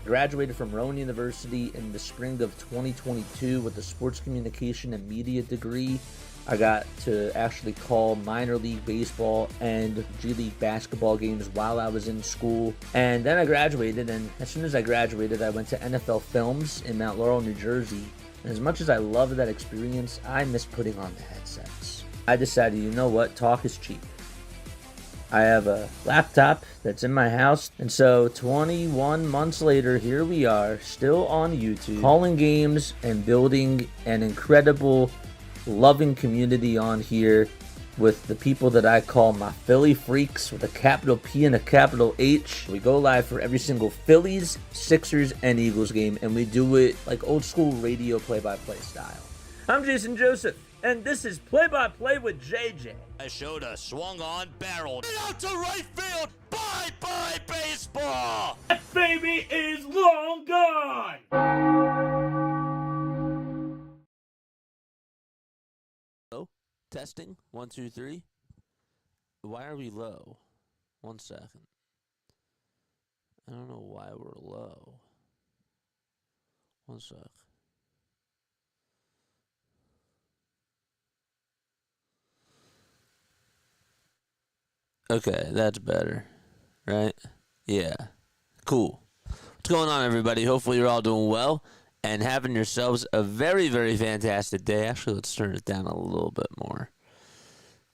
Graduated from Rowan University in the spring of 2022 with a sports communication and media degree. I got to actually call minor league baseball and G League basketball games while I was in school. And then I graduated, and as soon as I graduated, I went to NFL Films in Mount Laurel, New Jersey. And as much as I loved that experience, I miss putting on the headsets. I decided, you know what, talk is cheap. I have a laptop that's in my house, and so 21 months later, here we are, still on YouTube, calling games and building an incredible, loving community on here with the people that I call my Philly freaks with a capital P and a capital H. We go live for every single Phillies, Sixers, and Eagles game, and we do it like old school radio play-by-play style. I'm Jason Joseph, and this is Play-by-Play with JJ. I showed a swung on barrel out to right field. Bye-bye baseball. That baby is long gone. Hello? Testing. 1, 2, 3. Why are we low? 1 second. I don't know why we're low. 1 sec. Okay, that's better, right? Yeah, cool. What's going on, everybody? Hopefully you're all doing well and having yourselves a very, very fantastic day. Actually, let's turn it down a little bit more.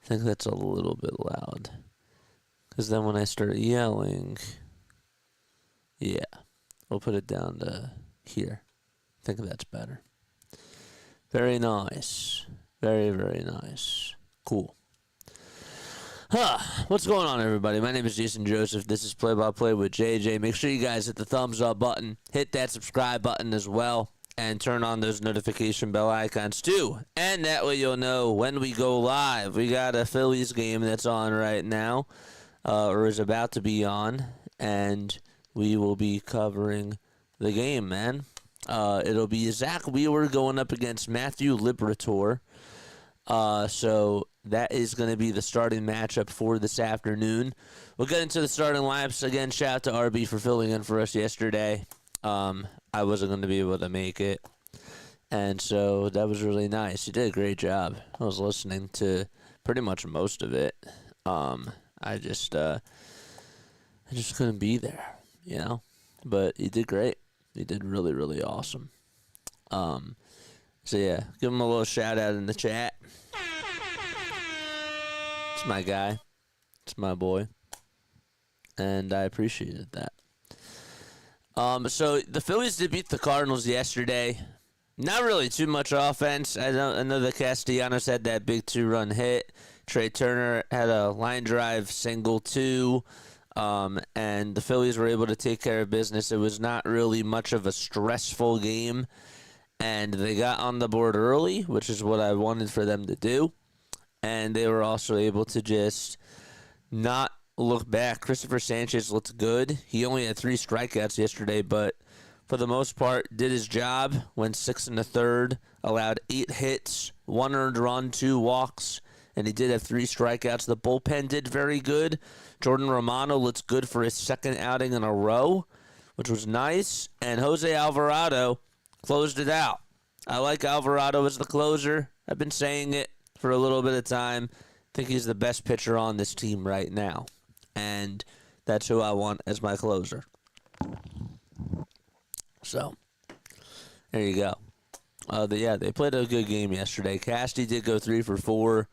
I think that's a little bit loud. Because then when I start yelling, yeah, we'll put it down to here. I think that's better. Very nice. Very, very nice. Cool. What's going on, everybody? My name is Jason Joseph. This is Play-by-Play with JJ. Make sure you guys hit the thumbs up button, hit that subscribe button as well, and turn on those notification bell icons too. And that way you'll know when we go live. We got a Phillies game that's on right now, or is about to be on, and we will be covering the game, man. It'll be Zack Wheeler going up against Matthew Liberatore. So that is going to be the starting matchup for this afternoon. We'll get into the starting lineups. Again, shout out to RB for filling in for us yesterday. I wasn't going to be able to make it, and so that was really nice. You did a great job. I was listening to pretty much most of it. I just couldn't be there, you know. But you did great. You did really, really awesome. So yeah, give him a little shout out in the chat. It's my guy. It's my boy. And I appreciated that. So the Phillies did beat the Cardinals yesterday. Not really too much offense. I know the Castellanos had that big 2-run hit. Trey Turner had a line drive single too. And the Phillies were able to take care of business. It was not really much of a stressful game. And they got on the board early, which is what I wanted for them to do. And they were also able to just not look back. Christopher Sanchez looked good. He only had 3 strikeouts yesterday, but for the most part, did his job. Went 6 1/3, allowed 8 hits, 1 earned run, 2 walks, and he did have 3 strikeouts. The bullpen did very good. Jordan Romano looked good for his 2nd outing in a row, which was nice. And Jose Alvarado closed it out. I like Alvarado as the closer. I've been saying it for a little bit of time. I think he's the best pitcher on this team right now. And that's who I want as my closer. So, there you go. They played a good game yesterday. Casty did go 3 for 4.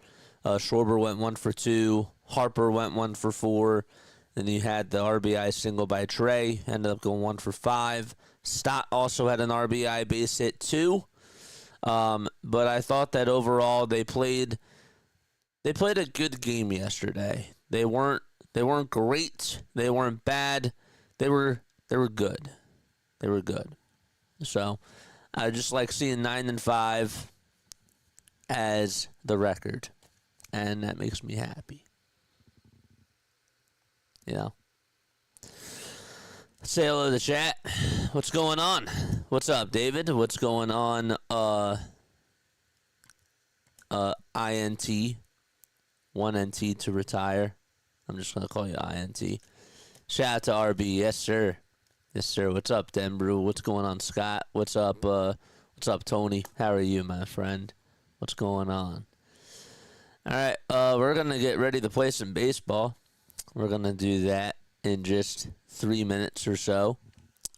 Schwarber went 1 for 2. Harper went 1 for 4. Then you had the RBI single by Trey. Ended up going 1 for 5. Stott also had an RBI base hit too. But I thought that overall they played a good game yesterday. They weren't great. They weren't bad. They were good. They were good. So I just like seeing 9-5 as the record, and that makes me happy. You know. Say hello to the chat. What's going on? What's up, David? What's going on? INT. 1NT to retire. I'm just going to call you INT. Shout out to RB. Yes, sir. Yes, sir. What's up, Denbrew? What's going on, Scott? What's up, Tony? How are you, my friend? What's going on? All right, we're going to get ready to play some baseball. We're going to do that in just 3 minutes or so.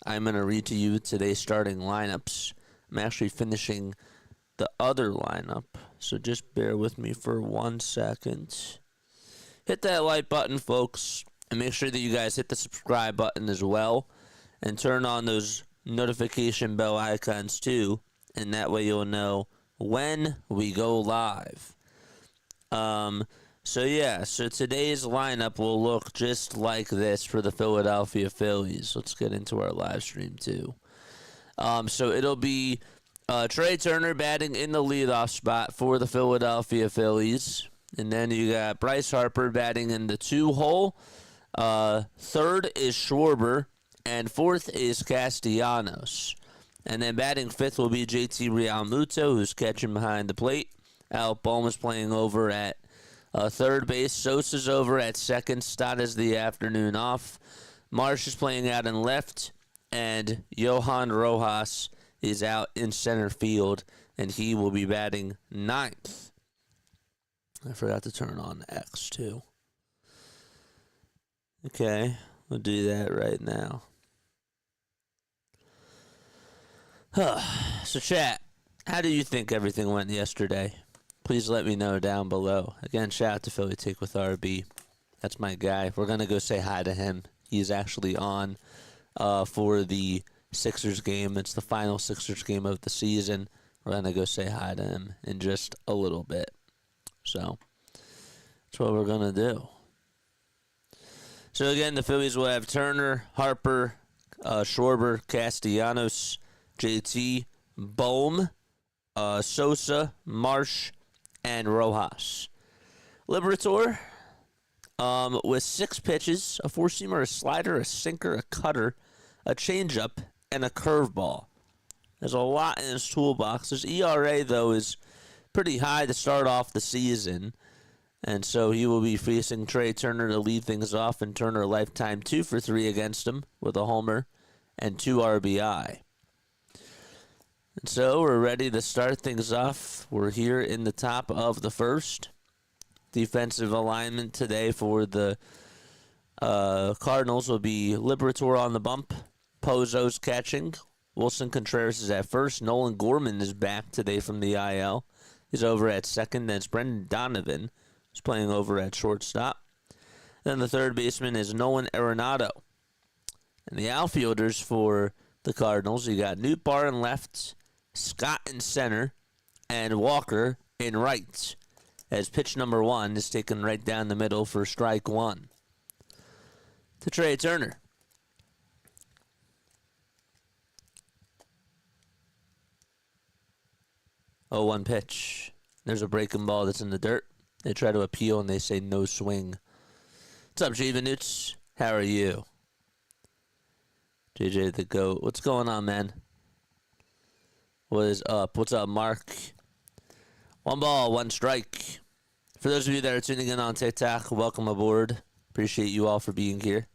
I'm going to read to you today's starting lineups. I'm actually finishing the other lineup, so just bear with me for 1 second. Hit that like button, folks, and make sure that you guys hit the subscribe button as well, and turn on those notification bell icons too, and that way you'll know when we go live. So today's lineup will look just like this for the Philadelphia Phillies. Let's get into our live stream too. So it'll be Trey Turner batting in the leadoff spot for the Philadelphia Phillies. And then you got Bryce Harper batting in the 2-hole. Third is Schwarber. And fourth is Castellanos. And then batting fifth will be JT Realmuto, who's catching behind the plate. Alec Bohm is playing over at third base. Sosa's over at second. Stott is the afternoon off. Marsh is playing out in left. And Johan Rojas is out in center field. And he will be batting ninth. I forgot to turn on X too. Okay, we'll do that right now. So chat, how do you think everything went yesterday? Please let me know down below. Again, shout out to Philly Take with RB. That's my guy. We're going to go say hi to him. He's actually on for the Sixers game. It's the final Sixers game of the season. We're going to go say hi to him in just a little bit. So that's what we're going to do. So again, the Phillies will have Turner, Harper, Schwarber, Castellanos, JT, Bohm, Sosa, Marsh, and Rojas. Liberatore, with 6 pitches, a 4-seamer, a slider, a sinker, a cutter, a changeup, and a curveball. There's a lot in his toolbox. His ERA, though, is pretty high to start off the season. And so he will be facing Trey Turner to lead things off, and Turner lifetime 2 for 3 against him with a homer and 2 RBI. And so we're ready to start things off. We're here in the top of the first. Defensive alignment today for the Cardinals will be Liberatore on the bump, Pozo's catching, Wilson Contreras is at first, Nolan Gorman is back today from the IL. He's over at second. Then it's Brendan Donovan, who's playing over at shortstop. Then the third baseman is Nolan Arenado. And the outfielders for the Cardinals, you got Nootbaar in left, Scott in center, and Walker in right, as pitch number 1 is taken right down the middle for strike 1. To Trey Turner. Oh, 1 pitch. There's a breaking ball that's in the dirt. They try to appeal and they say no swing. What's up, Jeevanoots? How are you? JJ the GOAT. What's going on, man? What is up? What's up, Mark? 1 ball, 1 strike. For those of you that are tuning in on TikTok, welcome aboard. Appreciate you all for being here.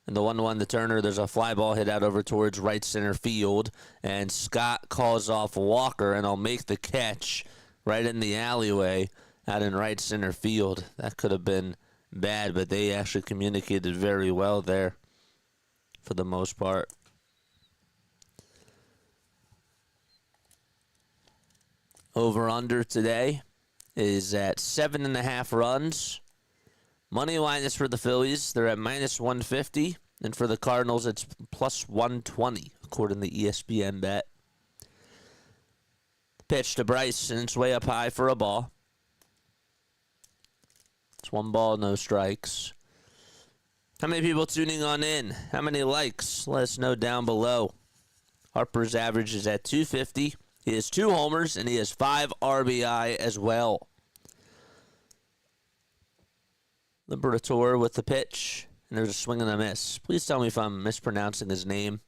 And the 1-1 to Turner, there's a fly ball hit out over towards right center field. And Scott calls off Walker, and I'll make the catch right in the alleyway out in right center field. That could have been bad, but they actually communicated very well there for the most part. Over-under today is at 7.5 runs. Money line is for the Phillies. They're at -150. And for the Cardinals, it's +120, according to ESPN bet. Pitch to Bryce, and it's way up high for a ball. It's 1 ball, no strikes. How many people tuning on in? How many likes? Let us know down below. Harper's average is at 250. He has 2 homers, and he has 5 RBI as well. Liberatore with the pitch, and there's a swing and a miss. Please tell me if I'm mispronouncing his name.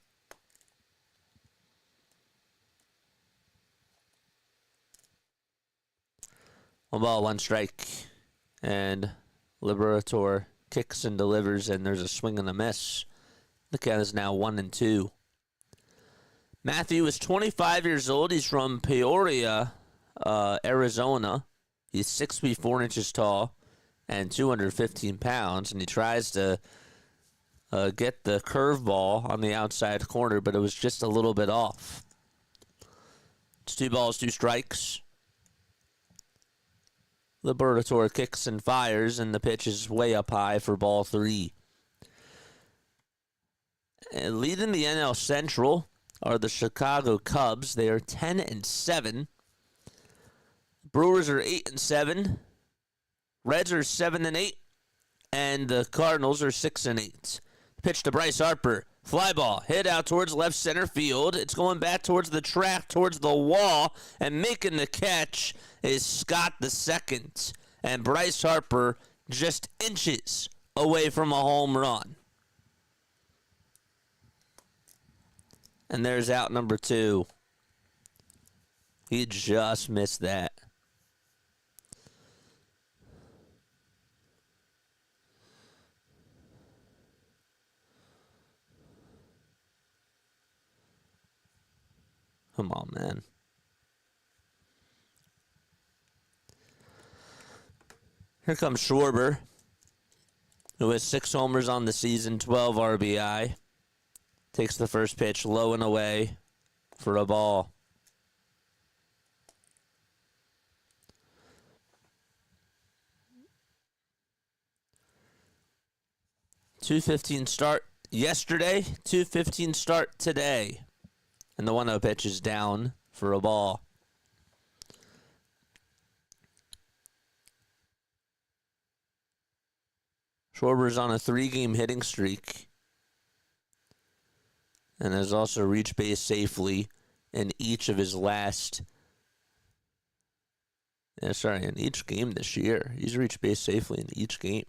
One ball, 1 strike, and Liberatore kicks and delivers, and there's a swing and a miss. The count is now 1-2. Matthew is 25 years old. He's from Peoria, Arizona. He's 6 feet 4 inches tall and 215 pounds, and he tries to get the curveball on the outside corner, but it was just a little bit off. It's 2 balls, 2 strikes. Liberatore kicks and fires, and the pitch is way up high for ball 3. And leading the NL Central are the Chicago Cubs. They are 10-7. Brewers are 8-7. Reds are 7-8. And the Cardinals are 6-8. Pitch to Bryce Harper. Fly ball. Hit out towards left center field. It's going back towards the track, towards the wall. And making the catch is Scott the second. And Bryce Harper just inches away from a home run. And there's out number 2. He just missed that. Come on, man. Here comes Schwarber, who has 6 homers on the season, 12 RBI. Takes the first pitch low and away for a ball. .215 start yesterday, .215 start today. And the 1-0 pitch is down for a ball. Schwarber's on a 3-game hitting streak and has also reached base safely in each of his last... in each game this year. He's reached base safely in each game.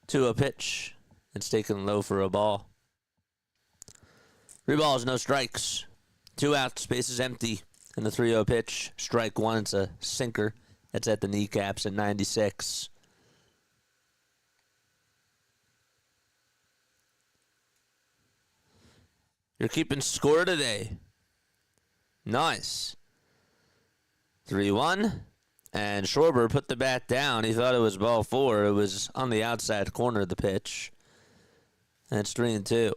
2-0 pitch. It's taken low for a ball. 3 balls, no strikes. 2 outs, base is empty. And the 3-0 pitch, strike 1. It's a sinker. It's at the kneecaps at 96. You're keeping score today. Nice. 3-1. And Schwarber put the bat down. He thought it was ball 4. It was on the outside corner of the pitch. And it's 3-2.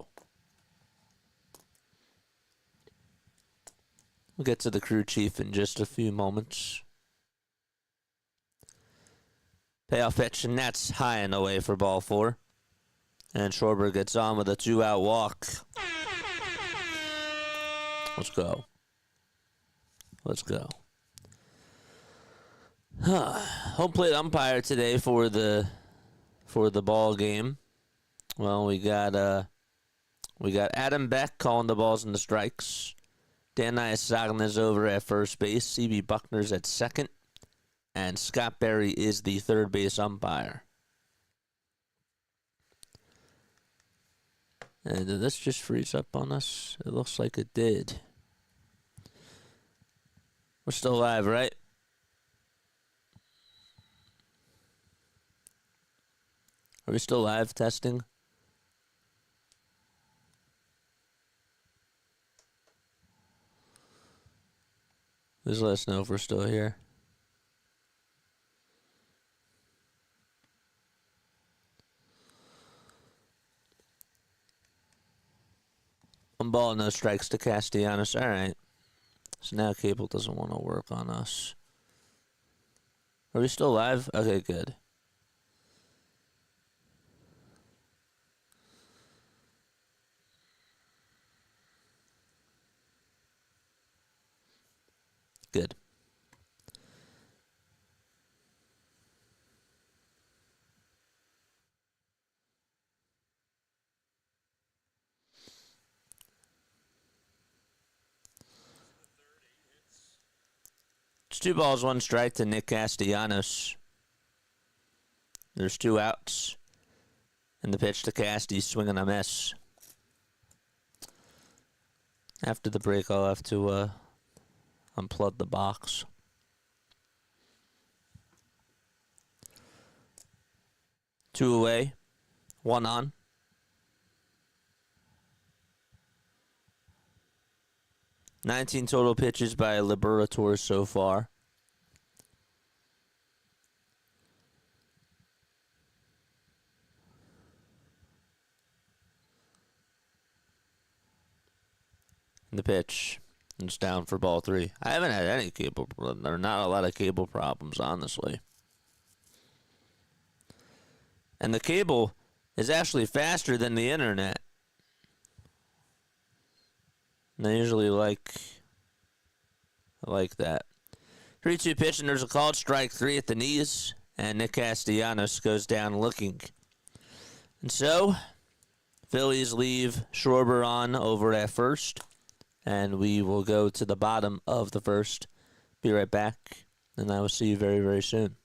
We'll get to the crew chief in just a few moments. Payoff pitch, and that's high and away for ball 4. And Schwarber gets on with a 2-out walk. Let's go. Let's go. Home plate umpire today for the ball game. Well, we got Adam Beck calling the balls and the strikes. Dan Niasagan is over at first base. C.B. Buckner's at second. And Scott Berry is the third base umpire. And did this just freeze up on us? It looks like it did. We're still live, right? Are we still live testing? Just let us know if we're still here. One ball, no strikes to Castellanos. All right. So now cable doesn't want to work on us. Are we still live? Okay, good. Good. It's 2 balls, 1 strike to Nick Castellanos. There's 2 outs. And the pitch to Casty, swinging a miss. After the break, I'll have to unplug the box. Two away, 1 on. 19 total pitches by Liberatore so far. The pitch. It's down for ball 3. I haven't had any cable. There are not a lot of cable problems, honestly. And the cable is actually faster than the internet. And I usually like that. 3-2 pitch, and there's a called strike 3 at the knees. And Nick Castellanos goes down looking. And so, Phillies leave Schwarber on over at first. And we will go to the bottom of the first. Be right back. And I will see you very, very soon.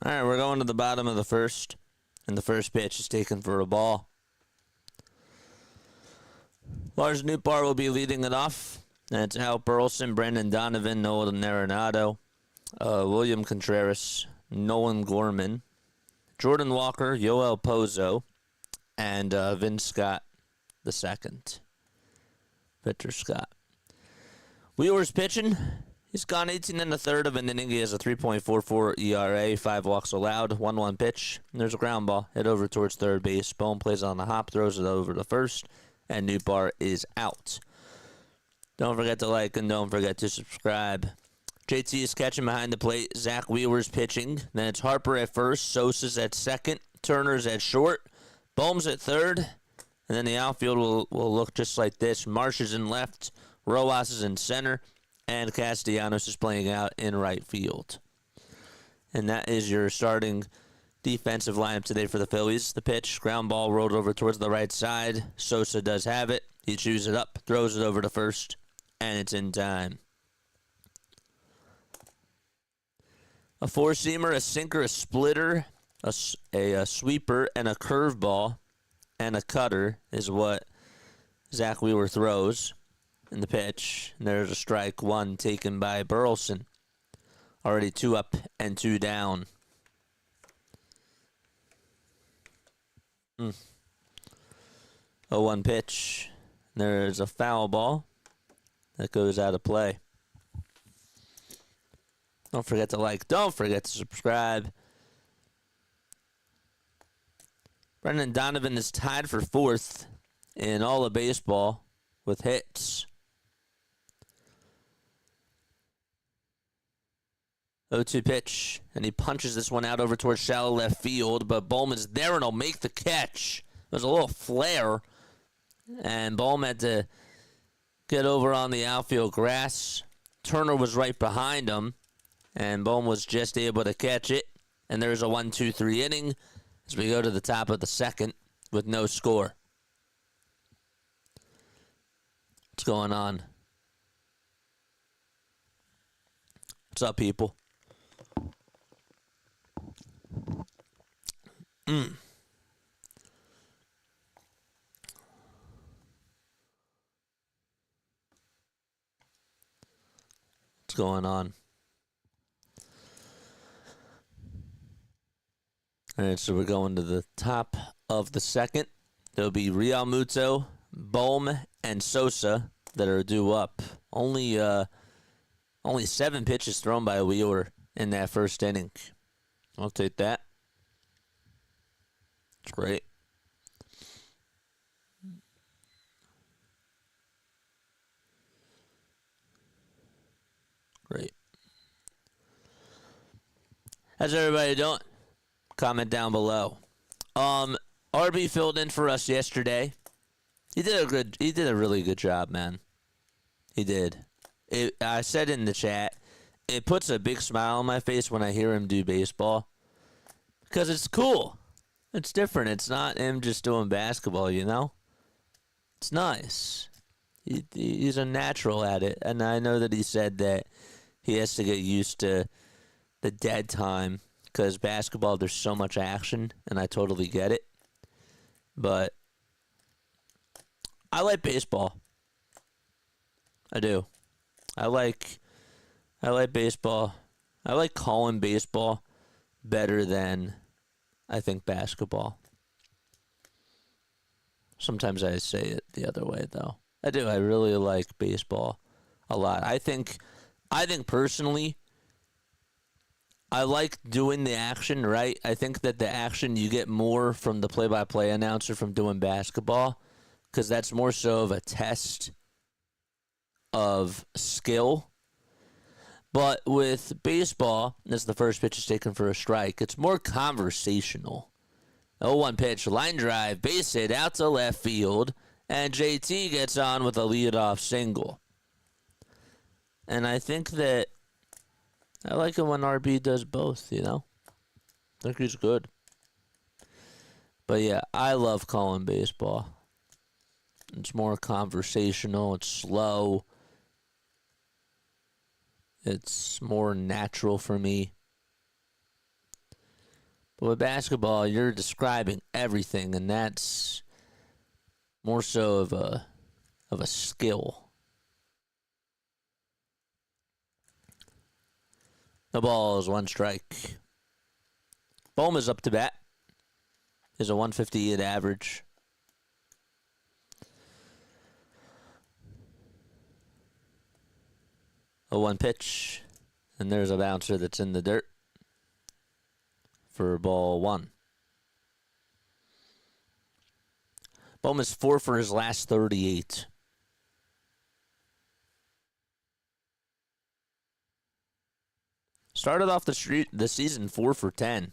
All right, we're going to the bottom of the first, and the first pitch is taken for a ball. Lars Nootbaar will be leading it off. That's Al Burleson, Brendan Donovan, Nolan Arenado, William Contreras, Nolan Gorman, Jordan Walker, Yoel Pozo, and Vince Scott the second. Victor Scott. Wheeler's pitching. He's gone 18 and a third of an inning. He has a 3.44 ERA, 5 walks allowed, 1-1 pitch. And there's a ground ball hit over towards third base. Bohm plays on the hop, throws it over to first, and Nootbaar is out. Don't forget to like and don't forget to subscribe. JT is catching behind the plate. Zack Wheeler's pitching. Then it's Harper at first, Sosa's at second, Turner's at short, Bohm's at third, and then the outfield will look just like this. Marsh is in left, Rojas is in center, and Castellanos is playing out in right field. And that is your starting defensive lineup today for the Phillies. The pitch, ground ball rolled over towards the right side. Sosa does have it. He chews it up, throws it over to first, and it's in time. A four-seamer, a sinker, a splitter, a sweeper, and a curveball, and a cutter is what Zack Wheeler throws in the pitch. And there's a strike one taken by Burleson. Already 2 up and 2 down. 0-1 pitch. There's a foul ball that goes out of play. Don't forget to like. Don't forget to subscribe. Brendan Donovan is tied for 4th in all of baseball with hits. 0-2 pitch, and he punches this one out over towards shallow left field, but Bowman's there and he'll make the catch. There's a little flare, and Bowman had to get over on the outfield grass. Turner was right behind him, and Bowman was just able to catch it. And there's a 1-2-3 inning as we go to the top of the 2nd with no score. What's going on? What's up, people? What's going on? All right, so we're going to the top of the 2nd. There'll be Real Muto, Bohm, and Sosa that are due up. Only 7 pitches thrown by Wheeler in that first inning. I'll take that. It's great. Great. How's everybody doing? Comment down below. RB filled in for us yesterday. He did a really good job, man. He did. I said in the chat, it puts a big smile on my face when I hear him do baseball. Because it's cool. It's different. It's not him just doing basketball, you know? It's nice. He's a natural at it. And I know that he said that he has to get used to the dead time. Because basketball, there's so much action. And I totally get it. But I like baseball. I do. I like baseball. I like calling baseball better than I think basketball. Sometimes I say it the other way, though. I do. I really like baseball a lot. I think personally, I like doing the action, right? I think that the action, you get more from the play-by-play announcer from doing basketball, because that's more so of a test of skill. But with baseball, as the first pitch is taken for a strike, it's more conversational. 0-1 pitch, line drive, base hit out to left field, and JT gets on with a leadoff single. And I think that I like it when RB does both, you know? I think he's good. But yeah, I love calling baseball. It's more conversational, it's slow. It's more natural for me. But with basketball, you're describing everything, and that's more so of a skill. The ball is 1 strike. Bohm is up to bat. Is a 158 average. A 1 pitch, and there's a bouncer that's in the dirt for ball 1. Bohm is 4 for his last 38. Started off the season 4 for 10.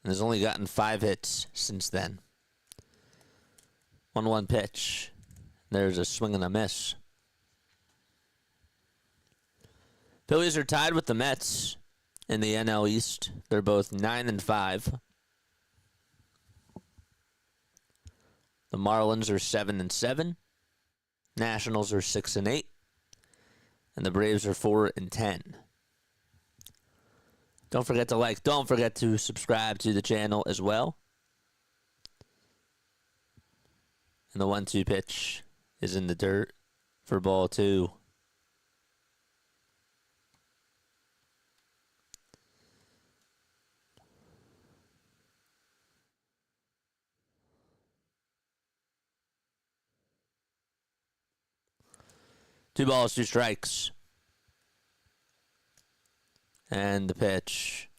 And has only gotten 5 hits since then. 1-1 pitch. There's a swing and a miss. Phillies are tied with the Mets in the NL East. They're both 9-5. The Marlins are 7-7. Nationals are 6-8. And the Braves are 4-10. Don't forget to like. Don't forget to subscribe to the channel as well. And the 1-2 pitch is in the dirt for ball 2. Two balls, 2 strikes. And the pitch.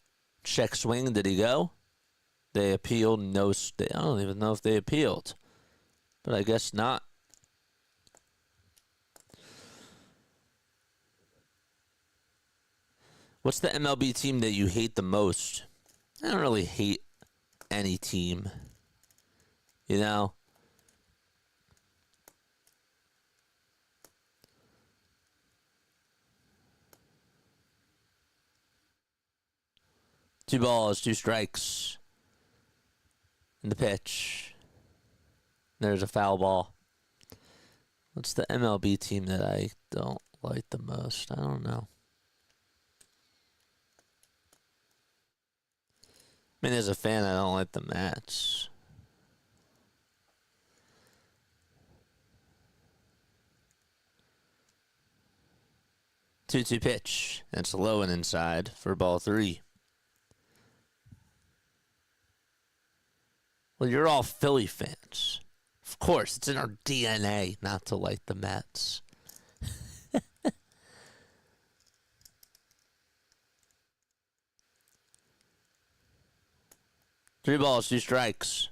Check swing. Did he go? They appealed. No, I don't even know if they appealed, but I guess not. What's the MLB team that you hate the most? I don't really hate any team. You know? Two balls, two strikes. In the pitch. There's a foul ball. What's the MLB team that I don't like the most? I don't know. I mean, as a fan, I don't like the Mets. Two-two pitch. That's low and inside for ball 3. Well, you're all Philly fans. Of course, it's in our DNA not to like the Mets. Three balls, two strikes.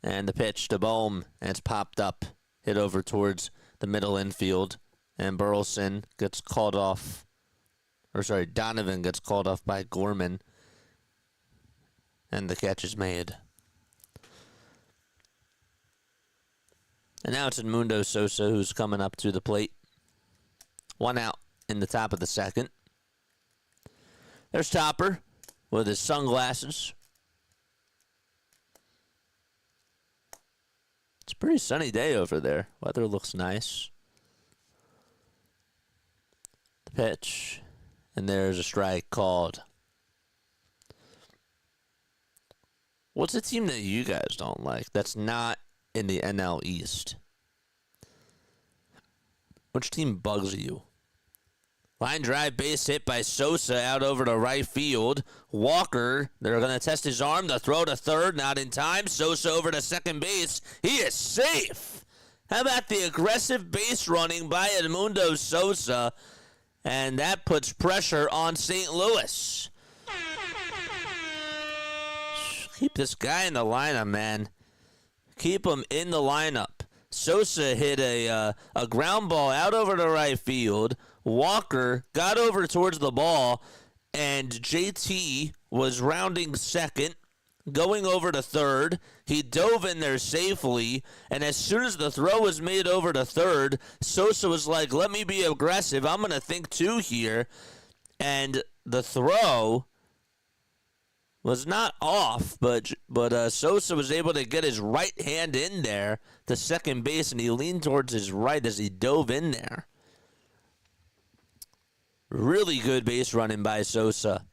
And the pitch to Bohm, and it's popped up. Hit over towards the middle infield. And Burleson gets called off. Donovan gets called off by Gorman. And the catch is made. And now it's Edmundo Sosa who's coming up to the plate. 1 out in the top of the second. There's Topper with his sunglasses. It's a pretty sunny day over there. Weather looks nice. The pitch. And there's a strike called. What's a team that you guys don't like that's not in the NL East? Which team bugs you? Line drive, base hit by Sosa out over to right field. Walker, they're going to test his arm. The throw to third, not in time. Sosa over to second base. He is safe. How about the aggressive base running by Edmundo Sosa? And that puts pressure on St. Louis. Keep this guy in the lineup, man. Keep him in the lineup. Sosa hit a ground ball out over to right field. Walker got over towards the ball, and JT was rounding second, going over to third. He dove in there safely, and as soon as the throw was made over to third, Sosa was like, let me be aggressive. I'm going to think two here. And the throw was not off, but Sosa was able to get his right hand in there to second base, and he leaned towards his right as he dove in there. Really good base running by Sosa.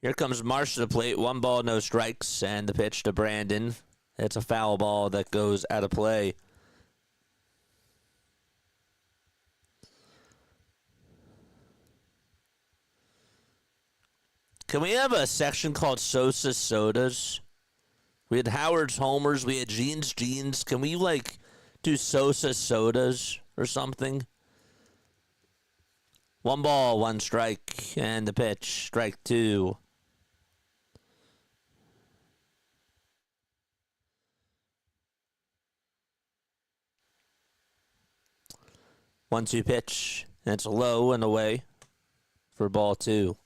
Here comes Marsh to the plate. 1 ball, no strikes, and the pitch to Brandon. It's a foul ball that goes out of play. Can we have a section called Sosa Sodas? We had Howard's Homers. We had Gene's Jeans. Can we, do Sosa Sodas or something? 1 ball, 1 strike, and the pitch. Strike 2. One-two pitch. And it's low and away for ball 2.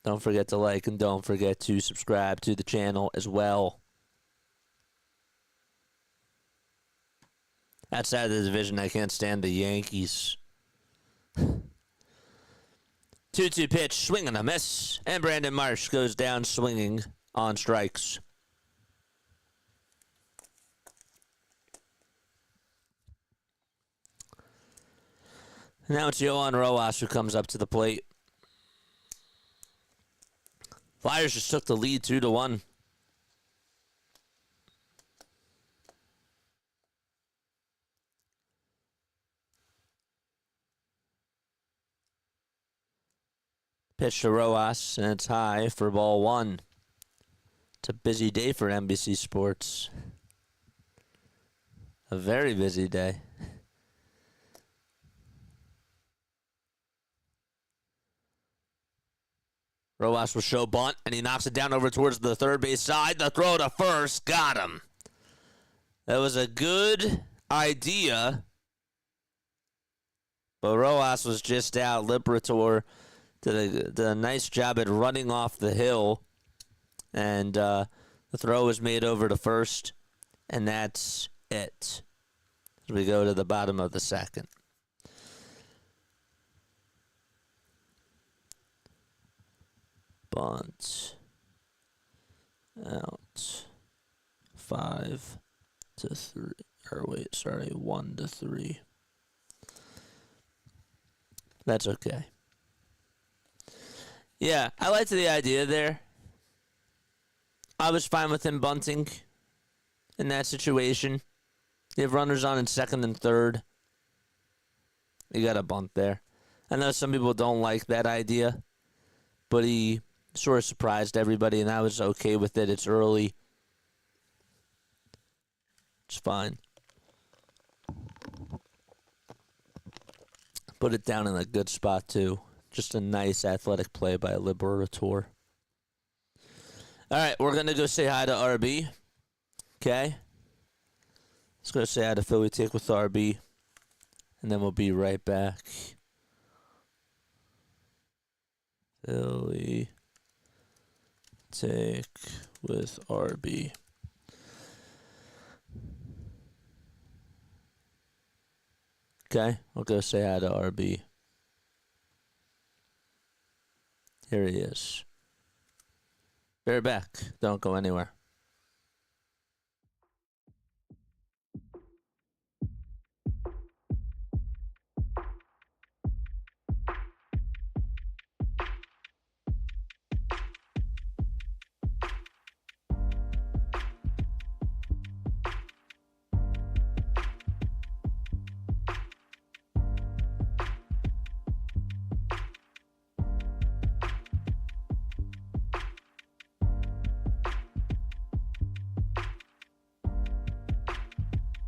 Don't forget to like and don't forget to subscribe to the channel as well. Outside of the division, I can't stand the Yankees. 2-2 pitch, swing and a miss. And Brandon Marsh goes down swinging on strikes. Now it's Yohan Rojas who comes up to the plate. Flyers just took the lead 2-1. Pitch to Rojas, and it's high for ball 1. It's a busy day for NBC Sports. A very busy day. Rojas will show bunt, and he knocks it down over towards the third base side. The throw to first, got him. That was a good idea, but Rojas was just out. Liberatore did a nice job at running off the hill, and the throw was made over to first, and that's it. As we go to the bottom of the second. Bunt out 5-3, or wait, sorry, 1-3. That's okay. Yeah, I liked the idea there. I was fine with him bunting in that situation. You have runners on in second and third. You got to bunt there. I know some people don't like that idea, but he sort of surprised everybody, and I was okay with it. It's early. It's fine. Put it down in a good spot, too. Just a nice athletic play by Liberatore. All right, we're going to go say hi to RB. Okay? Let's go say hi to Philly Take with RB, and then we'll be right back. Philly Take with RB. Okay, we'll go say hi to RB. Here he is. Be right back. Don't go anywhere.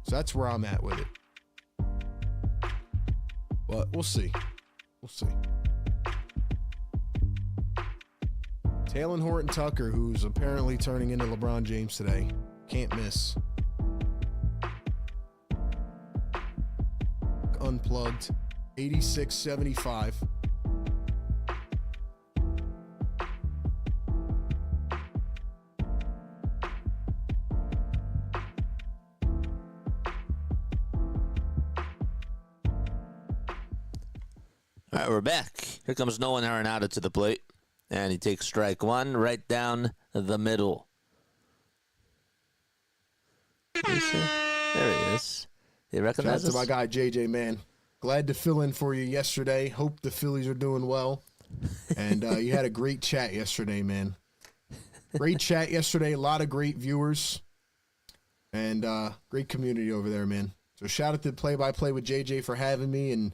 So that's where I'm at with it. But we'll see. We'll see. Taylor Horton Tucker, who's apparently turning into LeBron James today. Can't miss. Unplugged. 86-75. All right, we're back. Here comes Nolan Arenado to the plate. And he takes strike one right down the middle. There he is. You recognize Shout out us? to my guy, JJ, man. Glad to fill in for you yesterday. Hope the Phillies are doing well. And you had a great chat yesterday, man. Great chat yesterday. A lot of great viewers. And great community over there, man. So shout out to Play-by-Play with JJ for having me. And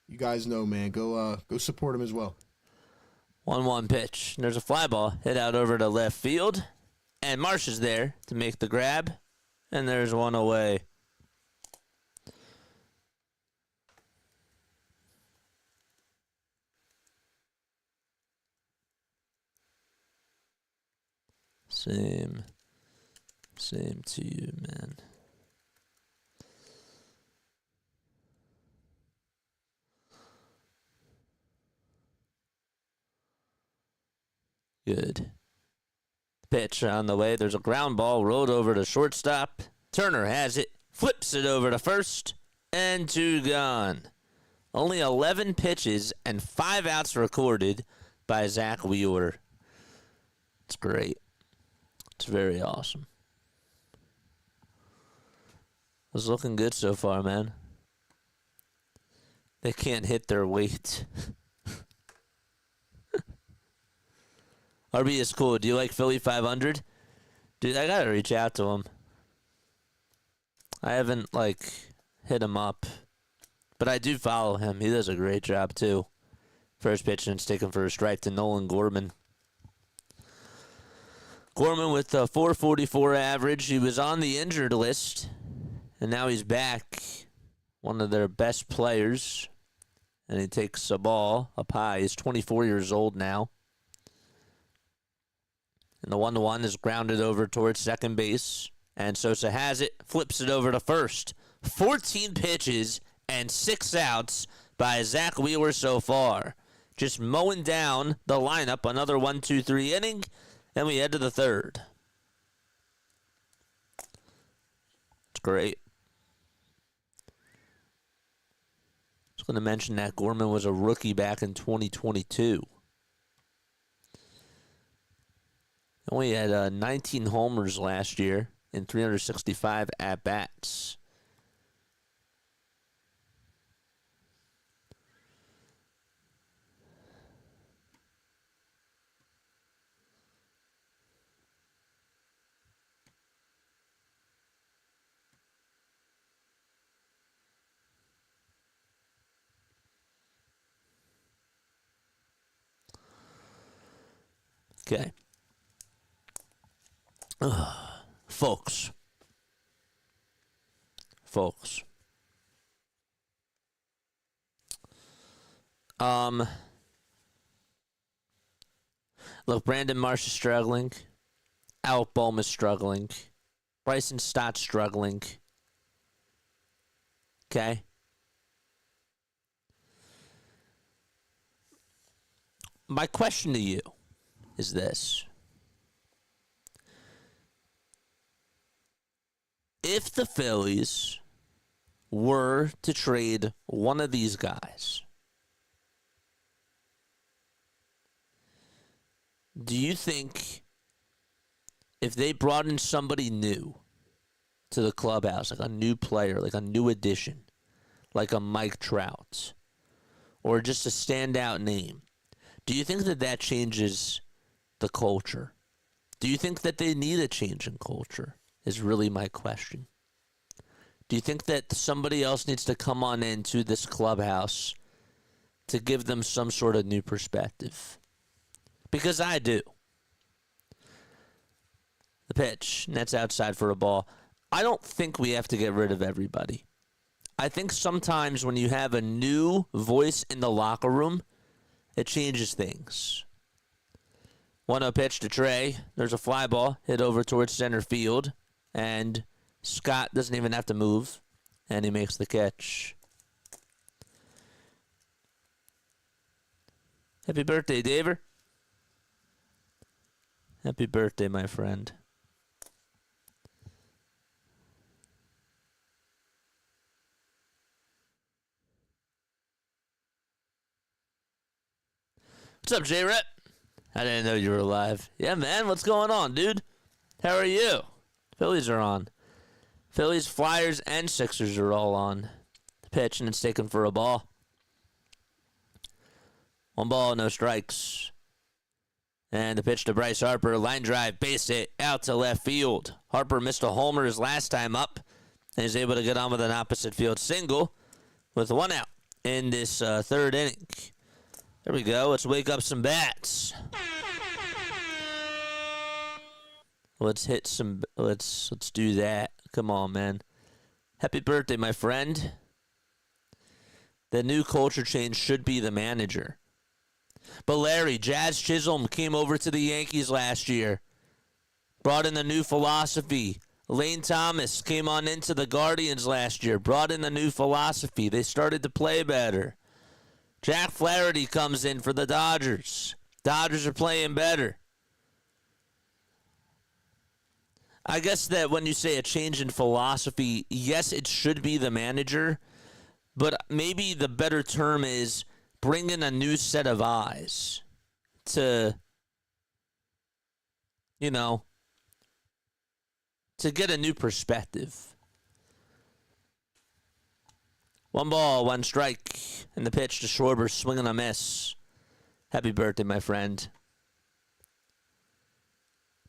you guys know, man, go support him as well. 1-1 pitch. There's a fly ball hit out over to left field. And Marsh is there to make the grab. And there's one away. Same to you, man. Good. Pitch on the way. There's a ground ball rolled over to shortstop. Turner has it, flips it over to first, and 2 gone. Only 11 pitches and 5 outs recorded by Zack Wheeler. It's great. It's very awesome. It's looking good so far, man. They can't hit their weight. RB is cool. Do you like Philly 500? Dude, I gotta reach out to him. I haven't, hit him up. But I do follow him. He does a great job, too. First pitch, and it's taken for a strike to Nolan Gorman. Gorman with a 444 average. He was on the injured list, and now he's back. One of their best players. And he takes a ball up high. He's 24 years old now. And the 1-1 is grounded over towards second base. And Sosa has it, flips it over to first. 14 pitches and 6 outs by Zack Wheeler so far. Just mowing down the lineup. Another 1-2-3 inning. And we head to the third. It's great. I was going to mention that Gorman was a rookie back in 2022. Only had 19 homers last year in 365 at-bats. Okay. Folks. Look, Brandon Marsh is struggling. Alec Bohm is struggling. Bryson Stott's struggling. Okay? My question to you is this. If the Phillies were to trade one of these guys, do you think if they brought in somebody new to the clubhouse, like a new player, like a new addition, like a Mike Trout, or just a standout name, do you think that that changes the culture? Do you think that they need a change in culture? Is really my question. Do you think that somebody else needs to come on into this clubhouse to give them some sort of new perspective? Because I do. The pitch, and that's outside for a ball. I don't think we have to get rid of everybody. I think sometimes when you have a new voice in the locker room, it changes things. 1-0 pitch to Trey. There's a fly ball hit over towards center field. And Scott doesn't even have to move. And he makes the catch. Happy birthday, Daver. Happy birthday, my friend. What's up, J-Rep? I didn't know you were alive. Yeah, man, what's going on, dude? How are you? Phillies are on. Phillies, Flyers, and Sixers are all on. The pitch, and it's taken for a ball. 1 ball, no strikes. And the pitch to Bryce Harper. Line drive, base hit, out to left field. Harper missed a homer his last time up, and he's able to get on with an opposite field single with 1 out in this third inning. There we go. Let's wake up some bats. Let's hit some. Let's do that. Come on, man. Happy birthday, my friend. The new culture change should be the manager. But Larry, Jazz Chisholm came over to the Yankees last year. Brought in the new philosophy. Lane Thomas came on into the Guardians last year. Brought in the new philosophy. They started to play better. Jack Flaherty comes in for the Dodgers. Dodgers are playing better. I guess that when you say a change in philosophy, yes, it should be the manager, but maybe the better term is bring in a new set of eyes to, to get a new perspective. 1 ball, 1 strike, and the pitch to Schwarber, swing and a miss. Happy birthday, my friend.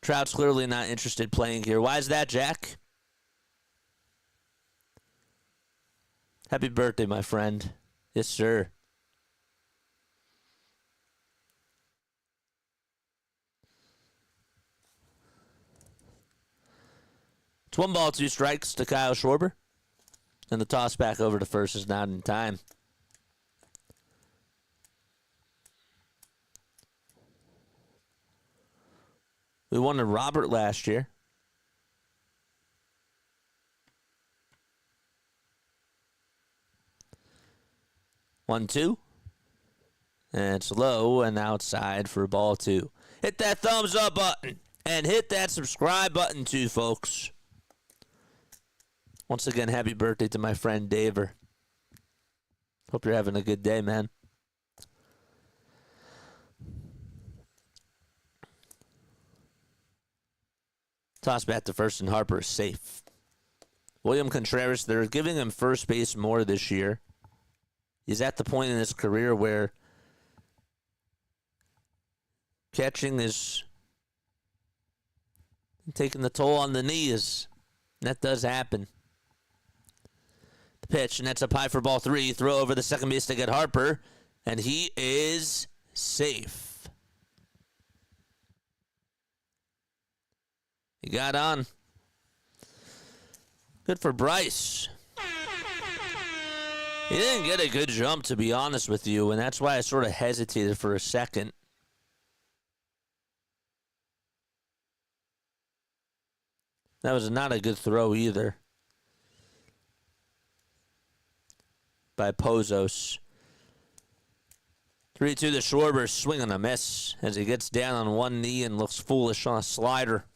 Trout's clearly not interested playing here. Why is that, Jack? Happy birthday, my friend. Yes, sir. It's 1 ball, 2 strikes to Kyle Schwarber. And the toss back over to first is not in time. We wanted Robert last year. One, two. And it's low and outside for ball two. Hit that thumbs up button and hit that subscribe button too, folks. Once again, happy birthday to my friend Daver. Hope you're having a good day, man. Toss back to first and Harper is safe. William Contreras, they're giving him first base more this year. He's at the point in his career where catching is taking the toll on the knees. That does happen. The pitch, and that's up high for ball three. Throw over the second base to get Harper, and he is safe. He got on. Good for Bryce. He didn't get a good jump, to be honest with you, and that's why I sort of hesitated for a second. That was not a good throw either by Pozos. 3-2 to Schwarber, swing and a miss as he gets down on one knee and looks foolish on a slider.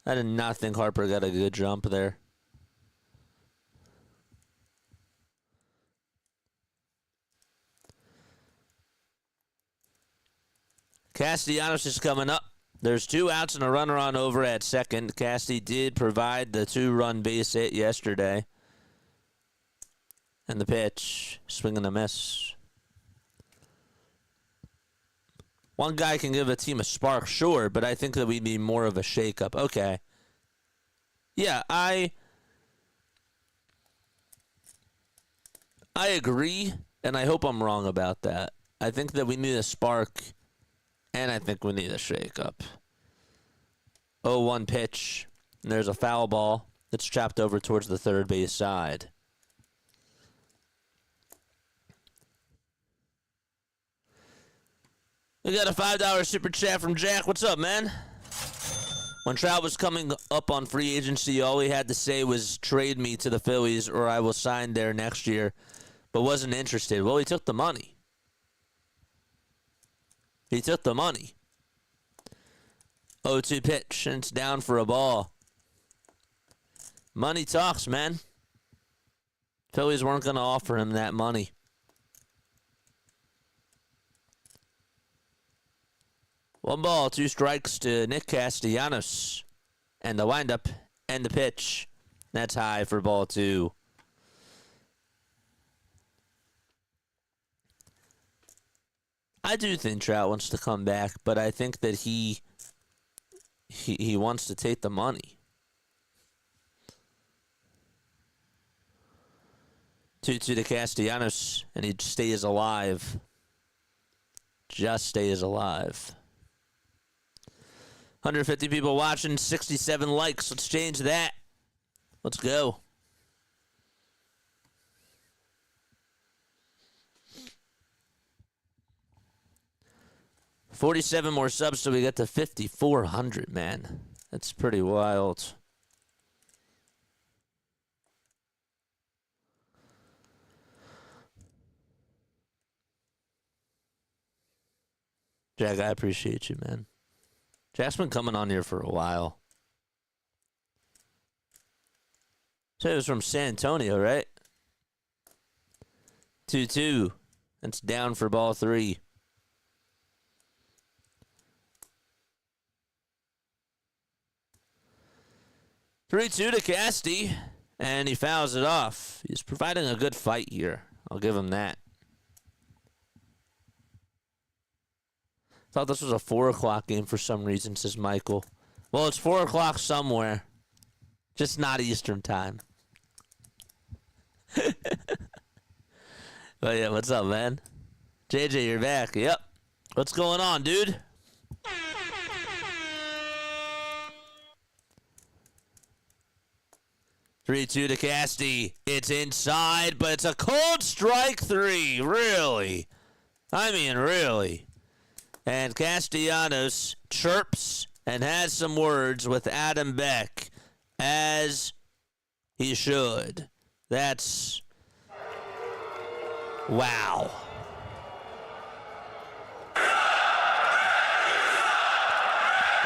I did not think Harper got a good jump there. Castellanos is coming up. There's 2 outs and a runner on over at second. Casty did provide the 2-run base hit yesterday. And the pitch, swing and a miss. One guy can give a team a spark, sure, but I think that we need more of a shakeup. Okay. Yeah, I agree, and I hope I'm wrong about that. I think that we need a spark, and I think we need a shakeup. 0-1 pitch, and there's a foul ball that's chopped over towards the third base side. We got a $5 super chat from Jack. What's up, man? When Trout was coming up on free agency, all he had to say was trade me to the Phillies or I will sign there next year, but wasn't interested. Well, he took the money. He took the money. 0-2 pitch, and it's down for a ball. Money talks, man. Phillies weren't going to offer him that money. One ball, 2 strikes to Nick Castellanos. And the windup and the pitch. That's high for ball 2. I do think Trout wants to come back, but I think that he wants to take the money. 2-2 to Castellanos, and he stays alive. Just stays alive. 150 people watching, 67 likes. Let's change that. Let's go. $47 more subs so we get to 5,400, man. That's pretty wild. Jack, I appreciate you, man. Jack's been coming on here for a while. So it was from San Antonio, right? 2-2. That's down for ball 3. Three-two to Casty, and he fouls it off. He's providing a good fight here. I'll give him that. Thought this was a 4 o'clock game for some reason, says Michael. Well, it's 4 o'clock somewhere. Just not Eastern time. But yeah, what's up, man? JJ, you're back. Yep. What's going on, dude? 3-2 to Casty. It's inside, but it's a cold strike 3. Really? I mean, really. And Castellanos chirps and has some words with Adam Beck, as he should. That's... wow.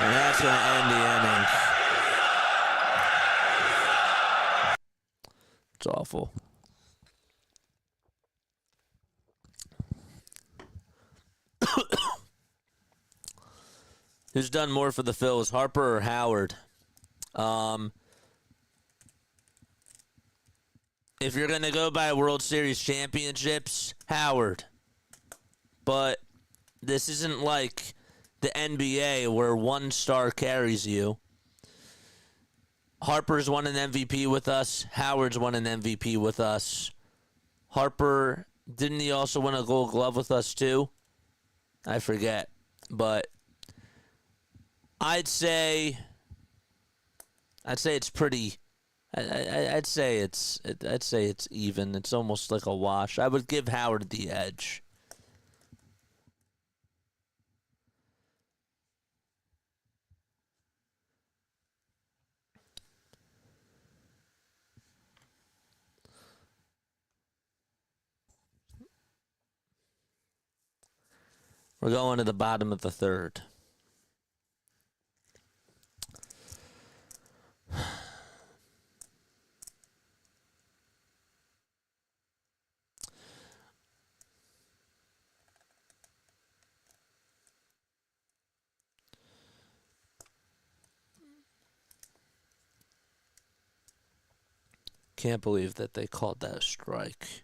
And that's going to end the inning. It's awful. Who's done more for the Phils, Harper or Howard? If you're going to go by World Series championships, Howard. But this isn't like the NBA where one star carries you. Harper's won an MVP with us. Howard's won an MVP with us. Harper, didn't he also win a Gold Glove with us too? I forget. But I'd say it's pretty. I'd say it's even. It's almost like a wash. I would give Howard the edge. We're going to the bottom of the third. Can't believe that they called that a strike.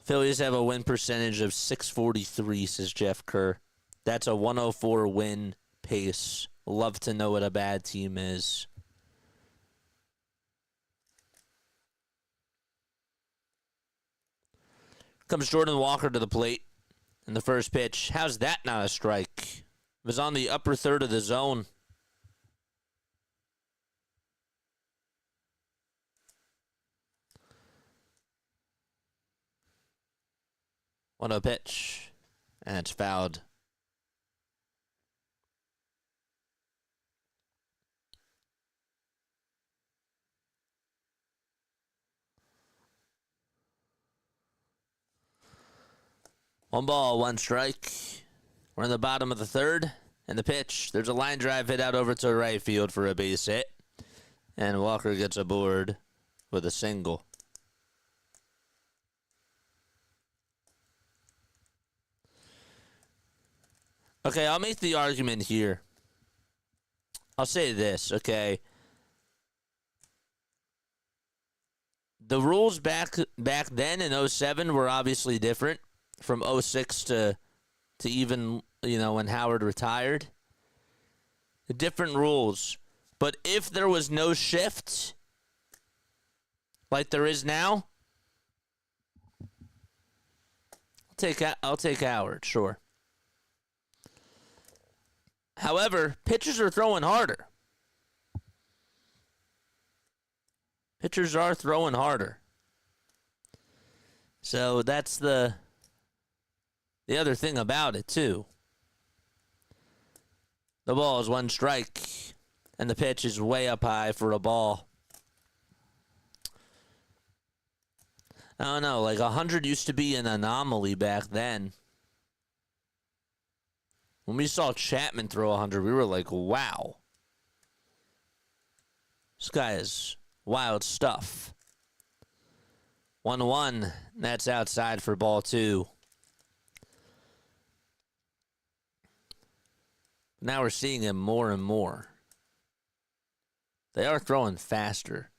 Phillies have a win percentage of .643, says Jeff Kerr. That's a 104 win pace. Love to know what a bad team is. Comes Jordan Walker to the plate in the first pitch. How's that not a strike? It was on the upper third of the zone. One oh pitch, and it's fouled. One ball, one strike. We're in the bottom of the third, and the pitch. There's a line drive hit out over to right field for a base hit, and Walker gets aboard with a single. Okay, I'll make the argument here. I'll say this, okay? The rules back then in 07 were obviously different from 06 to even, when Howard retired. Different rules. But if there was no shift like there is now, I'll take Howard, sure. However, pitchers are throwing harder. Pitchers are throwing harder. So that's the other thing about it, too. The ball is one strike, and the pitch is way up high for a ball. I don't know, like 100 used to be an anomaly back then. When we saw Chapman throw 100, we were like, wow. This guy is wild stuff. 1-1. That's outside for ball 2. Now we're seeing him more and more. They are throwing faster.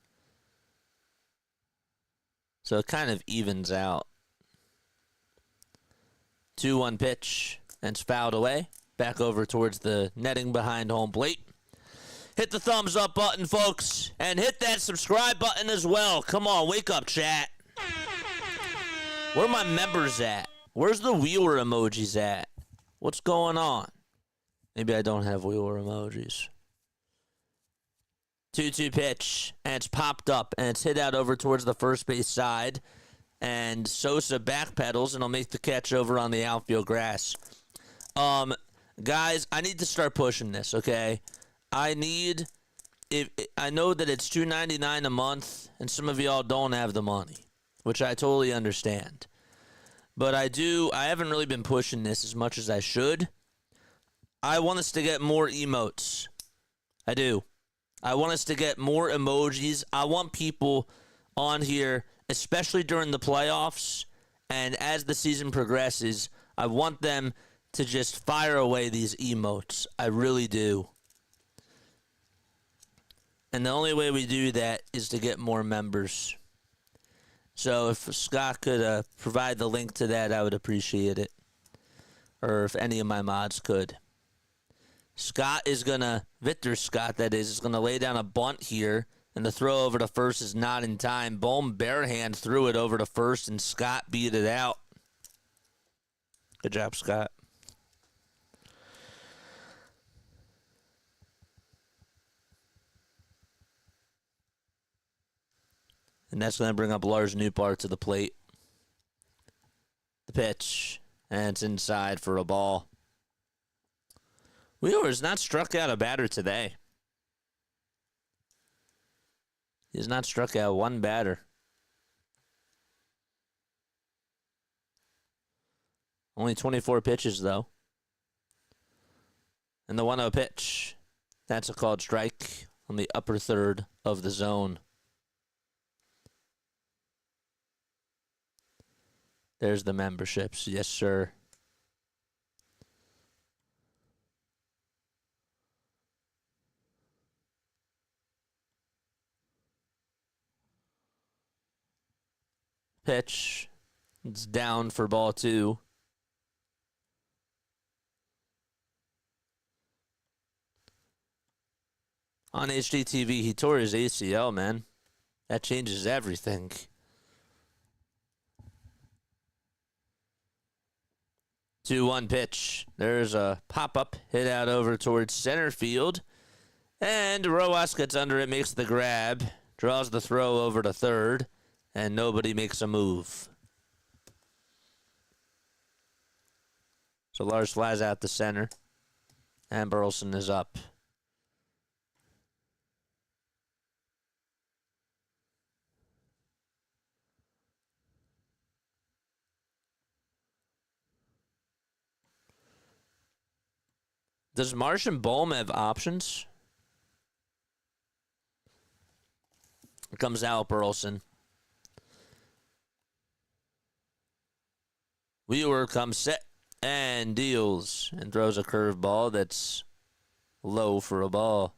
So it kind of evens out. 2-1 pitch. And it's fouled away. Back over towards the netting behind home plate. Hit the thumbs up button, folks. And hit that subscribe button as well. Come on, wake up, chat. Where are my members at? Where's the Wheeler emojis at? What's going on? Maybe I don't have Wheeler emojis. 2-2 pitch, and it's popped up, and it's hit out over towards the first base side. And Sosa backpedals, and he'll make the catch over on the outfield grass. Guys, I need to start pushing this, okay? I know that it's $2.99 a month, and some of y'all don't have the money, which I totally understand. But I haven't really been pushing this as much as I should. I want us to get more emotes. I do. I want us to get more emojis. I want people on here, especially during the playoffs and as the season progresses, I want them to just fire away these emotes. I really do. And the only way we do that is to get more members. So if Scott could provide the link to that, I would appreciate it. Or if any of my mods could. Victor Scott, that is going to lay down a bunt here. And the throw over to first is not in time. Bohm barehand threw it over to first, and Scott beat it out. Good job, Scott. And that's going to bring up Lars Nootbaar to the plate. The pitch. And it's inside for a ball. Wheeler has not struck out a batter today. He has not struck out one batter. Only 24 pitches, though. And the 1-0 pitch. That's a called strike on the upper third of the zone. There's the memberships. Yes, sir. Pitch. It's down for ball 2. On HDTV, he tore his ACL, man. That changes everything. Two one pitch. There's a pop-up hit out over towards center field. And Rojas gets under it, makes the grab, draws the throw over to third, and nobody makes a move. So Lars flies out to center, and Burleson is up. Does Marsh and Bohm have options? Here comes Al Burleson. Wheeler comes set and deals and throws a curveball that's low for a ball.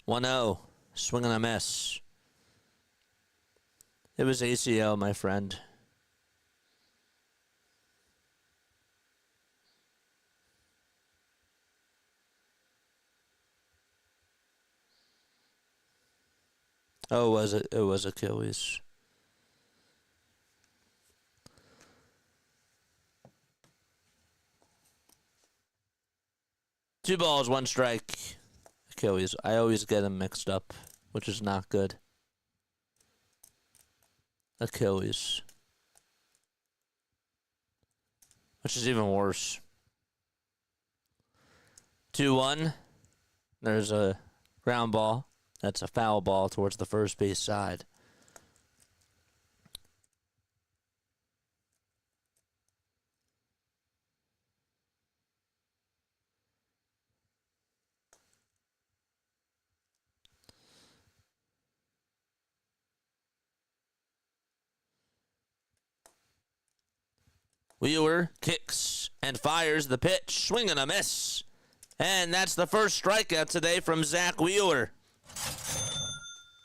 One 0, swing and a miss. It was ACL, my friend. Oh, was it? It was Achilles. Two balls, one strike. Achilles. I always get them mixed up, which is not good. Achilles. Which is even worse. 2-1. There's a ground ball. That's a foul ball towards the first base side. Wheeler kicks and fires the pitch. Swing and a miss. And that's the first strikeout today from Zack Wheeler.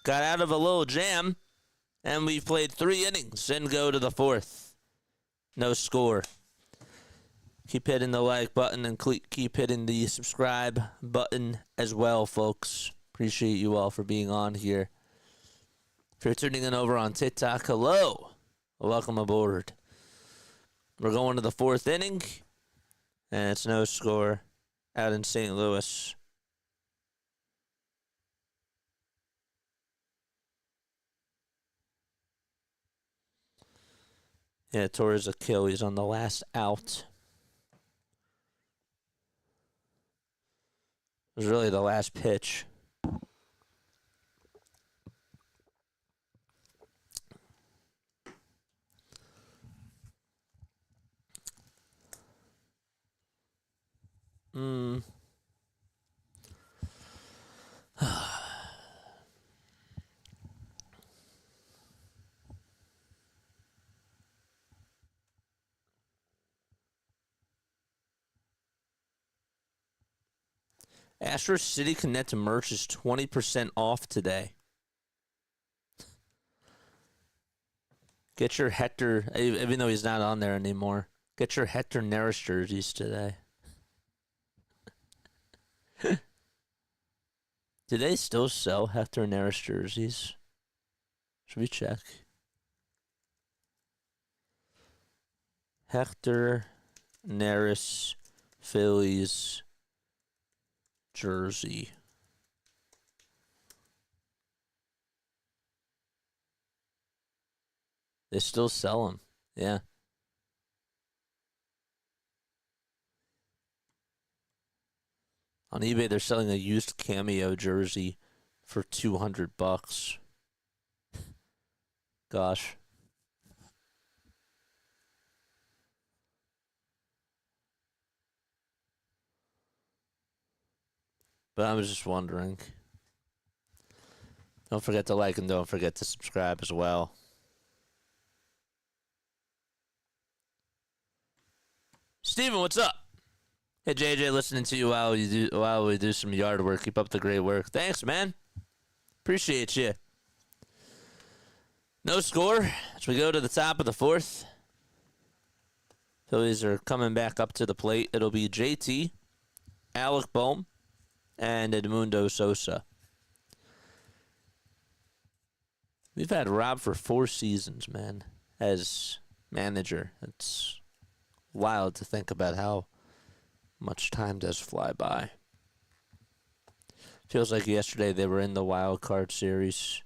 Got out of a little jam, and we've played 3 innings and go to the 4th. No score. Keep hitting the like button and keep hitting the subscribe button as well, folks. Appreciate you all for being on here. If you're tuning in over on TikTok, hello. Welcome aboard. We're going to the fourth inning, and it's no score out in St. Louis. Yeah, tore his Achilles on the last out. It was really the last pitch. Astro City Connect merch is 20% off today. Get your Hector, even though he's not on there anymore, get your Hector Neris jerseys today. Do they still sell Hector Neris jerseys? Should we check? Hector Neris Phillies jersey. They still sell them. Yeah. On eBay, they're selling a used Cameo jersey for $200. Gosh. But I was just wondering. Don't forget to like and don't forget to subscribe as well. Steven, what's up? Hey JJ, listening to you while we do some yard work. Keep up the great work. Thanks, man. Appreciate you. No score as we go to the top of the fourth. Phillies are coming back up to the plate. It'll be JT, Alec Bohm, and Edmundo Sosa. We've had Rob for 4 seasons, man, as manager. It's wild to think about how much time does fly by. Feels like yesterday they were in the wild card series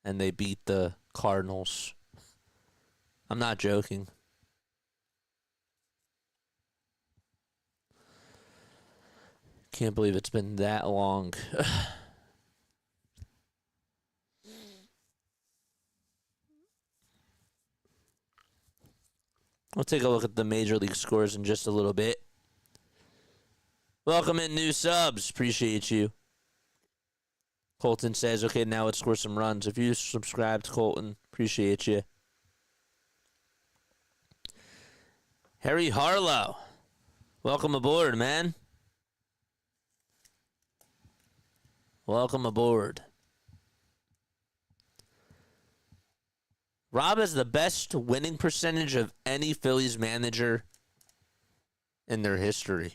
and they beat the Cardinals. I'm not joking. Can't believe it's been that long. We'll take a look at the Major League scores in just a little bit. Welcome in new subs. Appreciate you. Colton says, okay, now let's score some runs. If you subscribed, Colton, appreciate you. Harry Harlow. Welcome aboard, man. Welcome aboard. Rob has the best winning percentage of any Phillies manager in their history.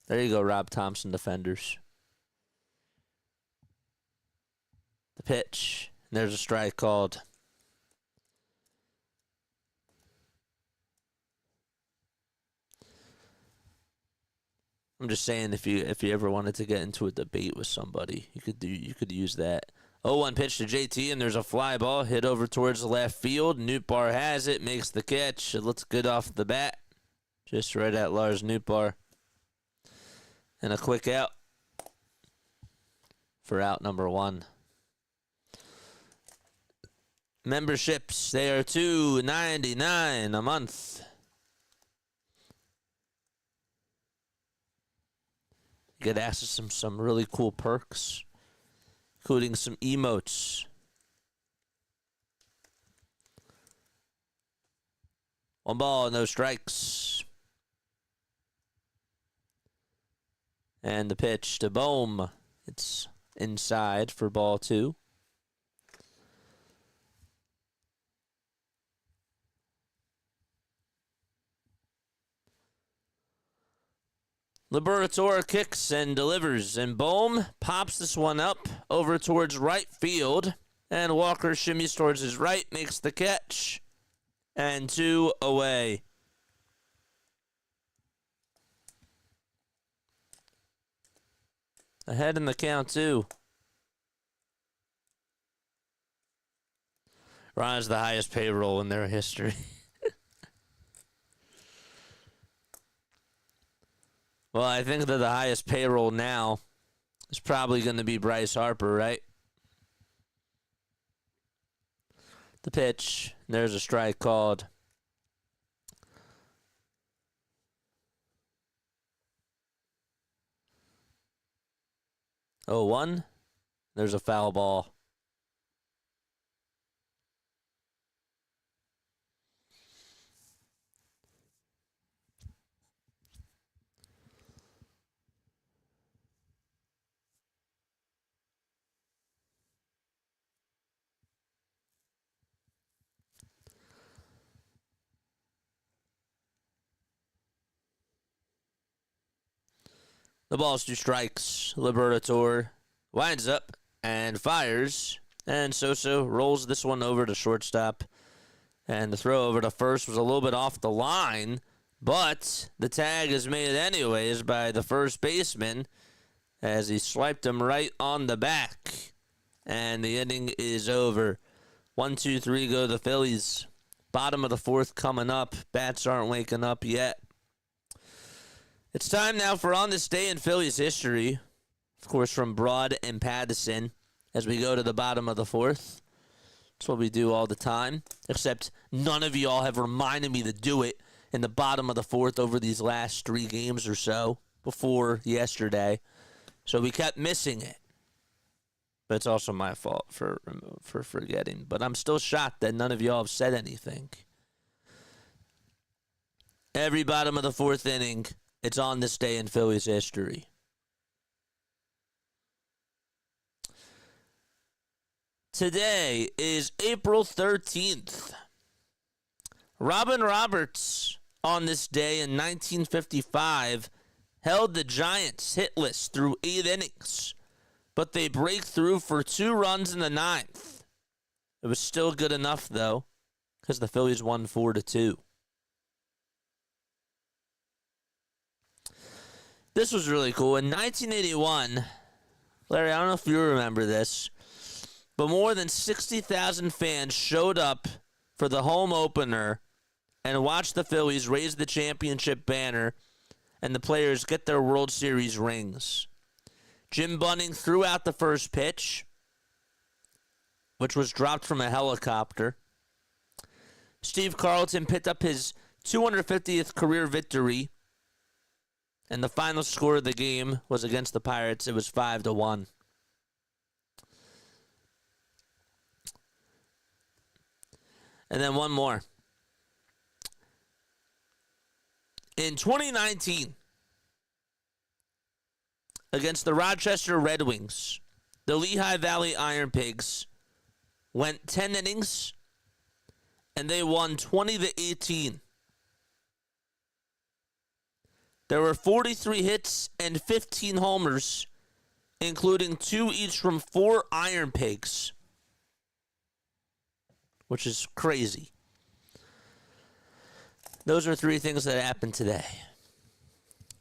There you go, Rob Thompson defenders. The pitch. And there's a strike called. I'm just saying, if you ever wanted to get into a debate with somebody, you could use that. 0-1 pitch to JT, and there's a fly ball hit over towards the left field. Nootbaar has it, makes the catch. It looks good off the bat. Just right at Lars Nootbaar. And a quick out for out number 1. Memberships, they are $2.99 a month. You get access to some really cool perks, including some emotes. One ball, no strikes. And the pitch to Bohm. It's inside for ball 2. Liberatore kicks and delivers, and Bohm pops this one up over towards right field, and Walker shimmies towards his right, makes the catch, and 2 away. Ahead in the count, too. Ron has the highest payroll in their history. Well, I think that the highest payroll now is probably going to be Bryce Harper, right? The pitch. There's a strike called. Oh, 1. There's a foul ball. The ball's 2 strikes. Liberatore winds up and fires. And Sosa rolls this one over to shortstop. And the throw over to first was a little bit off the line. But the tag is made anyways by the first baseman as he swiped him right on the back. And the inning is over. 1, 2, 3 go the Phillies. Bottom of the 4th coming up. Bats aren't waking up yet. It's time now for On This Day in Phillies History. Of course, from Broad and Pattison as we go to the bottom of the 4th. That's what we do all the time. Except none of y'all have reminded me to do it in the bottom of the 4th over these last 3 games or so before yesterday. So we kept missing it. But it's also my fault for forgetting. But I'm still shocked that none of y'all have said anything. Every bottom of the 4th inning, it's On This Day in Phillies history. Today is April 13th. Robin Roberts, on this day in 1955, held the Giants hitless through 8 innings, but they break through for 2 runs in the 9th. It was still good enough, though, because the Phillies won 4-2. This was really cool. In 1981, Larry, I don't know if you remember this, but more than 60,000 fans showed up for the home opener and watched the Phillies raise the championship banner and the players get their World Series rings. Jim Bunning threw out the first pitch, which was dropped from a helicopter. Steve Carlton picked up his 250th career victory, and the final score of the game was against the Pirates. It was 5-1. And then one more. In 2019, against the Rochester Red Wings, the Lehigh Valley Iron Pigs went 10 innings, and they won 20-18. There were 43 hits and 15 homers, including 2 each from 4 Iron Pigs, which is crazy. Those are 3 things that happened today.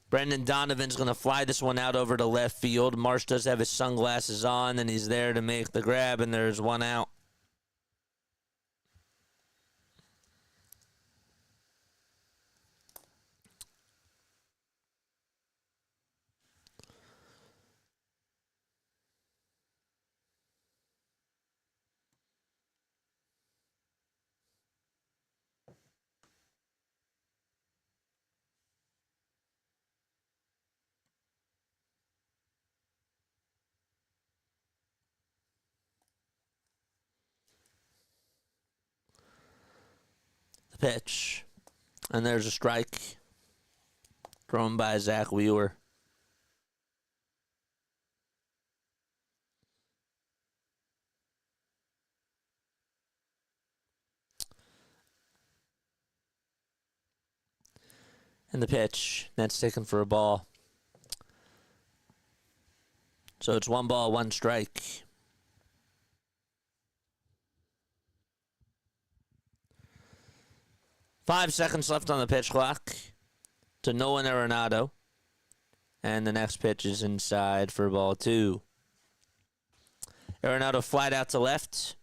Brendan Donovan's going to fly this one out over to left field. Marsh does have his sunglasses on, and he's there to make the grab, and there's 1 out. Pitch. And there's a strike thrown by Zack Wheeler. And the pitch. That's taken for a ball. So it's 1 ball, 1 strike. Five seconds left on the pitch clock to Nolan Arenado. And the next pitch is inside for ball 2. Arenado flied out to left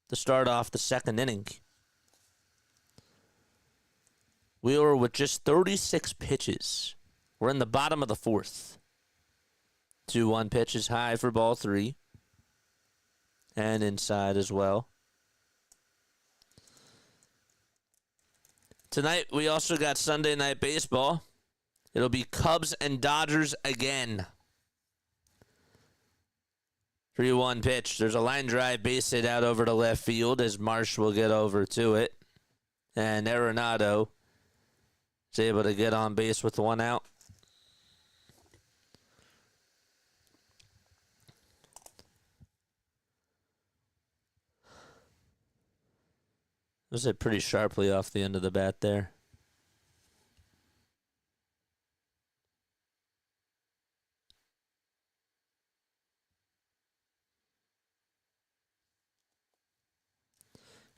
to start off the second inning. Wheeler with just 36 pitches. We're in the bottom of the 4th. 2-1 pitch is high for ball 3. And inside as well. Tonight, we also got Sunday Night Baseball. It'll be Cubs and Dodgers again. 3-1 pitch. There's a line drive base hit out over to left field as Marsh will get over to it. And Arenado is able to get on base with 1 out. Was it pretty sharply off the end of the bat there?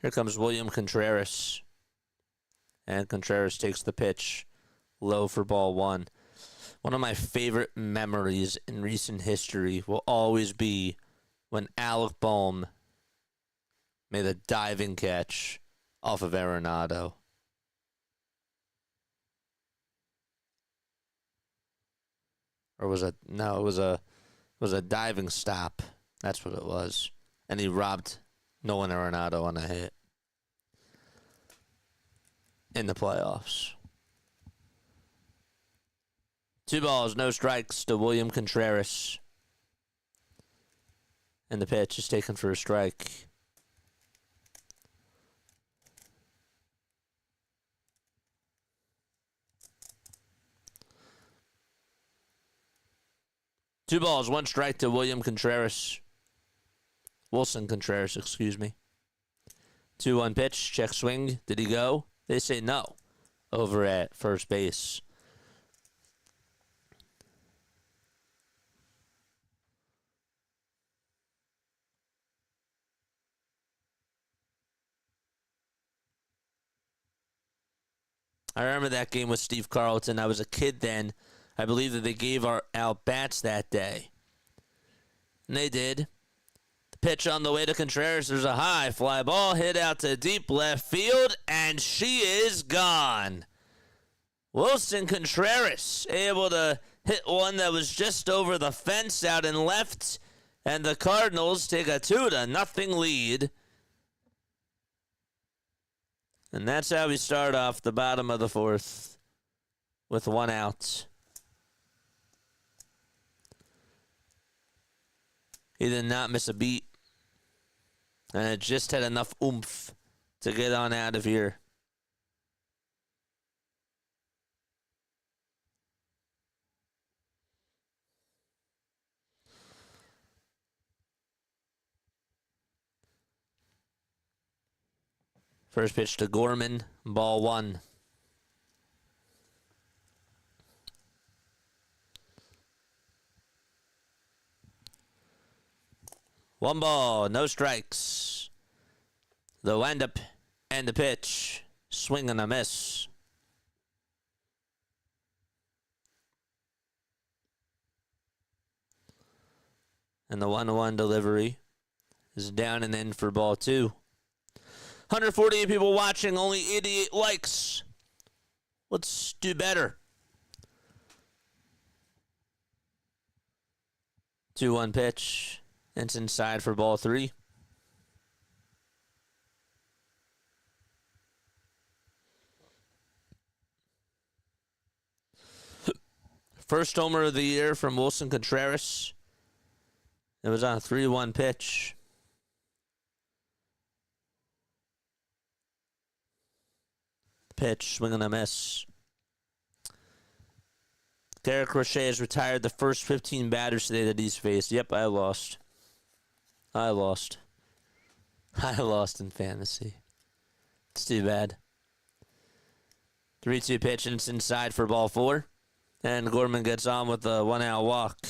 Here comes William Contreras. And Contreras takes the pitch low for ball 1. One of my favorite memories in recent history will always be when Alec Bohm made a diving catch off of Arenado. Or was it? No, it was a diving stop. That's what it was. And he robbed Nolan Arenado on a hit in the playoffs. 2 balls, no strikes to William Contreras. And the pitch is taken for a strike. Two balls, 1 strike to William Contreras. Wilson Contreras, excuse me. 2-1 pitch, check swing. Did he go? They say no over at first base. I remember that game with Steve Carlton. I was a kid then. I believe that they gave out bats that day. And they did. The pitch on the way to Contreras. There's a high fly ball hit out to deep left field, and she is gone. Wilson Contreras able to hit one that was just over the fence out in left, and the Cardinals take a 2-0 lead. And that's how we start off the bottom of the 4th with 1 out. He did not miss a beat. And it just had enough oomph to get on out of here. First pitch to Gorman, ball 1. One ball, no strikes. The windup and the pitch. Swing and a miss. And the 1-1 delivery is down and in for ball 2. 148 people watching, only 88 likes. Let's do better. 2-1 pitch. It's inside for ball 3. First homer of the year from Wilson Contreras. It was on a 3-1 pitch. Pitch, swing and a miss. Derek Roche has retired the first 15 batters today that he's faced. Yep, I lost. I lost in fantasy. It's too bad. 3-2 pitch, and it's inside for ball 4. And Gorman gets on with a 1-out walk.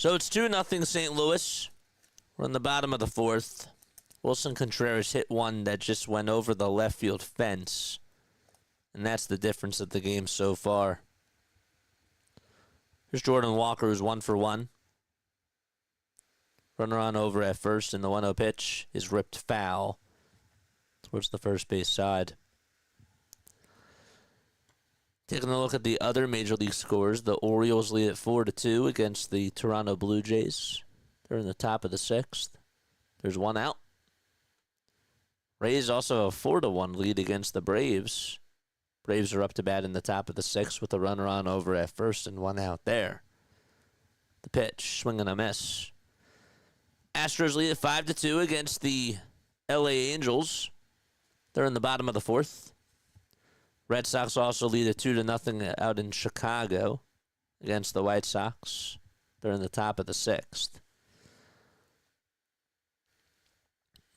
So it's 2-0 St. Louis. We're in the bottom of the fourth. Wilson Contreras hit one that just went over the left field fence. And that's the difference of the game so far. Here's Jordan Walker, who's 1 for 1. Runner on over at first, and the 1-0 pitch is ripped foul towards the first base side. Taking a look at the other Major League scores, the Orioles lead at 4-2 against the Toronto Blue Jays. They're in the top of the 6th. There's 1 out. Rays also have a 4-1 lead against the Braves. Braves are up to bat in the top of the 6th with a runner on over at first and 1 out there. The pitch, swing and a miss. Astros lead at 5-2 against the LA Angels. They're in the bottom of the 4th. Red Sox also lead at 2-0 out in Chicago against the White Sox. They're in the top of the 6th.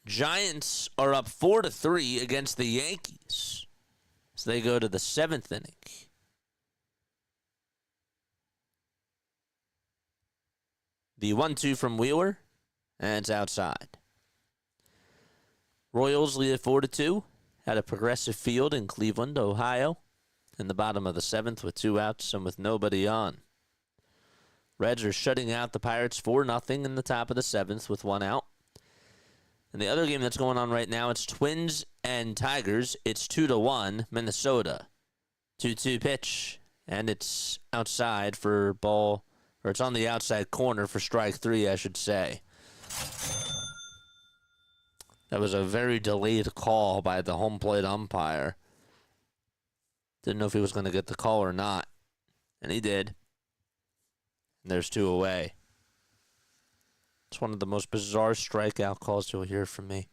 Giants are up 4-3 against the Yankees. So they go to the 7th inning. The 1-2 from Wheeler, and it's outside. Royals lead at 4-2 at a Progressive Field in Cleveland, Ohio, in the bottom of the 7th with 2 outs and with nobody on. Reds are shutting out the Pirates 4-0 in the top of the 7th with 1 out. And the other game that's going on right now, it's Twins and Tigers. It's 2-1, Minnesota. 2-2 pitch, and it's outside for ball, or it's on the outside corner for strike 3, I should say. That was a very delayed call by the home plate umpire. Didn't know if he was going to get the call or not. And he did. And there's 2 away. It's one of the most bizarre strikeout calls you'll hear from me.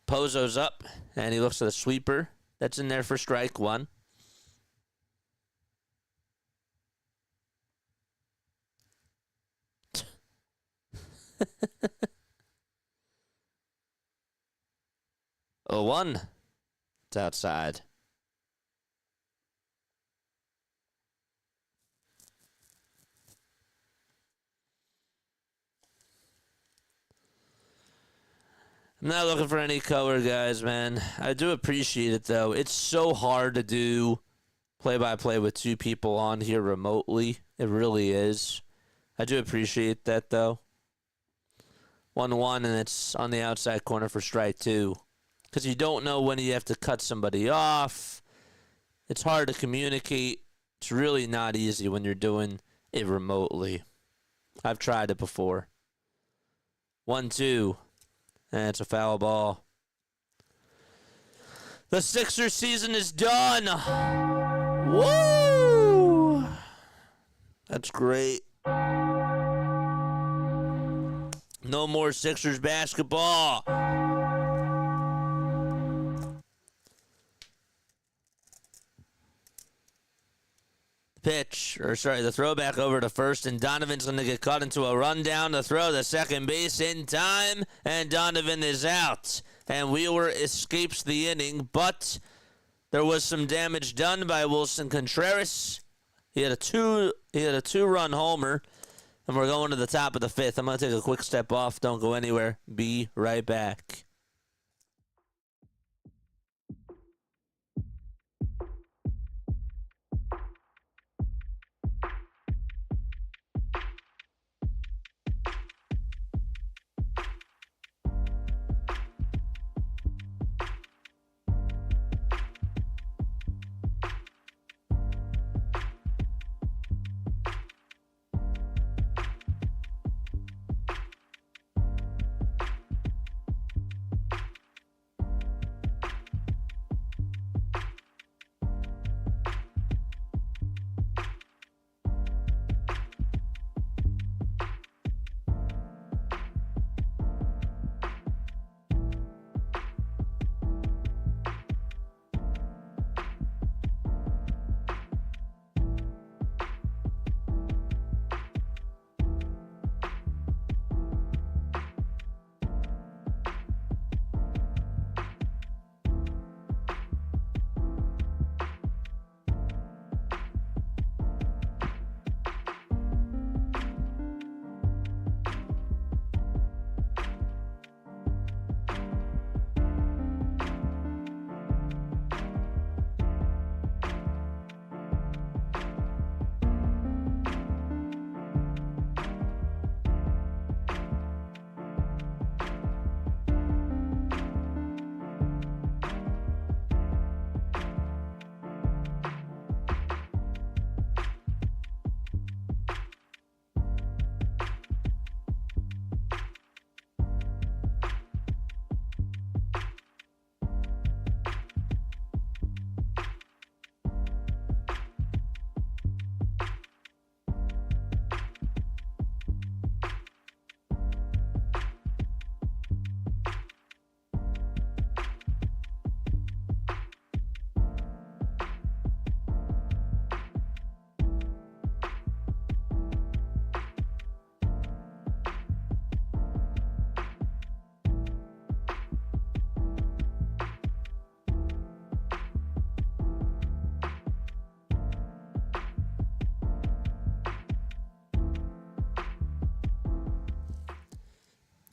Pozo's up, and he looks at the sweeper. That's in there for strike 1. Oh, 1. It's outside. I'm not looking for any color, guys, man. I do appreciate it, though. It's so hard to do play-by-play with 2 people on here remotely. It really is. I do appreciate that, though. 1-1, and it's on the outside corner for strike 2. Because you don't know when you have to cut somebody off. It's hard to communicate. It's really not easy when you're doing it remotely. I've tried it before. 1-2. And it's a foul ball. The Sixers season is done. Woo! That's great. No more Sixers basketball. The throwback over to first, and Donovan's going to get caught into a rundown to throw the second base in time, and Donovan is out. And Wheeler escapes the inning, but there was some damage done by Wilson Contreras. He had a two-run homer, and we're going to the top of the 5th. I'm going to take a quick step off. Don't go anywhere. Be right back.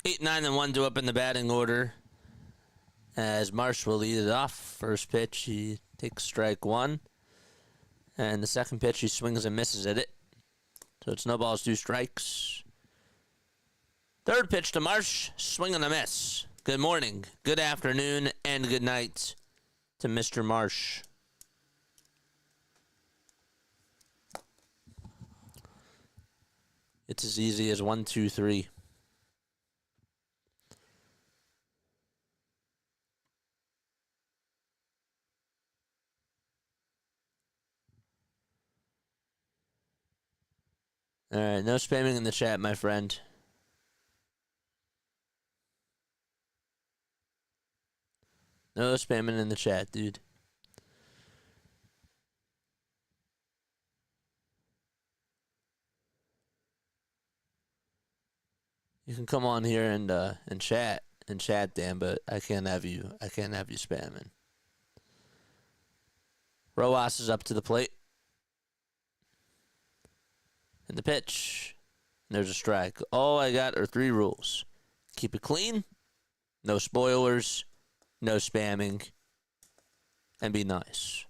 8, 9, and 1 to up in the batting order. As Marsh will lead it off. First pitch, he takes strike 1. And the second pitch, he swings and misses at it. So it's no balls, 2 strikes. Third pitch to Marsh, swing and a miss. Good morning, good afternoon, and good night to Mr. Marsh. It's as easy as 1, 2, 3. All right, no spamming in the chat, my friend. No spamming in the chat, dude. You can come on here and chat, Dan, but I can't have you spamming. Rojas is up to the plate. And the pitch. And there's a strike. All I got are 3 rules. Keep it clean. No spoilers. No spamming. And be nice.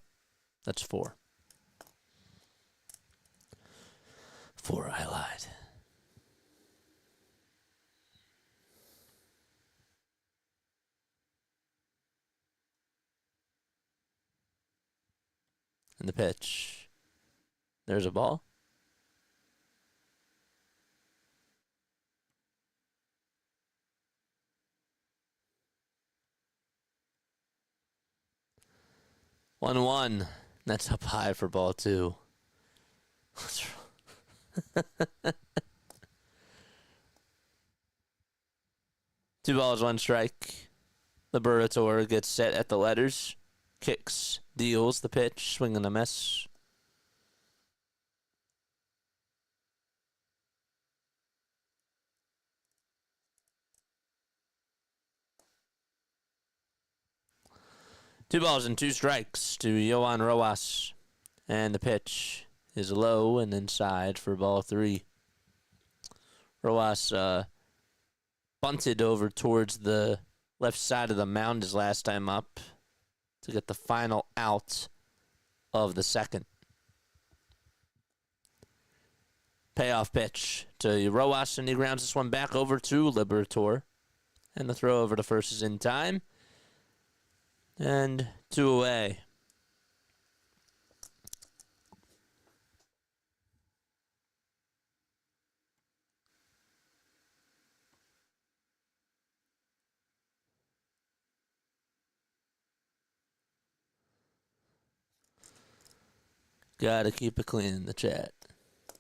That's 4. 4, I lied. And the pitch. There's a ball. One, 1. That's up high for ball 2. What's wrong? 2 balls, 1 strike. Liberatore gets set at the letters. Kicks, deals the pitch, swing and a miss. Two balls and 2 strikes to Yohan Rojas. And the pitch is low and inside for ball 3. Rojas bunted over towards the left side of the mound his last time up to get the final out of the second. Payoff pitch to Rojas, and he grounds this one back over to Liberatore. And the throw over to first is in time. And 2 away. Gotta keep it clean in the chat.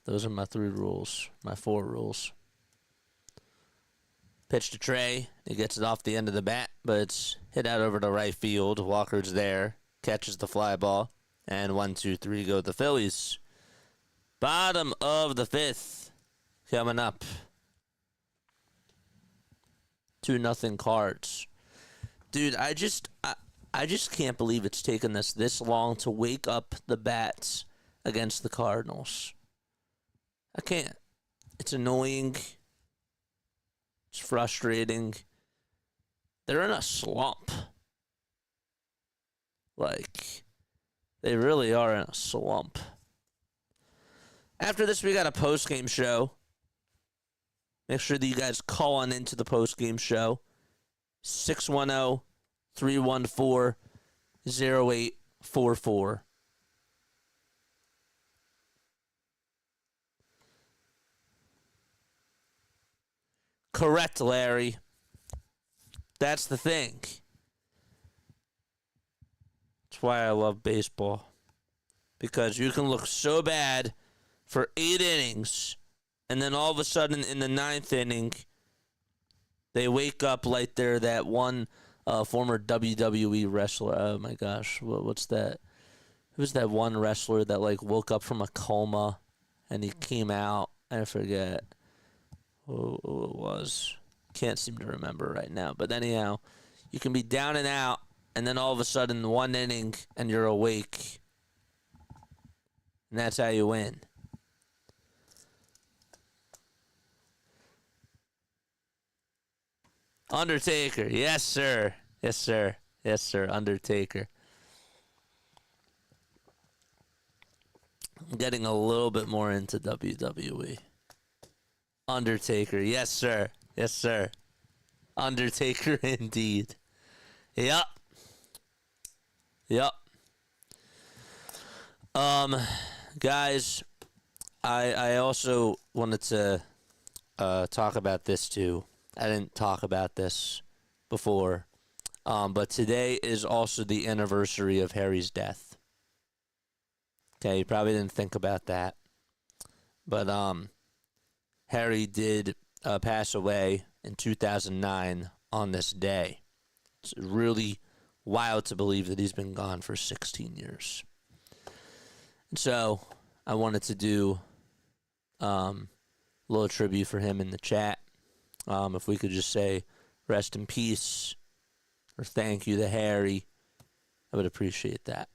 Those are my 3 rules, my 4 rules. Pitch to Trey. He gets it off the end of the bat, but it's hit out over to right field. Walker's there. Catches the fly ball. And 1, 2, 3 go the Phillies. Bottom of the 5th. Coming up. 2-0 Cards. Dude, I just can't believe it's taken us this long to wake up the bats against the Cardinals. I can't. It's annoying. It's frustrating. They're in a slump. Like, they really are in a slump. After this, we got a post-game show. Make sure that you guys call on into the post-game show. 610-314-0844. Correct, Larry. That's the thing. That's why I love baseball. Because you can look so bad for 8 innings, and then all of a sudden in the 9th inning, they wake up like they're that one former WWE wrestler. Oh my gosh, what's that? Who's that one wrestler that like woke up from a coma and he came out? I forget who it was. Can't seem to remember right now. But anyhow, you can be down and out, and then all of a sudden 1 inning and you're awake, and that's how you win. Undertaker. Yes, sir. Yes, sir. Yes, sir. Undertaker. I'm getting a little bit more into WWE. Undertaker. Yes, sir. Yes, sir. Undertaker indeed. Yep. Yep. Guys, I also wanted to talk about this too. I didn't talk about this before, but today is also the anniversary of Harry's death. Okay, you probably didn't think about that, but Harry did pass away in 2009 on this day. It's really wild to believe that he's been gone for 16 years. And so I wanted to do a little tribute for him in the chat. If we could just say rest in peace or thank you to Harry, I would appreciate that.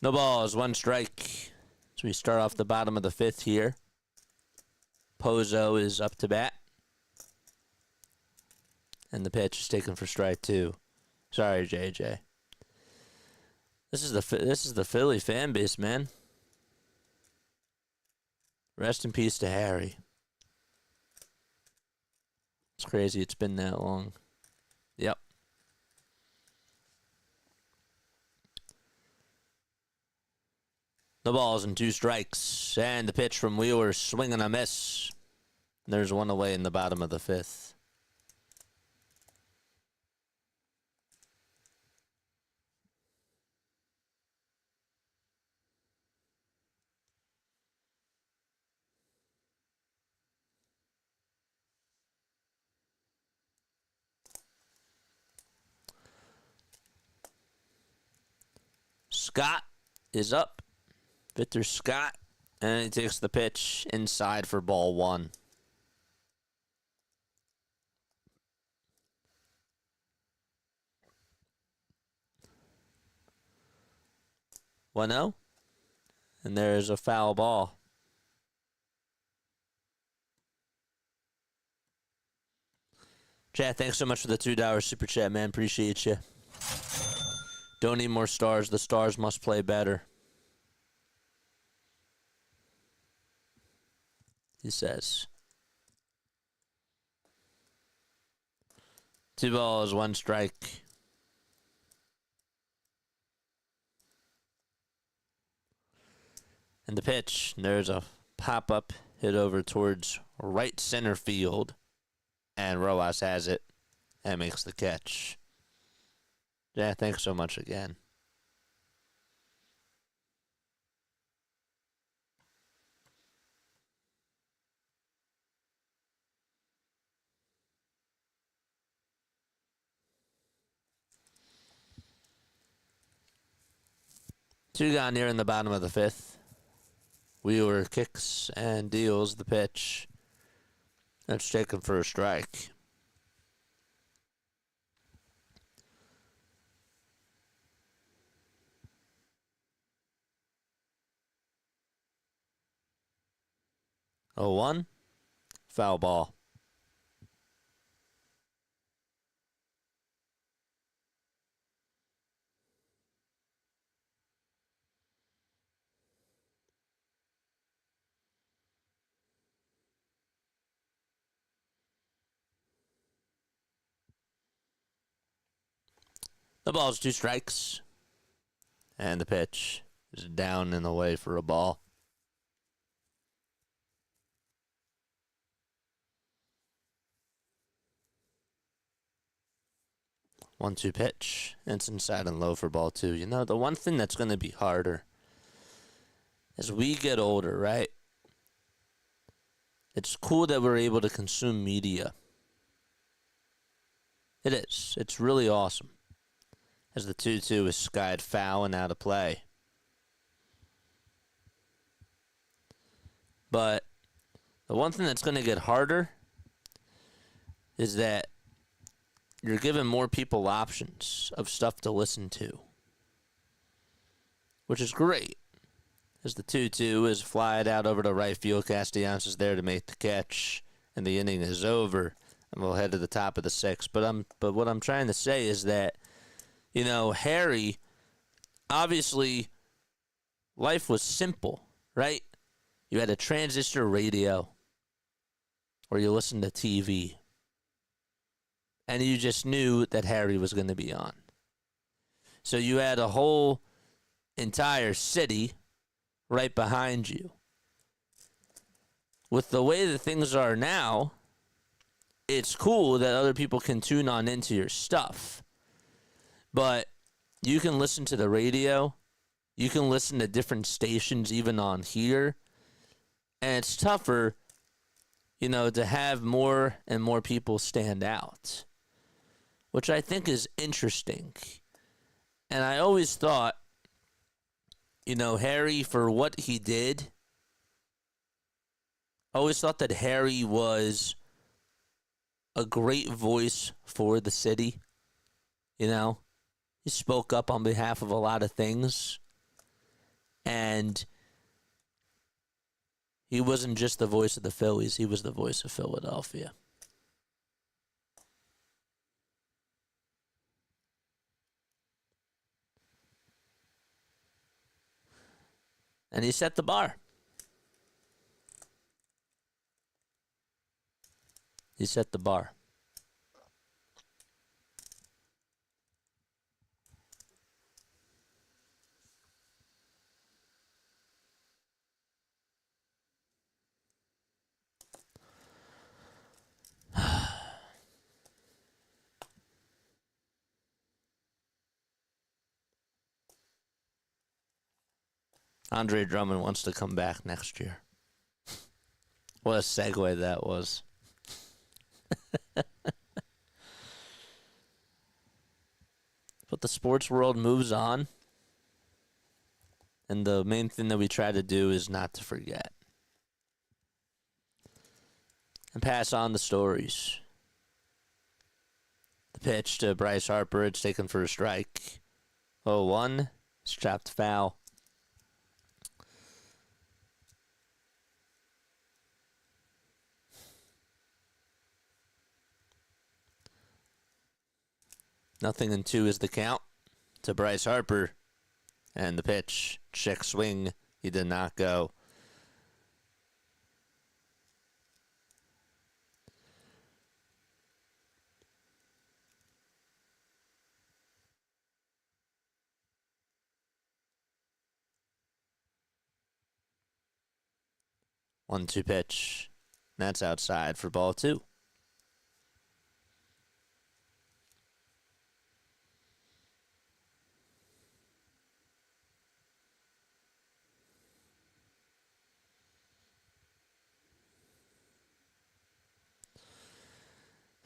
No balls, one strike. So we start off the bottom of the fifth here. Pozo is up to bat. And the pitch is taken for strike two. Sorry, JJ. This is the Philly fan base, man. Rest in peace to Harry. It's crazy it's been that long. Yep. The ball's in two strikes. And the pitch from Wheeler, swing and a miss. There's one away in the bottom of the fifth. Scott is up. Victor Scott. And he takes the pitch inside for ball one. One zero. And there's a foul ball. Chat, thanks so much for the $2 super chat, man. Appreciate you. Don't need more stars. The stars must play better. He says. 2 balls, 1 strike. And the pitch, there's a pop-up hit over towards right center field. And Rojas has it and makes the catch. Yeah, thanks so much again. Two gone here in the bottom of the fifth. Wheeler kicks and deals the pitch. That's taken for a strike. Oh, 1. Foul ball. The ball's 2 strikes. And the pitch is down and away for a ball. One-two pitch. It's inside and low for ball 2. You know, the one thing that's going to be harder as we get older, right? It's cool that we're able to consume media. It is. It's really awesome. As the 2-2 is skied foul and out of play. But the one thing that's going to get harder is that you're giving more people options of stuff to listen to, which is great. As the 2-2 is flied out over to right field, Castellanos is there to make the catch, and the inning is over, and we'll head to the top of the sixth. But what I'm trying to say is that, Harry, obviously, life was simple, right? You had a transistor radio, or you listened to TV, and you just knew that Harry was going to be on. So you had a whole entire city right behind you. With the way that things are now, it's cool that other people can tune on into your stuff. But you can listen to the radio. You can listen to different stations even on here. And it's tougher, to have more and more people stand out, which I think is interesting. And I always thought, Harry, for what he did, I always thought that Harry was a great voice for the city. He spoke up on behalf of a lot of things. And he wasn't just the voice of the Phillies, he was the voice of Philadelphia. And he set the bar. He set the bar. Andre Drummond wants to come back next year. What a segue that was. But the sports world moves on. And the main thing that we try to do is not to forget. And pass on the stories. The pitch to Bryce Harper, it's taken for a strike. 0-1, it's chopped foul. Nothing in 2 is the count to Bryce Harper. And the pitch, check swing, he did not go. One-two pitch. That's outside for ball 2.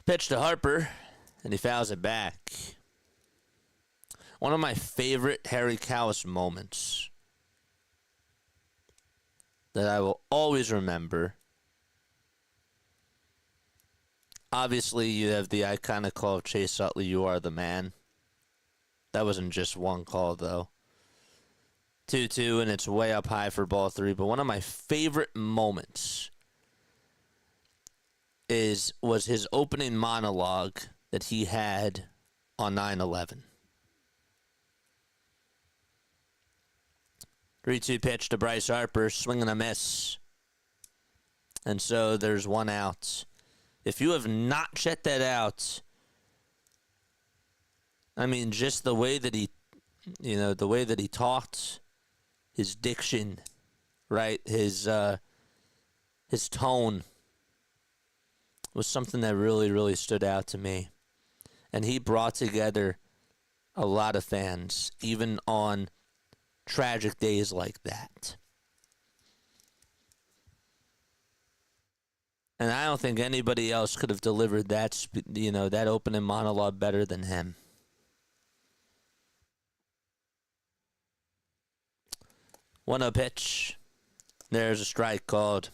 Pitch to Harper, and he fouls it back. One of my favorite Harry Kalas moments that I will always remember. Obviously, you have the iconic call of Chase Utley, "You are the man." That wasn't just one call, though. 2-2, and it's way up high for ball 3. But one of my favorite moments was his opening monologue that he had on 9/11. 3-2 pitch to Bryce Harper, swing and a miss. And so there's 1 out. If you have not checked that out, I mean, just the way that he, the way that he talked, his diction, right? His tone was something that really, really stood out to me. And he brought together a lot of fans, even on tragic days like that. And I don't think anybody else could have delivered that, that opening monologue better than him. 1-0 pitch. There's a strike called.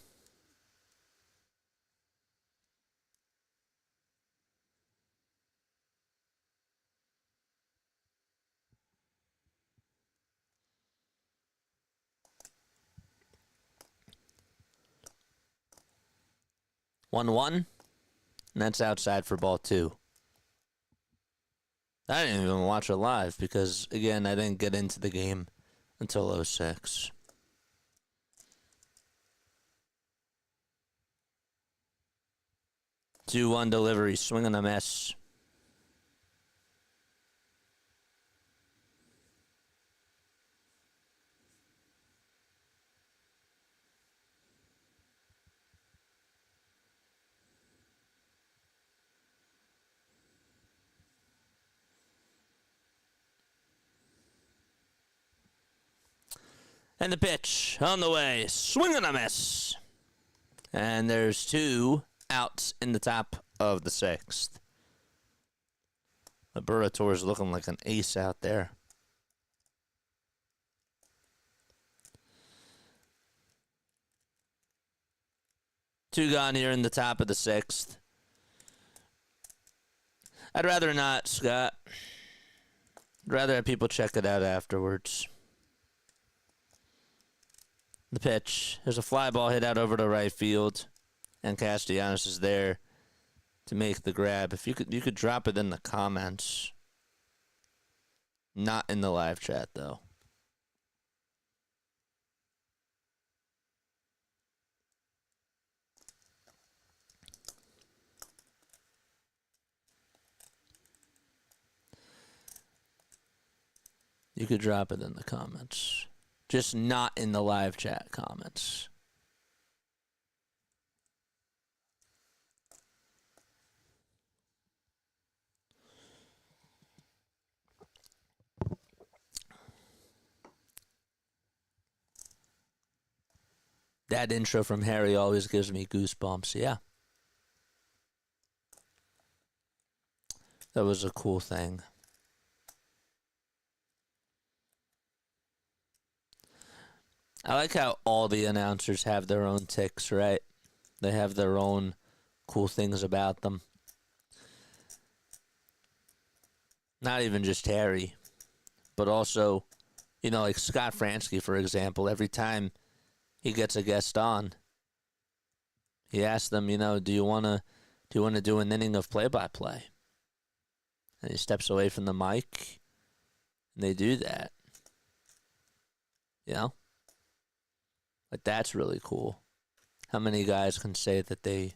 1-1, and that's outside for ball 2. I didn't even watch it live because, again, I didn't get into the game until 06. Two one delivery, swing and a miss. And the pitch on the way. Swing and a miss. And there's 2 outs in the top of the 6th. Liberatore is looking like an ace out there. Two gone here in the top of the 6th. I'd rather not, Scott. I'd rather have people check it out afterwards. The pitch. There's a fly ball hit out over to right field, and Castellanos is there to make the grab. If you could drop it in the comments. Not in the live chat though. You could drop it in the comments. Just not in the live chat comments. That intro from Harry always gives me goosebumps. Yeah. That was a cool thing. I like how all the announcers have their own ticks, right? They have their own cool things about them. Not even just Harry, but also, you know, like Scott Fransky, for example. Every time he gets a guest on, he asks them, you know, do you want to do an inning of play-by-play? And he steps away from the mic, and they do that. You know? Like, that's really cool. How many guys can say that they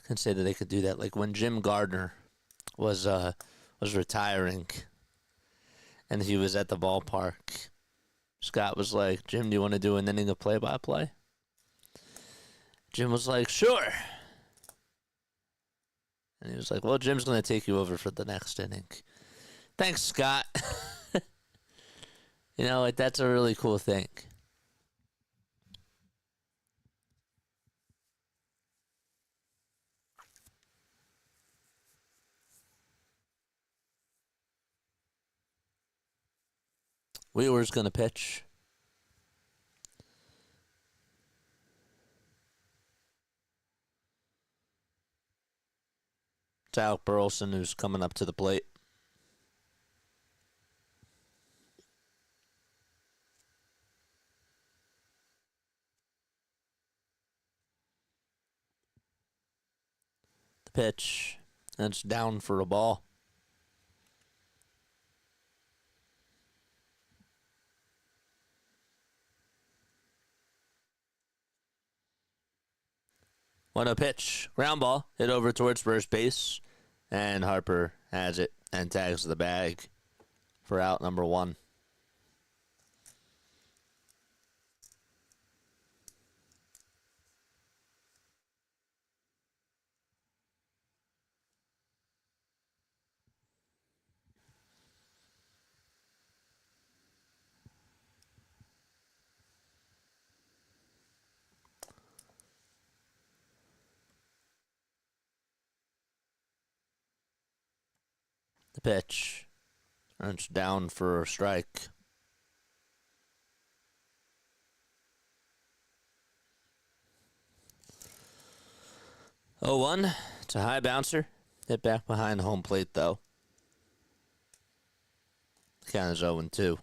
could do that? Like when Jim Gardner was retiring, and he was at the ballpark, Scott was like, "Jim, do you want to do an inning of play-by-play?" Jim was like, "Sure." And he was like, "Well, Jim's going to take you over for the next inning." Thanks, Scott. You know, like, that's a really cool thing. Wheeler's going to pitch. It's Alec Burleson who's coming up to the plate. The pitch. And it's down for a ball. One a pitch. Ground ball. Hit over towards first base. And Harper has it and tags the bag for out number 1. The pitch. And it's down for a strike. 0-1. It's a high bouncer. Hit back behind home plate, though. The count is 0-2.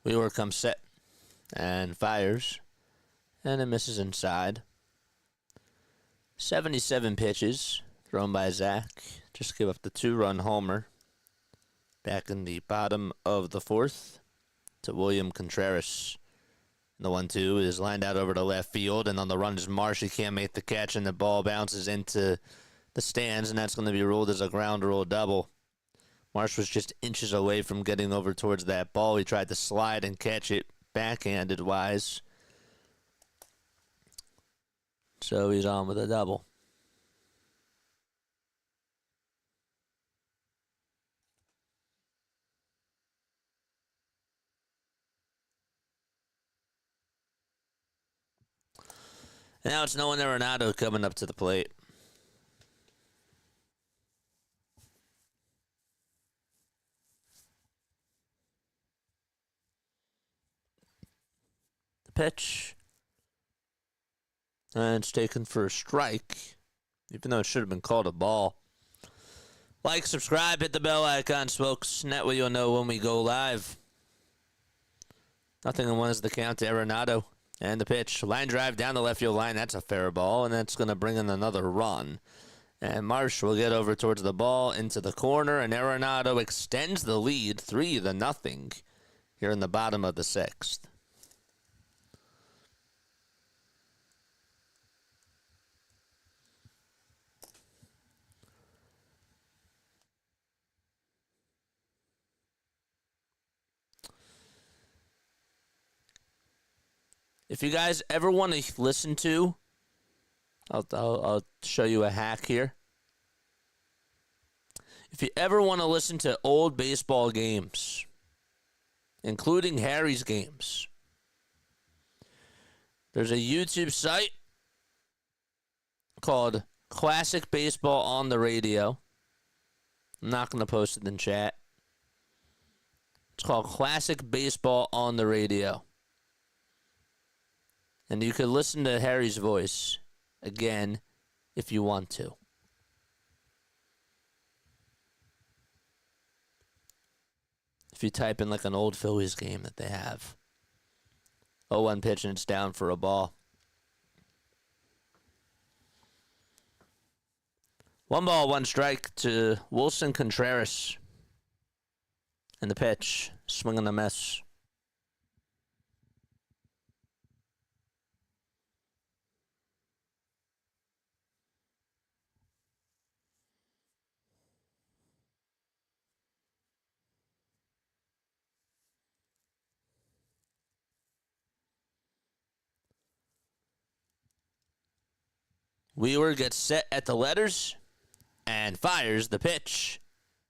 Wheeler comes set and fires, and it misses inside. 77 pitches thrown by Zack. Just give up the 2-run homer. Back in the bottom of the 4th to William Contreras. The 1-2 is lined out over to left field, and on the run is Marsh. He can't make the catch, and the ball bounces into the stands, and that's going to be ruled as a ground rule double. Marsh was just inches away from getting over towards that ball. He tried to slide and catch it backhanded wise. So he's on with a double. And now it's Nolan Arenado coming up to the plate. The pitch. And it's taken for a strike, even though it should have been called a ball. Like, subscribe, hit the bell icon, folks. And that way you'll know when we go live. 0-1 is the count to Arenado. And the pitch. Line drive down the left field line. That's a fair ball, and that's going to bring in another run. And Marsh will get over towards the ball into the corner, and Arenado extends the lead 3-0 here in the bottom of the 6th. If you guys ever want to listen to, I'll show you a hack here. If you ever want to listen to old baseball games, including Harry's games, there's a YouTube site called Classic Baseball on the Radio. I'm not going to post it in chat. It's called Classic Baseball on the Radio. And you could listen to Harry's voice again if you want to. If you type in like an old Phillies game that they have. 0-1 pitch and it's down for a ball. 1-1 strike to Wilson Contreras. And the pitch, swing and a miss. Wheeler gets set at the letters and fires the pitch.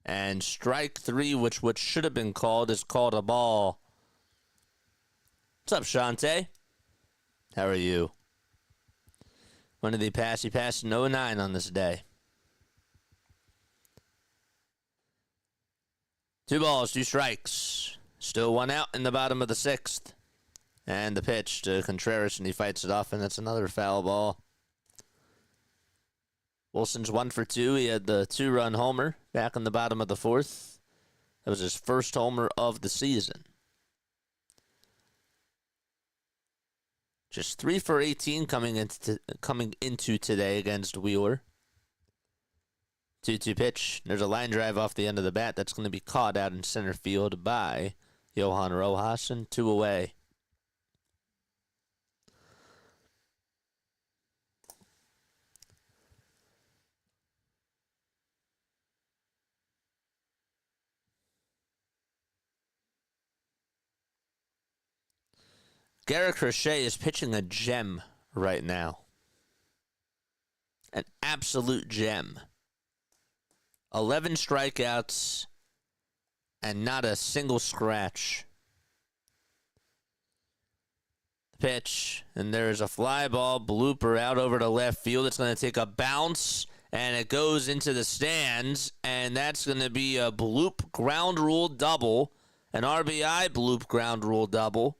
And strike 3, which should have been called, is called a ball. What's up, Shante? How are you? When did he pass? He passed 0-9 on this day. 2 balls, 2 strikes. Still 1 out in the bottom of the 6th. And the pitch to Contreras, and he fights it off, and that's another foul ball. Wilson's 1 for 2. He had the 2-run homer back in the bottom of the 4th. That was his first homer of the season. Just 3 for 18 coming into today against Wheeler. 2-2 pitch. There's a line drive off the end of the bat that's going to be caught out in center field by Johan Rojas, and 2 away. Garrett Crochet is pitching a gem right now. An absolute gem. 11 strikeouts and not a single scratch. Pitch, and there's a fly ball blooper out over to left field. It's going to take a bounce, and it goes into the stands, and that's going to be a bloop ground rule double, an RBI bloop ground rule double,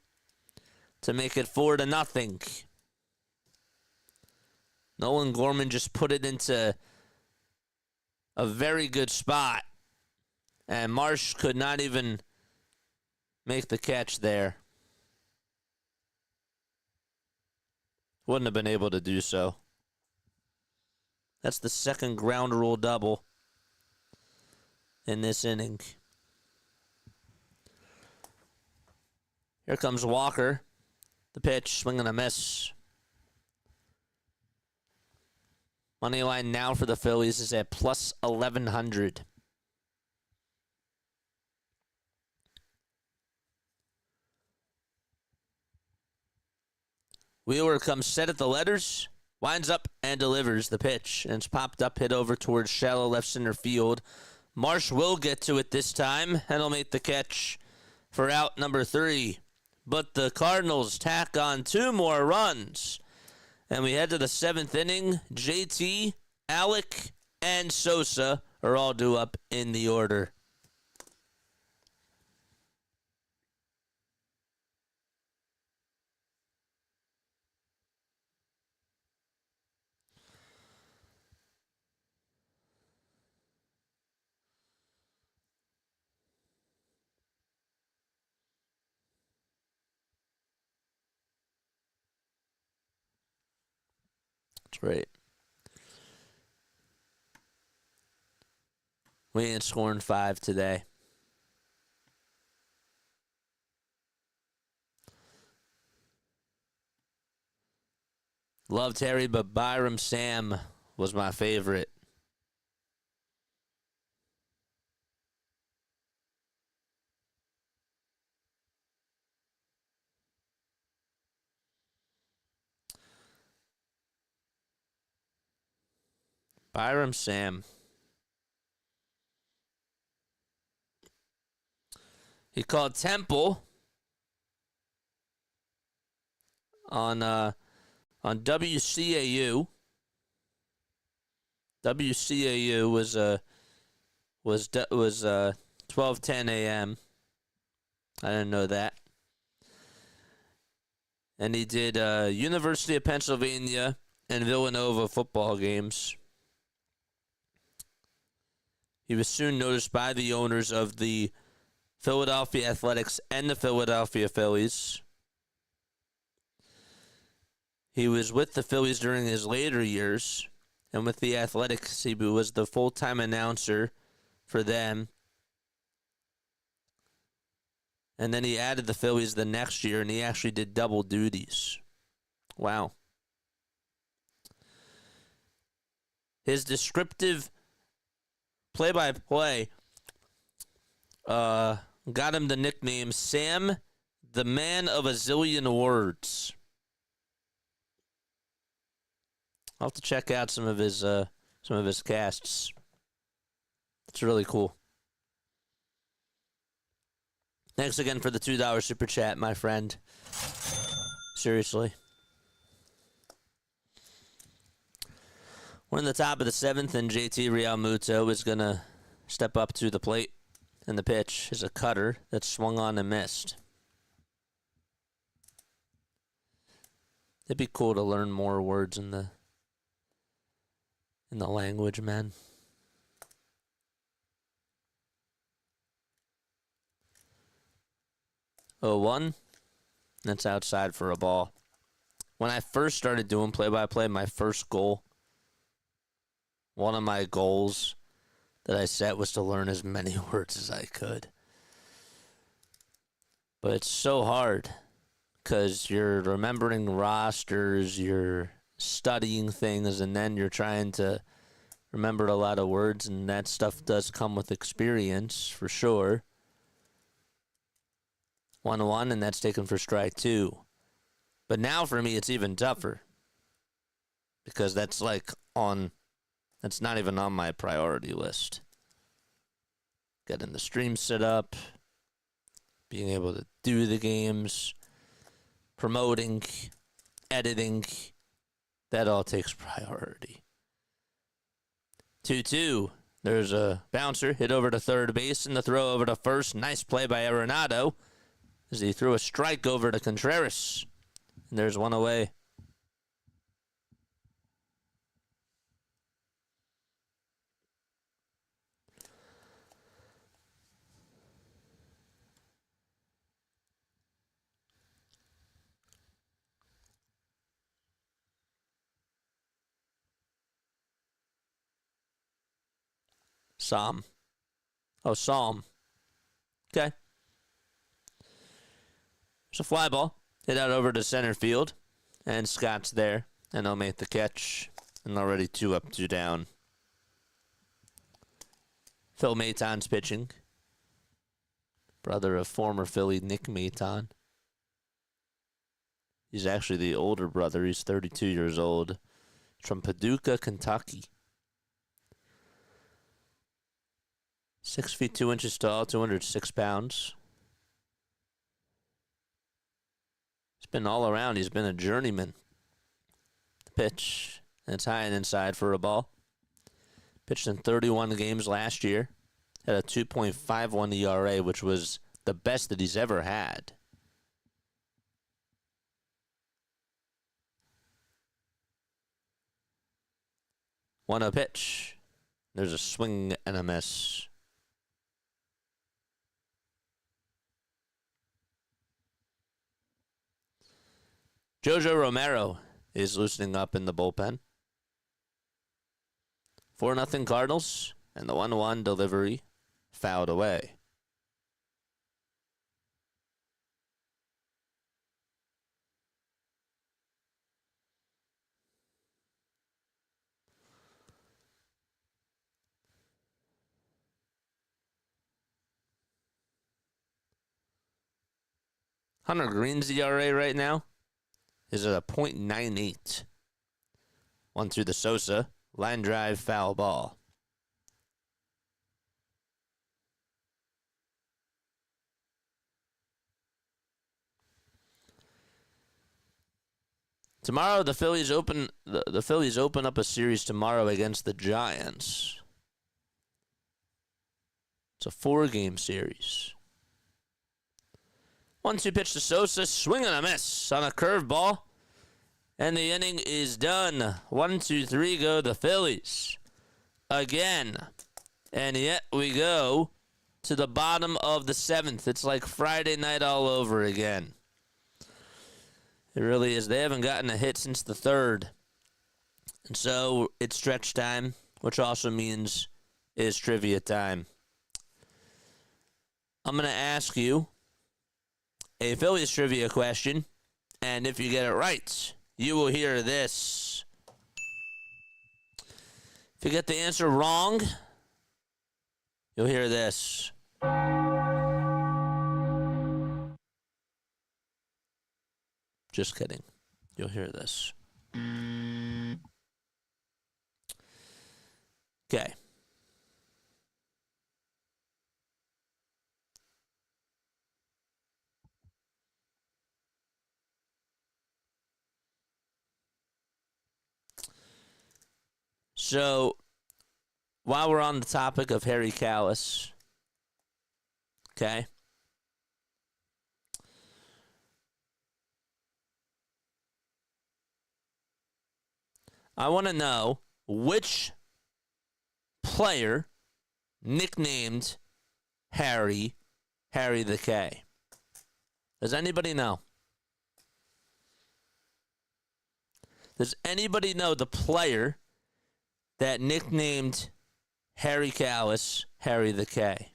to make it 4-0. Nolan Gorman just put it into a very good spot. And Marsh could not even make the catch there. Wouldn't have been able to do so. That's the second ground rule double in this inning. Here comes Walker. The pitch, swing and a miss. Money line now for the Phillies is at plus 1,100. Wheeler comes set at the letters, winds up and delivers the pitch. And it's popped up, hit over towards shallow left center field. Marsh will get to it this time, and he'll make the catch for out number 3. But the Cardinals tack on 2 more runs. And we head to the 7th inning. JT, Alec, and Sosa are all due up in the order. That's great. We ain't scoring 5 today. Loved Harry, but Byram Sam was my favorite. Byram Sam. He called Temple on WCAU. WCAU was 12:10 a.m. I didn't know that. And he did University of Pennsylvania and Villanova football games. He was soon noticed by the owners of the Philadelphia Athletics and the Philadelphia Phillies. He was with the Phillies during his later years, and with the Athletics, he was the full-time announcer for them. And then he added the Phillies the next year, and he actually did double duties. Wow. His descriptive play-by-play got him the nickname Sam, the Man of a Zillion Words. I'll have to check out some of his casts. It's really cool. Thanks again for the $2 super chat, my friend. Seriously. We're in the top of the 7th, and JT Realmuto is going to step up to the plate. And the pitch is a cutter that's swung on and missed. It'd be cool to learn more words in the language, man. 0-1. That's outside for a ball. When I first started doing play-by-play, my first goal, one of my goals that I set was to learn as many words as I could. But it's so hard because you're remembering rosters, you're studying things, and then you're trying to remember a lot of words, and that stuff does come with experience for sure. 1-1, and that's taken for strike 2. But now for me, it's even tougher because that's not even on my priority list. Getting the stream set up, being able to do the games, promoting, editing, that all takes priority. 2-2. There's a bouncer hit over to third base and the throw over to first. Nice play by Arenado as he threw a strike over to Contreras. And there's one away. Psalm. Oh, Psalm. Okay. It's a fly ball. Hit out over to center field. And Scott's there. And he'll make the catch. And already 2 up, 2 down. Phil Maton's pitching. Brother of former Philly Nick Maton. He's actually the older brother. He's 32 years old. From Paducah, Kentucky. 6 feet 2 inches tall, 206 pounds. He's been all around. He's been a journeyman. The pitch. And it's high and inside for a ball. Pitched in 31 games last year. Had a 2.51 ERA, which was the best that he's ever had. One a pitch. There's a swing and a miss. Jojo Romero is loosening up in the bullpen. 4-0 Cardinals, and the 1-1 delivery fouled away. Hunter Green's ERA right now is at a .98. 1 through the Sosa. Line drive, foul ball. Tomorrow, the Phillies open up a series tomorrow against the Giants. It's a 4-game series. 1-2 pitch to Sosa, swing and a miss on a curveball. And the inning is done. 1, 2, 3 go the Phillies. Again. And yet we go to the bottom of the 7th. It's like Friday night all over again. It really is. They haven't gotten a hit since the 3rd. And so it's stretch time, which also means it's trivia time. I'm going to ask you a Phillies trivia question. And if you get it right, you will hear this. If you get the answer wrong, you'll hear this. Just kidding. You'll hear this. Okay. So, while we're on the topic of Harry Kalas, okay, I want to know which player nicknamed Harry the K. Does anybody know? Does anybody know the player that nicknamed Harry Kalas Harry the K?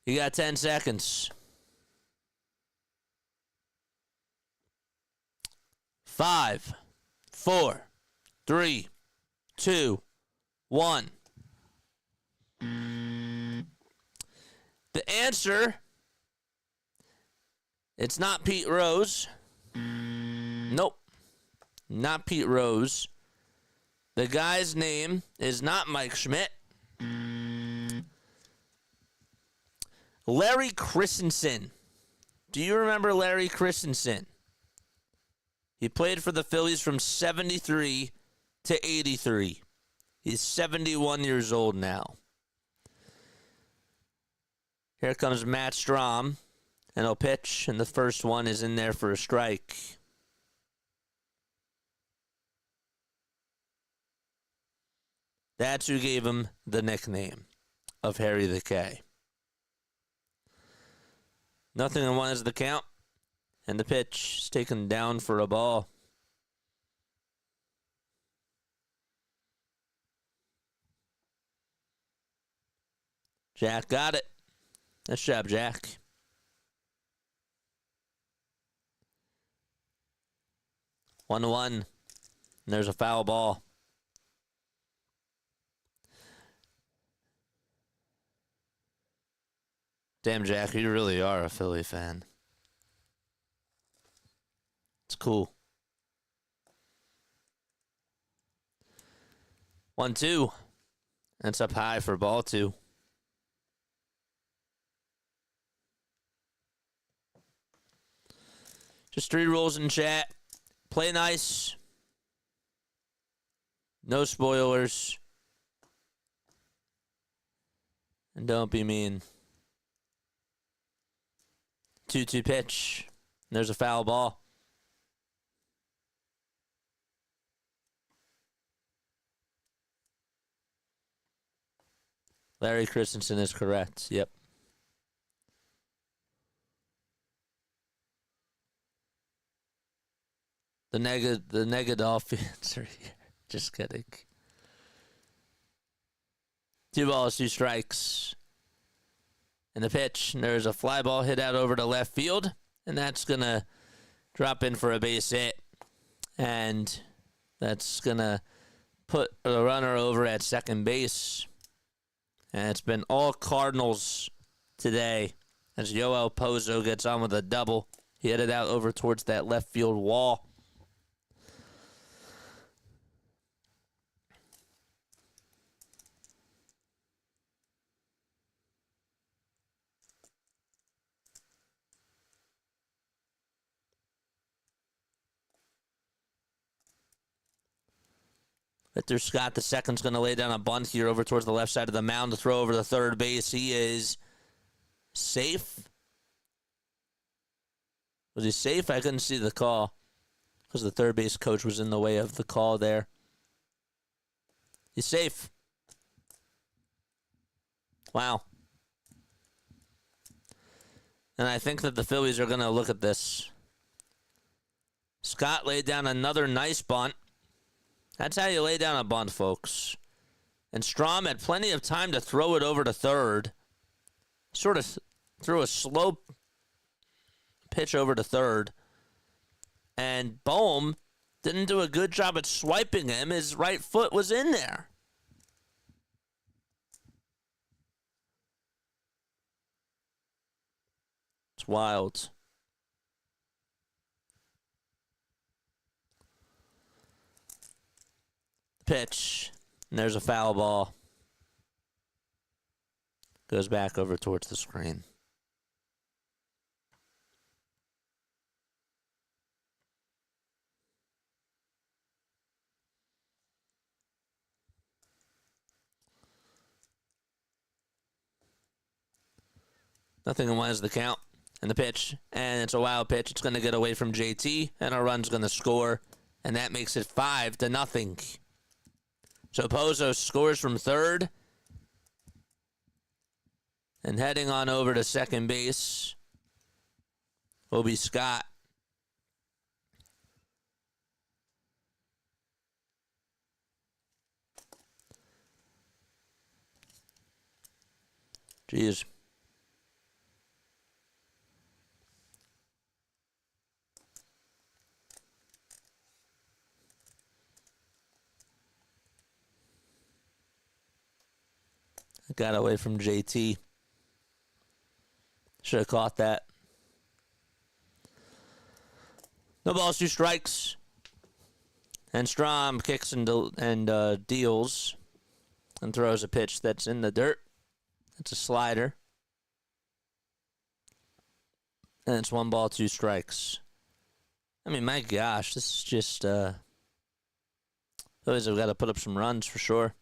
You got 10 seconds. 5, 4, 3, 2, 1. The answer, it's not Pete Rose. Nope. Not Pete Rose. The guy's name is not Mike Schmidt. Larry Christensen. Do you remember Larry Christensen? He played for the Phillies from 73 to 83. He's 71 years old now. Here comes Matt Strahm, and he'll pitch, and the first one is in there for a strike. That's who gave him the nickname of Harry the K. 0-1 is the count. And the pitch is taken down for a ball. Jack got it. Nice job, Jack. 1-1. And there's a foul ball. Damn, Jack, you really are a Philly fan. It's cool. 1-2. That's up high for ball 2. Just 3 rules in chat. Play nice. No spoilers. And don't be mean. 2-2 pitch. And there's a foul ball. Larry Christensen is correct. Yep. The Dolphins are here. Just kidding. 2 balls, 2 strikes. And the pitch, and there's a fly ball hit out over to left field, and that's going to drop in for a base hit. And that's going to put the runner over at second base. And it's been all Cardinals today as Yoel Pozo gets on with a double. He hit it out over towards that left field wall. Victor Scott, the second's going to lay down a bunt here over towards the left side of the mound to throw over to third base. He is safe. Was he safe? I couldn't see the call because the third base coach was in the way of the call there. He's safe. Wow. And I think that the Phillies are going to look at this. Scott laid down another nice bunt. That's how you lay down a bunt, folks. And Strom had plenty of time to throw it over to third. Sort of threw a slow pitch over to third. And Bohm didn't do a good job at swiping him. His right foot was in there. It's wild. Pitch, and there's a foul ball. Goes back over towards the screen. Nothing in one is the count. And the pitch, and it's a wild pitch. It's going to get away from JT, and a run's going to score, and that makes it 5-0. So Pozo scores from third. And heading on over to second base will be Scott. Jeez. Got away from JT. Should have caught that. No balls, 2 strikes. And Strom kicks and deals and throws a pitch that's in the dirt. It's a slider. And it's 1 ball, 2 strikes. I mean, my gosh, this is just... Phillies have got to put up some runs for sure.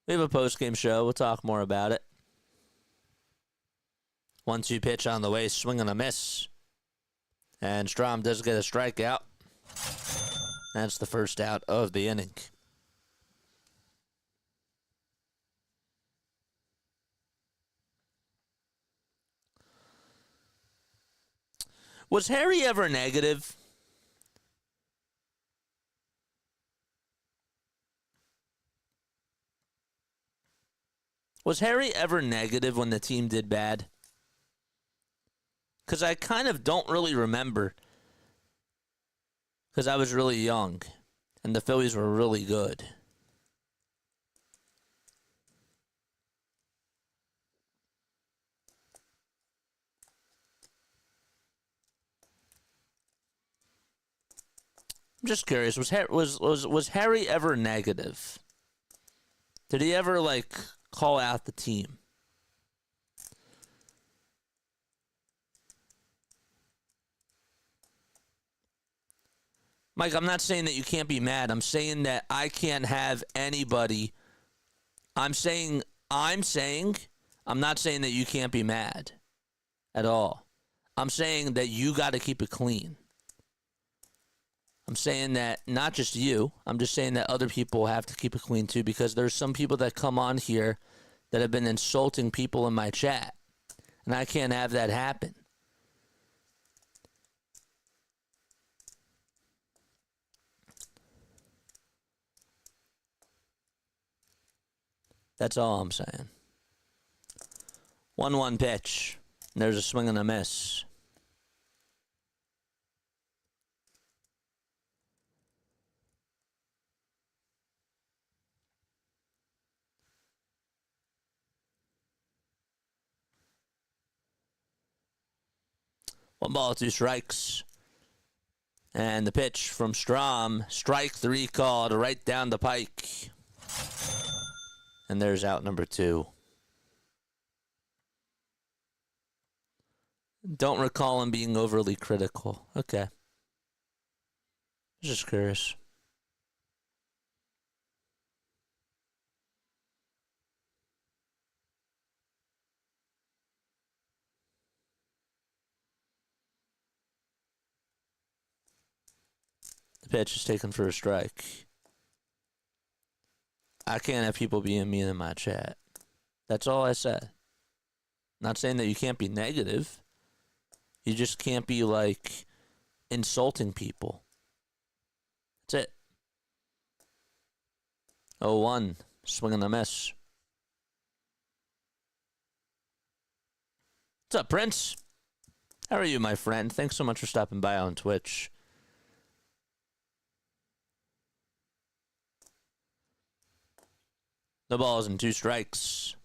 We have a post-game show. We'll talk more about it. 1-2 pitch on the way. Swing and a miss. And Strom does get a strikeout. That's the first out of the inning. Was Harry ever negative? Was Harry ever negative when the team did bad? Because I kind of don't really remember. Because I was really young. And the Phillies were really good. I'm just curious. Was Harry ever negative? Did he ever, like, call out the team? Mike, I'm not saying that you can't be mad. I'm saying that I can't have anybody. I'm not saying that you can't be mad at all. I'm saying that you got to keep it clean. I'm saying that not just you. I'm just saying that other people have to keep it clean too, because there's some people that come on here that have been insulting people in my chat, and I can't have that happen. That's all I'm saying. 1-1 pitch. And there's a swing and a miss. One ball, 2 strikes. And the pitch from Strom. Strike 3 called right down the pike. And there's out number 2. Don't recall him being overly critical. Okay. Just curious. The pitch is taken for a strike. I can't have people being mean in my chat. That's all I said. Not saying that you can't be negative. You just can't be, like, insulting people. That's it. 0-1. Swing and a miss. What's up, Prince? How are you, my friend? Thanks so much for stopping by on Twitch. The ball is in 2 strikes.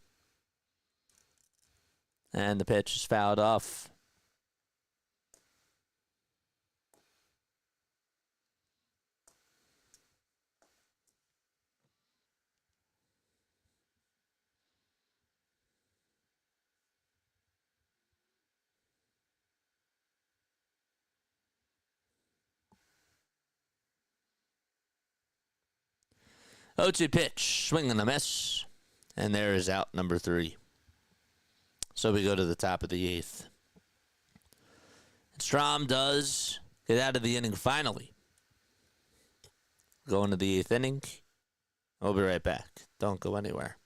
And the pitch is fouled off. Oh, 2 pitch, swing and a miss, and there is out number 3. So we go to the top of the 8th. And Strom does get out of the inning finally. Going to the 8th inning. We'll be right back. Don't go anywhere.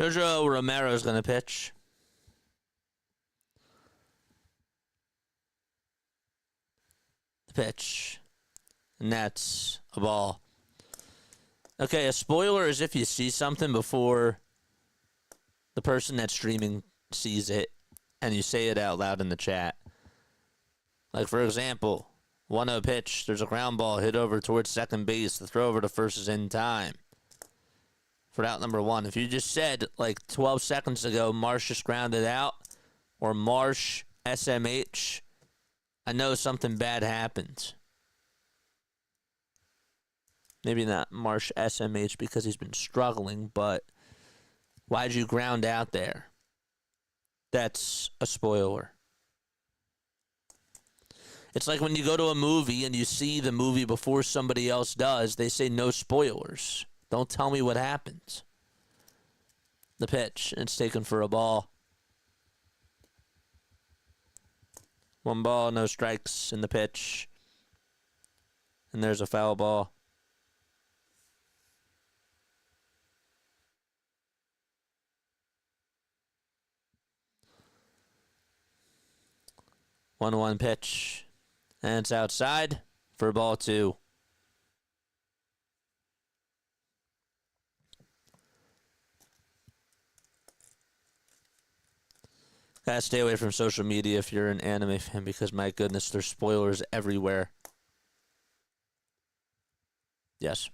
Jojo Romero's going to pitch. Pitch. And that's a ball. Okay, a spoiler is if you see something before the person that's streaming sees it and you say it out loud in the chat. Like, for example, 1-0 pitch. There's a ground ball hit over towards second base. The throw over to first is in time for out number 1. If you just said, like 12 seconds ago, Marsh just grounded out or Marsh SMH, I know something bad happened. Maybe not Marsh SMH because he's been struggling, but why'd you ground out there? That's a spoiler. It's like when you go to a movie and you see the movie before somebody else does, they say no spoilers. Don't tell me what happens. The pitch, it's taken for a ball. 1 ball, no strikes in the pitch. And there's a foul ball. One pitch. And it's outside for ball 2. Gotta stay away from social media if you're an anime fan because, my goodness, there's spoilers everywhere. Yes.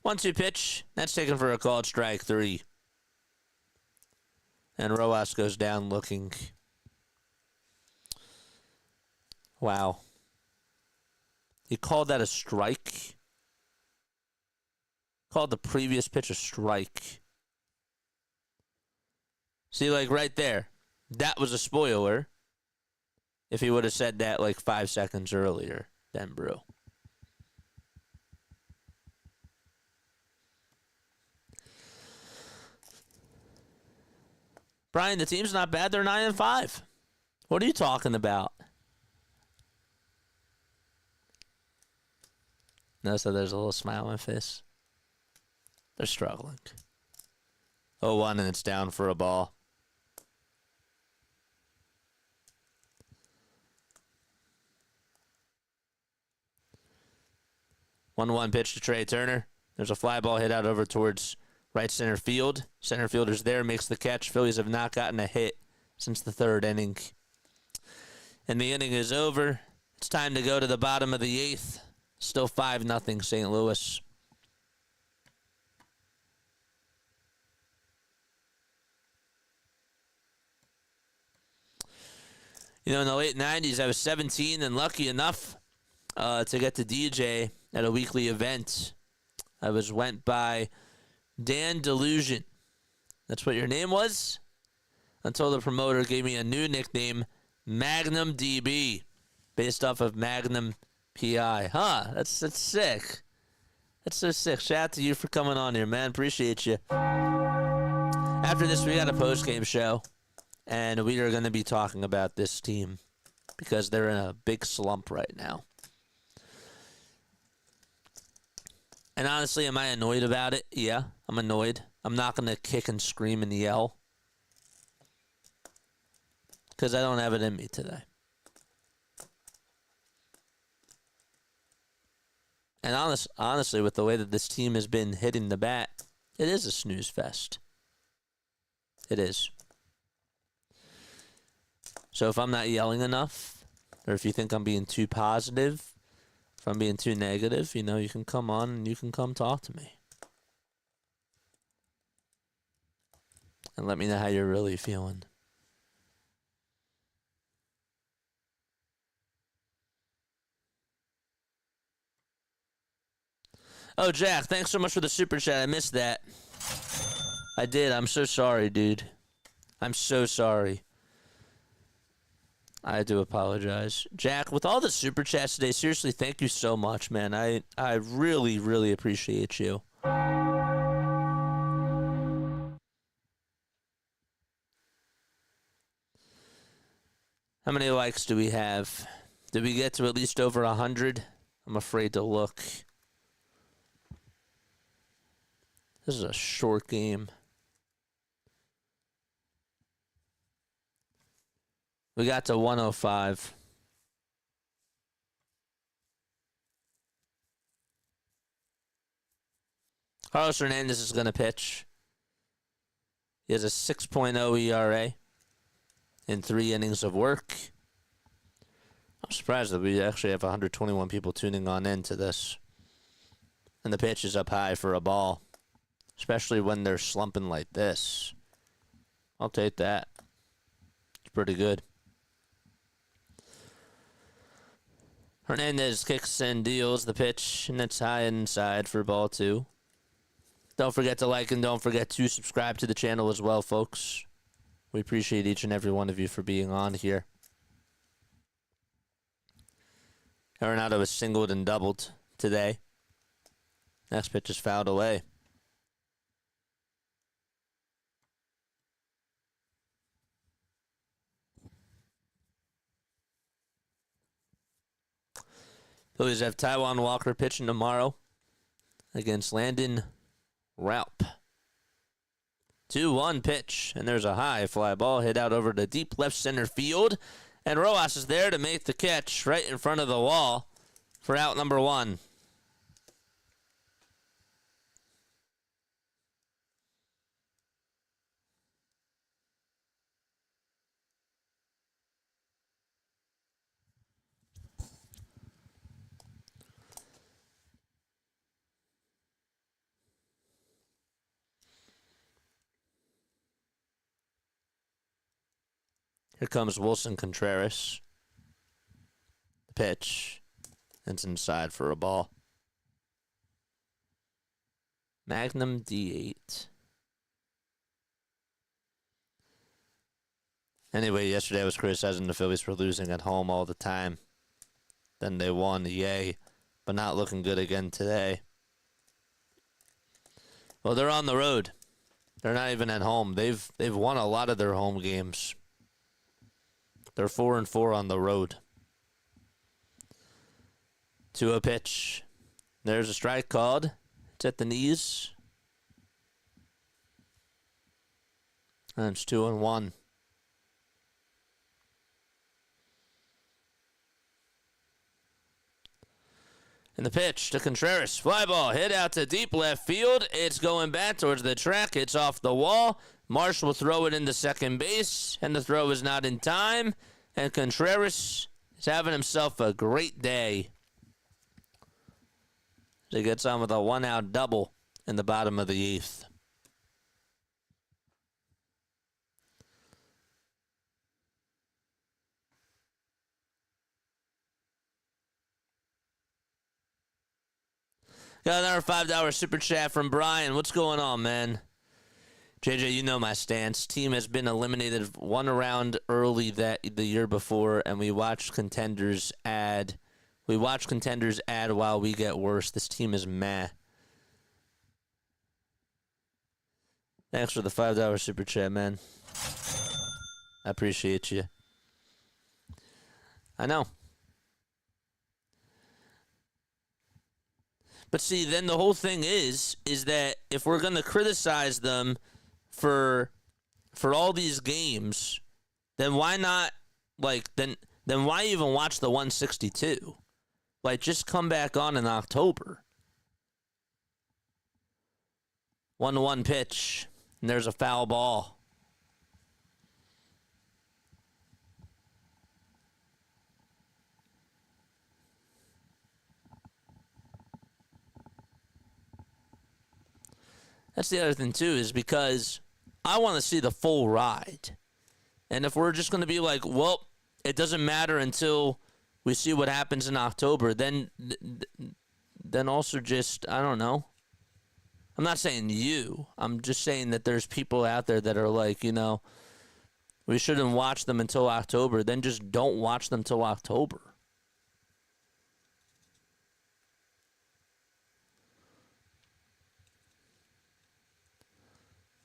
1-2 pitch. That's taken for a called strike 3. And Rojas goes down looking. Wow. He called that a strike. Called the previous pitch a strike. See, like right there. That was a spoiler. If he would have said that like 5 seconds earlier than Brew. Brian, the team's not bad. They're 9-5. What are you talking about? Notice that there's a little smile on my face. They're struggling. 0-1 and it's down for a ball. One pitch to Trey Turner. There's a fly ball hit out over towards right center field. Center fielder's there, makes the catch. Phillies have not gotten a hit since the 3rd inning. And the inning is over. It's time to go to the bottom of the 8th. Still 5-0 St. Louis. You know, in the late 90s, I was 17 and lucky enough to get to DJ at a weekly event. I went by Dan Delusion. That's what your name was? Until the promoter gave me a new nickname, Magnum DB, based off of Magnum PI. Huh, that's sick. That's so sick. Shout out to you for coming on here, man. Appreciate you. After this, we got a post-game show, and we are going to be talking about this team because they're in a big slump right now. And honestly, am I annoyed about it? Yeah, I'm annoyed. I'm not going to kick and scream and yell because I don't have it in me today. And honestly, with the way that this team has been hitting the bat, it is a snooze fest. It is. So if I'm not yelling enough, or if you think I'm being too positive, if I'm being too negative, you know, you can come on and you can come talk to me. And let me know how you're really feeling. Oh, Jack, thanks so much for the super chat. I missed that. I did. I'm so sorry, dude. I'm so sorry. I do apologize. Jack, with all the super chats today, seriously, thank you so much, man. I really, really appreciate you. How many likes do we have? Did we get to at least over 100? I'm afraid to look. This is a short game. We got to 105. Carlos Hernandez is going to pitch. He has a 6.0 ERA in 3 innings of work. I'm surprised that we actually have 121 people tuning on into this. And the pitch is up high for a ball, especially when they're slumping like this. I'll take that. It's pretty good. Hernandez kicks and deals the pitch, and it's high inside for ball 2. Don't forget to like and don't forget to subscribe to the channel as well, folks. We appreciate each and every one of you for being on here. Arenado was singled and doubled today. Next pitch is fouled away. Phillies have Taijuan Walker pitching tomorrow against Landon Raup. 2-1 pitch, and there's a high fly ball hit out over the deep left center field, and Rojas is there to make the catch right in front of the wall for out number 1. Here comes Wilson Contreras. The pitch. It's inside for a ball. Magnum D8. Anyway, yesterday I was criticizing the Phillies for losing at home all the time. Then they won, yay. But not looking good again today. Well, they're on the road. They're not even at home. They've won a lot of their home games. They're 4-4 on the road. 2-0 pitch. There's a strike called. It's at the knees. And it's 2-1. And the pitch to Contreras. Fly ball hit out to deep left field. It's going back towards the track. It's off the wall. Marsh will throw it into second base, and the throw is not in time. And Contreras is having himself a great day. He gets on with a 1-out double in the bottom of the 8th. Got another $5 super chat from Brian. What's going on, man? JJ, you know my stance. Team has been eliminated 1 round early the year before, and we watched contenders add. We watch contenders add while we get worse. This team is meh. Thanks for the $5 super chat, man. I appreciate you. I know. But see, then the whole thing is that if we're going to criticize them for all these games, then why not, then why even watch the 162? Just come back on in October. 1-1 pitch, and there's a foul ball. That's the other thing, too, is because I want to see the full ride. And if we're just going to be like, well, it doesn't matter until we see what happens in October, then also just, I don't know. I'm not saying you. I'm just saying that there's people out there that are like, we shouldn't watch them until October. Then just don't watch them till October.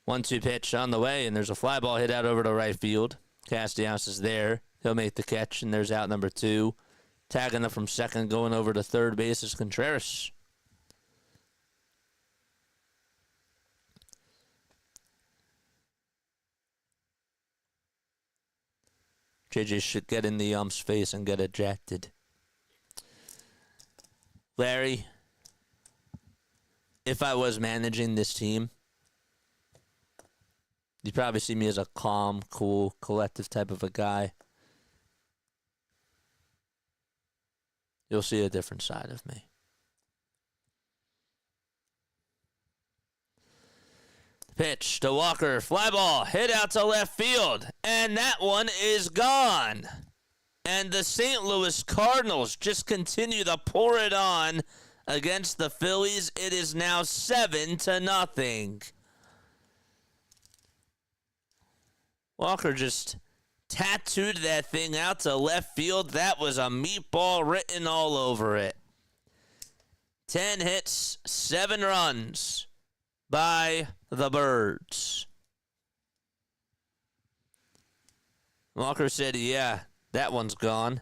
One-two pitch on the way, and there's a fly ball hit out over to right field. Castellanos is there. He'll make the catch, and there's out number 2. Tagging up from second, going over to third base is Contreras. JJ should get in the ump's face and get ejected. Larry, if I was managing this team, you'd probably see me as a calm, cool, collective type of a guy. You'll see a different side of me. Pitch to Walker, fly ball, hit out to left field, and that one is gone. And the St. Louis Cardinals just continue to pour it on against the Phillies. It is now 7-0. Walker just tattooed that thing out to left field. That was a meatball written all over it. 10 hits, 7 runs by the Birds. Walker said, yeah, that one's gone.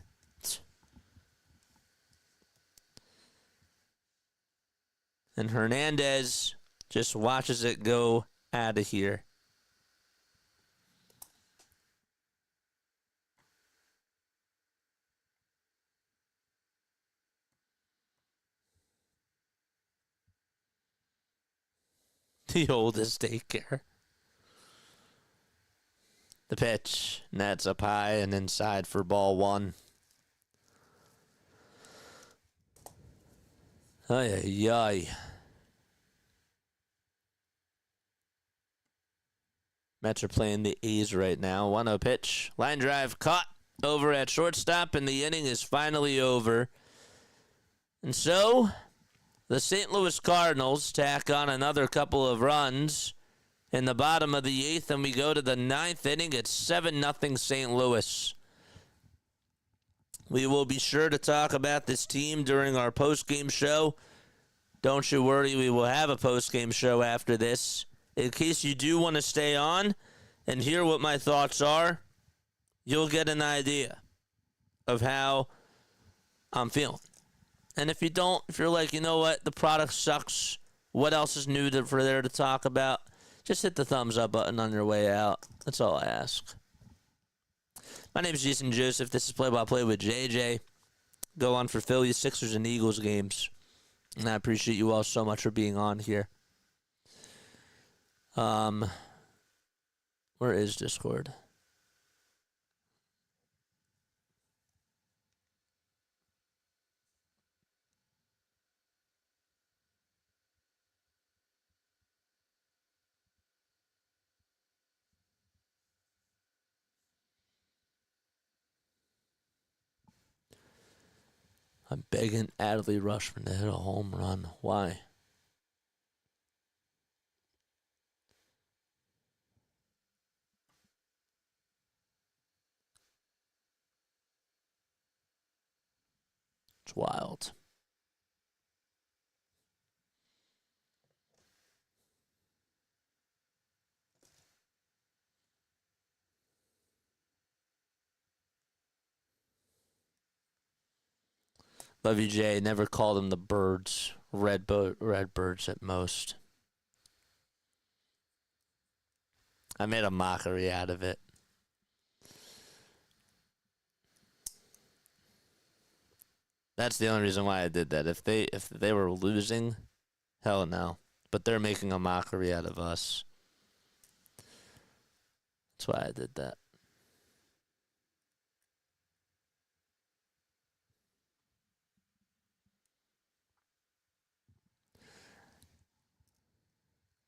And Hernandez just watches it go out of here. The oldest daycare. The pitch. And that's up high and inside for ball 1. Ay, ay, ay. Mets are playing the A's right now. 1-0 pitch. Line drive caught over at shortstop, and the inning is finally over. And so the St. Louis Cardinals tack on another couple of runs in the bottom of the 8th, and we go to the 9th inning. It's 7-0 St. Louis. We will be sure to talk about this team during our post-game show. Don't you worry, we will have a post-game show after this. In case you do want to stay on and hear what my thoughts are, you'll get an idea of how I'm feeling. And if you don't, if you're like, you know what, the product sucks, what else is new for there to talk about, just hit the thumbs up button on your way out. That's all I ask. My name is Jason Joseph. This is Play-by-Play with JJ. Go on for Phillies, Sixers, and Eagles games. And I appreciate you all so much for being on here. Where is Discord? I'm begging Adley Rushman to hit a home run. Why? It's wild. Love you, Jay. Never call them the Birds. Red Birds at most. I made a mockery out of it. That's the only reason why I did that. If they were losing, hell no. But they're making a mockery out of us. That's why I did that.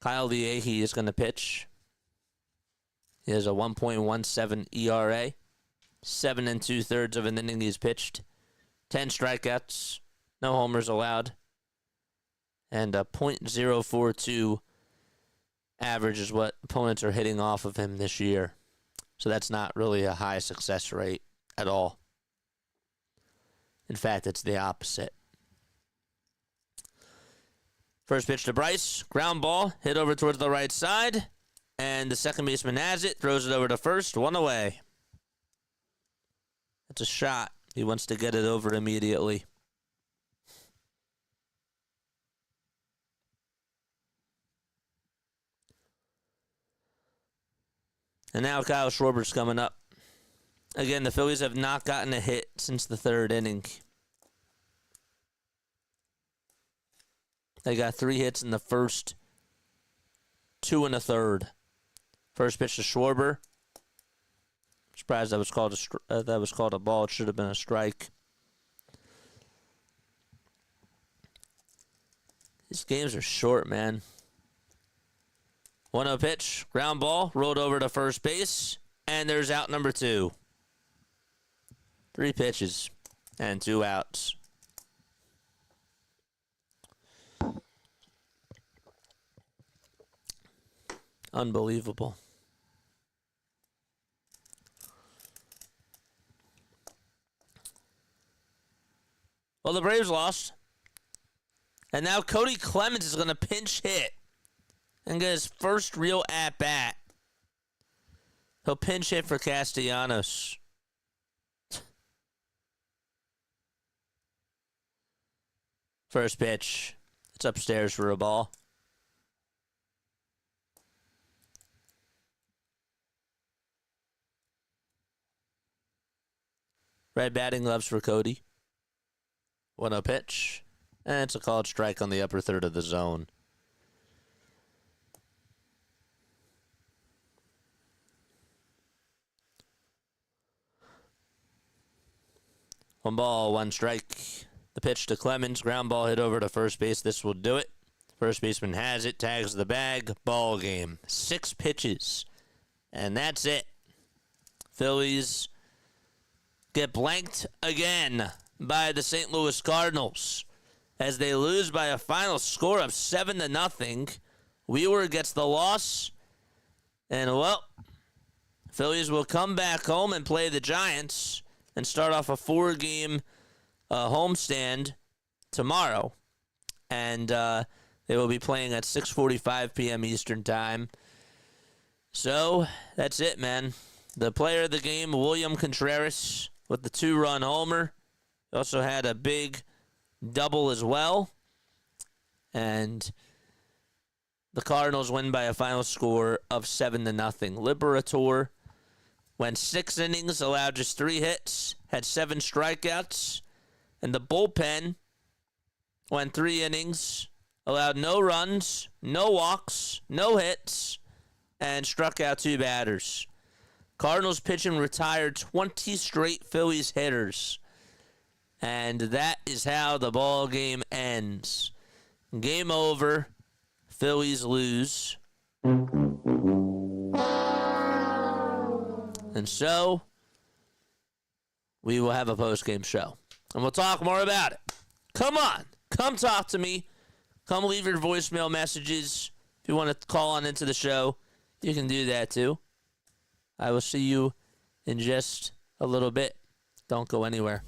Kyle Leahy is going to pitch. He has a 1.17 ERA. 7 2/3 of an inning he's pitched. 10 strikeouts. No homers allowed. And a .042 average is what opponents are hitting off of him this year. So that's not really a high success rate at all. In fact, it's the opposite. First pitch to Bryce. Ground ball. Hit over towards the right side. And the second baseman has it. Throws it over to first. 1 away. That's a shot. He wants to get it over immediately. And now Kyle Schwarber's coming up. Again, the Phillies have not gotten a hit since the third inning. They got 3 hits in the first, 2 in the third. First pitch to Schwarber. Surprised that was called a ball. It should have been a strike. These games are short, man. 1-0 pitch, ground ball, rolled over to first base, and there's out number 2. 3 pitches and 2 outs. Unbelievable. Well, the Braves lost. And now Cody Clemens is going to pinch hit and get his first real at-bat. He'll pinch hit for Castellanos. First pitch. It's upstairs for a ball. Red batting gloves for Cody. 1-0 pitch. And it's a called strike on the upper third of the zone. One ball, 1 strike. The pitch to Clemens. Ground ball hit over to first base. This will do it. First baseman has it. Tags the bag. Ball game. 6 pitches. And that's it. Phillies get blanked again by the St. Louis Cardinals as they lose by a final score of 7-0. Wheeler gets the loss. And, well, Phillies will come back home and play the Giants and start off a 4-game homestand tomorrow. And they will be playing at 6:45 p.m. Eastern Time. So, that's it, man. The player of the game, William Contreras, with the 2-run homer. He also had a big double as well. And the Cardinals win by a final score of 7-0. Liberatore went 6 innings, allowed just 3 hits, had 7 strikeouts. And the bullpen went 3 innings, allowed no runs, no walks, no hits, and struck out 2 batters. Cardinals pitching retired 20 straight Phillies hitters. And that is how the ball game ends. Game over. Phillies lose. And so, we will have a post-game show. And we'll talk more about it. Come on. Come talk to me. Come leave your voicemail messages. If you want to call on into the show, you can do that too. I will see you in just a little bit. Don't go anywhere.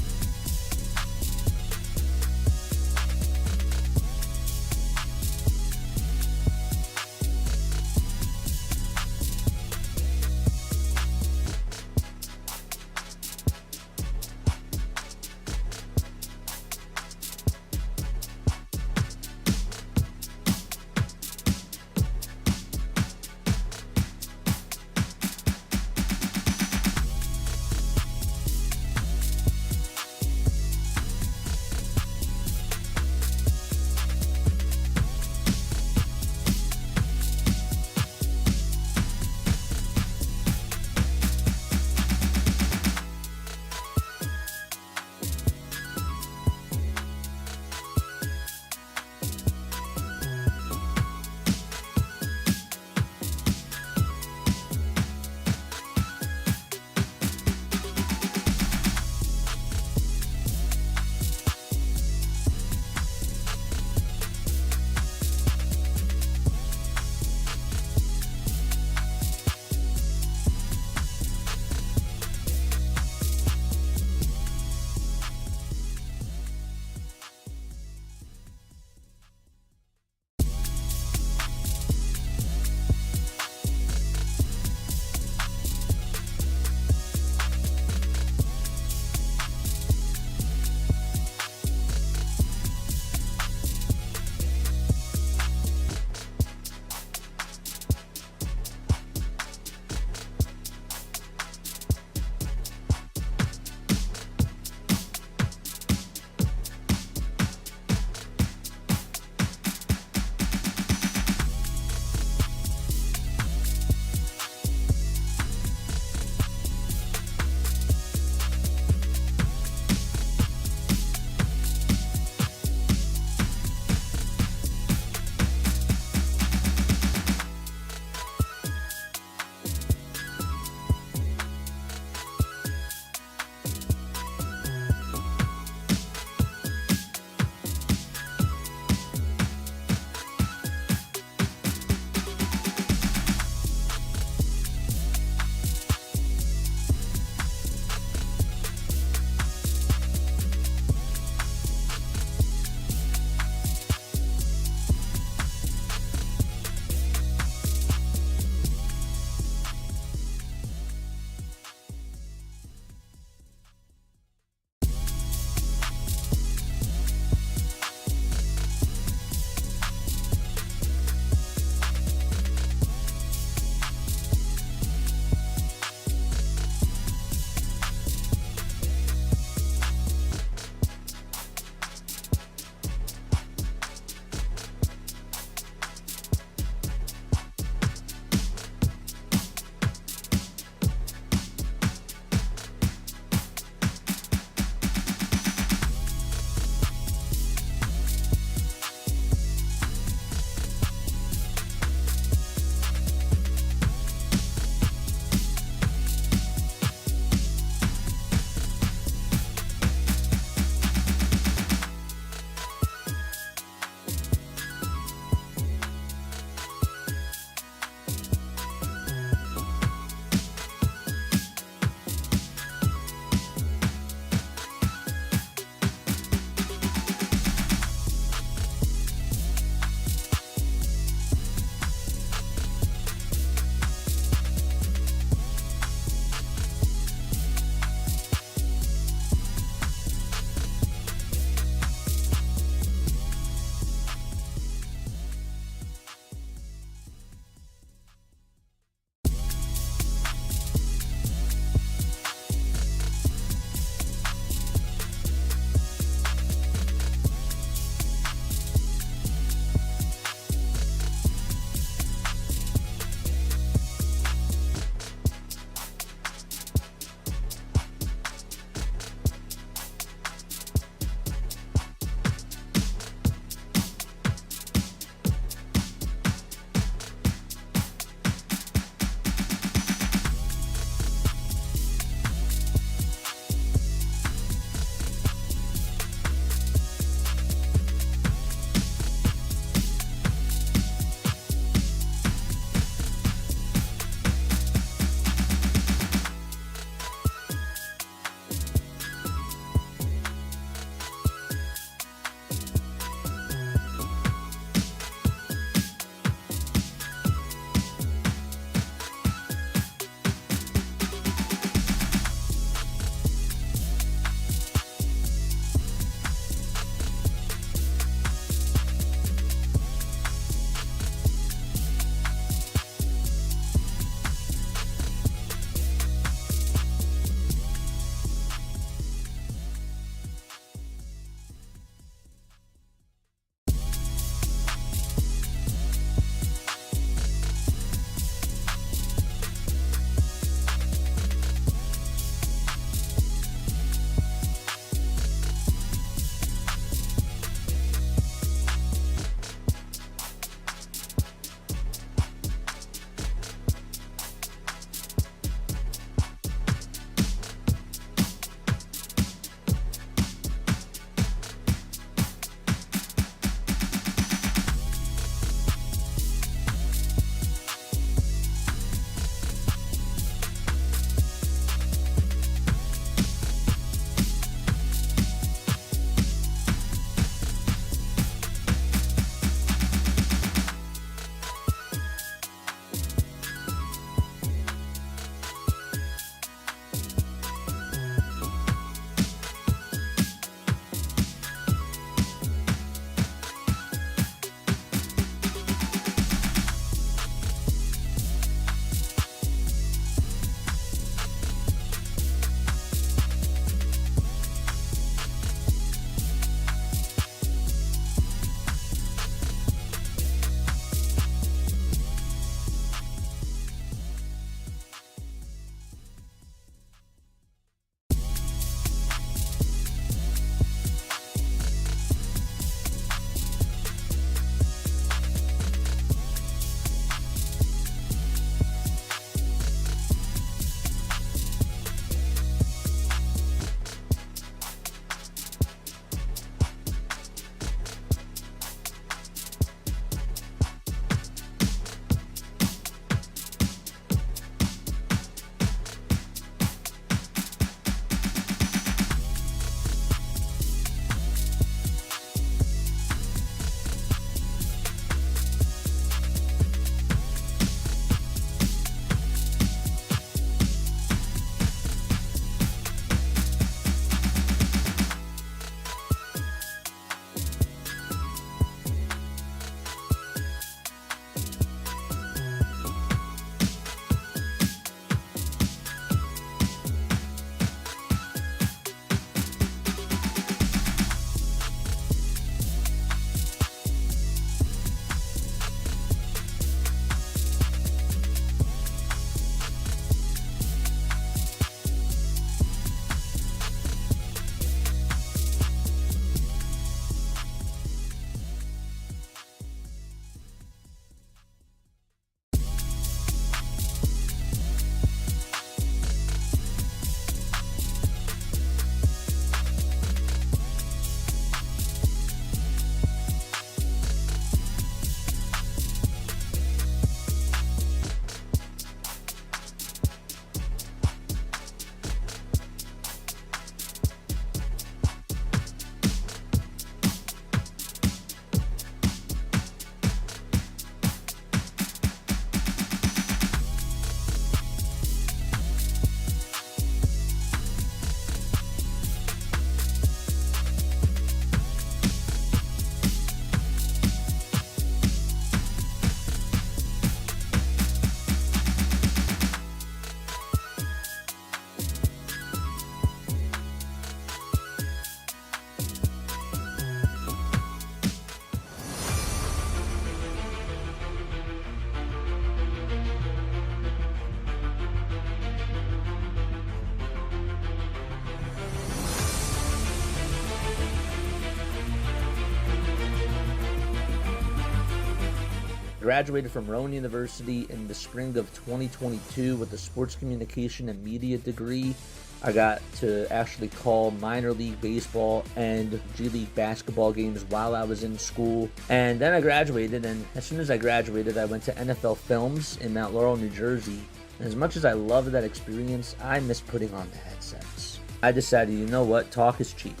graduated from Rowan University in the spring of 2022 with a sports communication and media degree. I got to actually call minor league baseball and G League basketball games while I was in school. And then I graduated, and as soon as I graduated, I went to NFL Films in Mount Laurel, New Jersey. And as much as I loved that experience, I missed putting on the headsets. I decided, you know what, talk is cheap.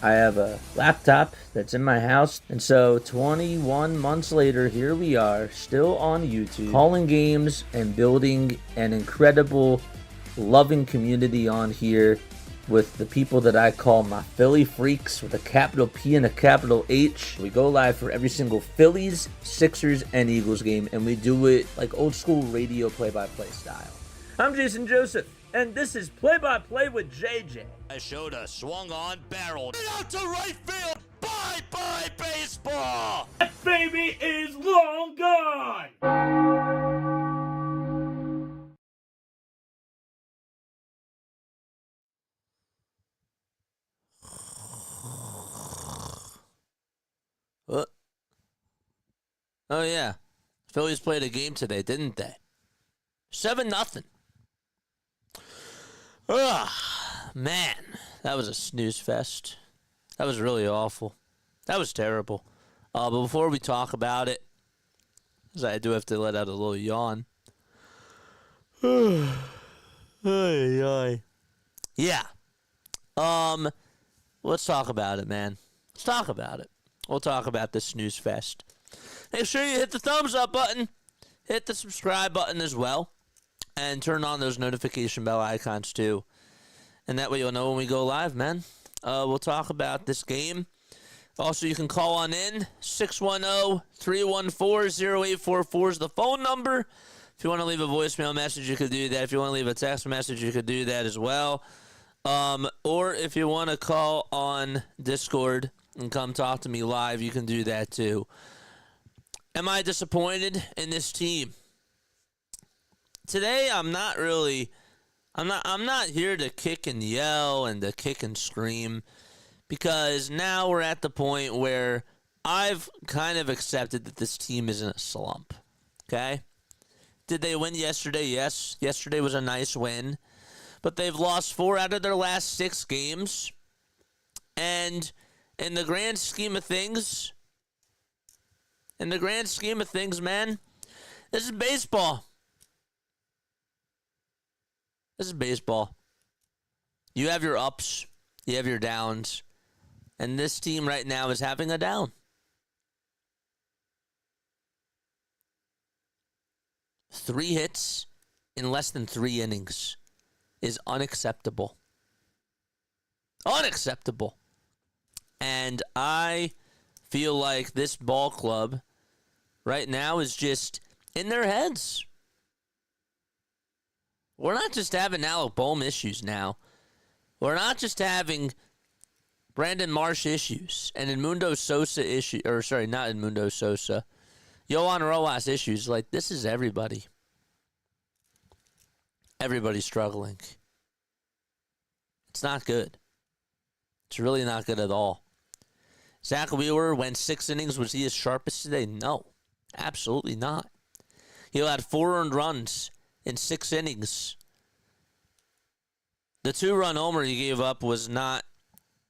I have a laptop that's in my house, and so 21 months later, here we are, still on YouTube, calling games and building an incredible loving community on here with the people that I call my Philly freaks with a capital P and a capital H. We go live for every single Phillies, Sixers, and Eagles game, and we do it like old school radio play-by-play style. I'm Jason Joseph, and this is Play-by-Play with JJ. I showed a swung on barrel. Out to right field. Bye-bye baseball. That baby is long gone. What? Oh yeah, Phillies played a game today, didn't they? 7-0. Ugh, man, that was a snooze fest. That was really awful. That was terrible. But before we talk about it, because I do have to let out a little yawn. Yeah. Let's talk about it, man. Let's talk about it. We'll talk about this snooze fest. Make sure you hit the thumbs up button. Hit the subscribe button as well. And turn on those notification bell icons too. And that way you'll know when we go live, man. We'll talk about this game. Also, you can call on in. 610-314-0844 is the phone number. If you want to leave a voicemail message, you could do that. If you want to leave a text message, you could do that as well. Or if you want to call on Discord and come talk to me live, you can do that too. Am I disappointed in this team? Today, I'm not here to kick and yell and to kick and scream, because now we're at the point where I've kind of accepted that this team is in a slump. Okay? Did they win yesterday? Yes. Yesterday was a nice win. But they've lost 4 out of their last 6 games. And in the grand scheme of things, man, this is baseball. This is baseball. You have your ups, you have your downs, and this team right now is having a down. 3 hits in less than 3 innings is unacceptable. Unacceptable. And I feel like this ball club right now is just in their heads. We're not just having Alec Bohm issues now. We're not just having Brandon Marsh issues and Edmundo Sosa issues. Or, sorry, not Edmundo Sosa. Yohan Rojas issues. Like, this is everybody. Everybody's struggling. It's not good. It's really not good at all. Zack Wheeler went 6 innings. Was he his sharpest today? No, absolutely not. He had 4 earned runs in 6 innings. The 2-run homer he gave up was not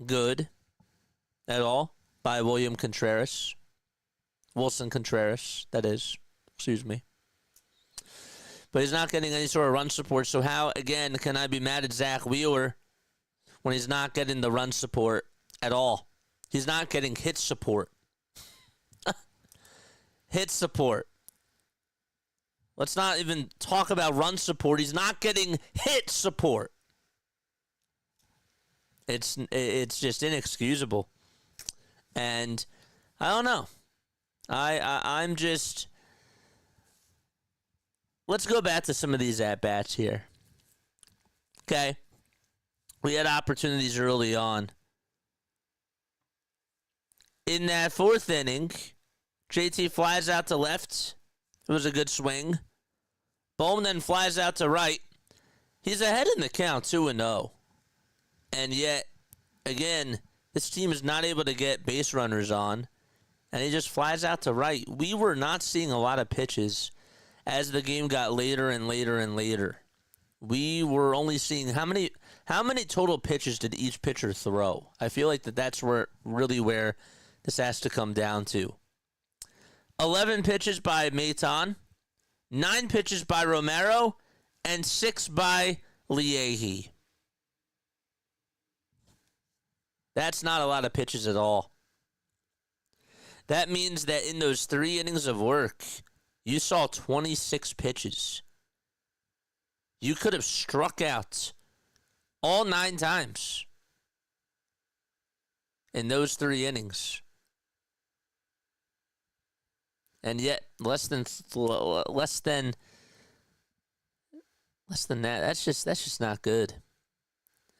good at all by Wilson Contreras, that is. Excuse me. But he's not getting any sort of run support. So how, again, can I be mad at Zack Wheeler when he's not getting the run support at all? He's not getting hit support. Hit support. Let's not even talk about run support. He's not getting hit support. It's just inexcusable. And I don't know. I'm just... Let's go back to some of these at-bats here. Okay. We had opportunities early on. In that 4th inning, JT flies out to left. It was a good swing. Bohm then flies out to right. He's ahead in the count, 2-0. And yet, again, this team is not able to get base runners on. and he just flies out to right. We were not seeing a lot of pitches as the game got later and later and later. We were only seeing how many total pitches did each pitcher throw? I feel like that's where this has to come down to. 11 pitches by Maton, 9 pitches by Romero, and 6 by Liehi. That's not a lot of pitches at all. That means that in those 3 innings of work, you saw 26 pitches. You could have struck out all 9 times in those 3 innings. And yet, less than that. That's just not good. It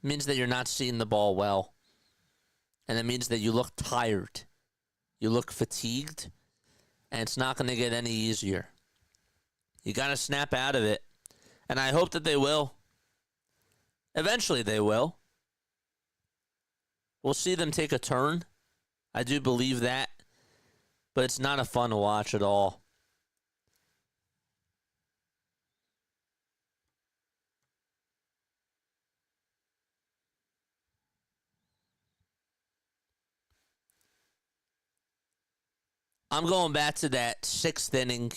means that you're not seeing the ball well. And it means that you look tired. You look fatigued. And it's not going to get any easier. You got to snap out of it. And I hope that they will. Eventually they will. We'll see them take a turn. I do believe that. But it's not a fun to watch at all. I'm going back to that 6th inning.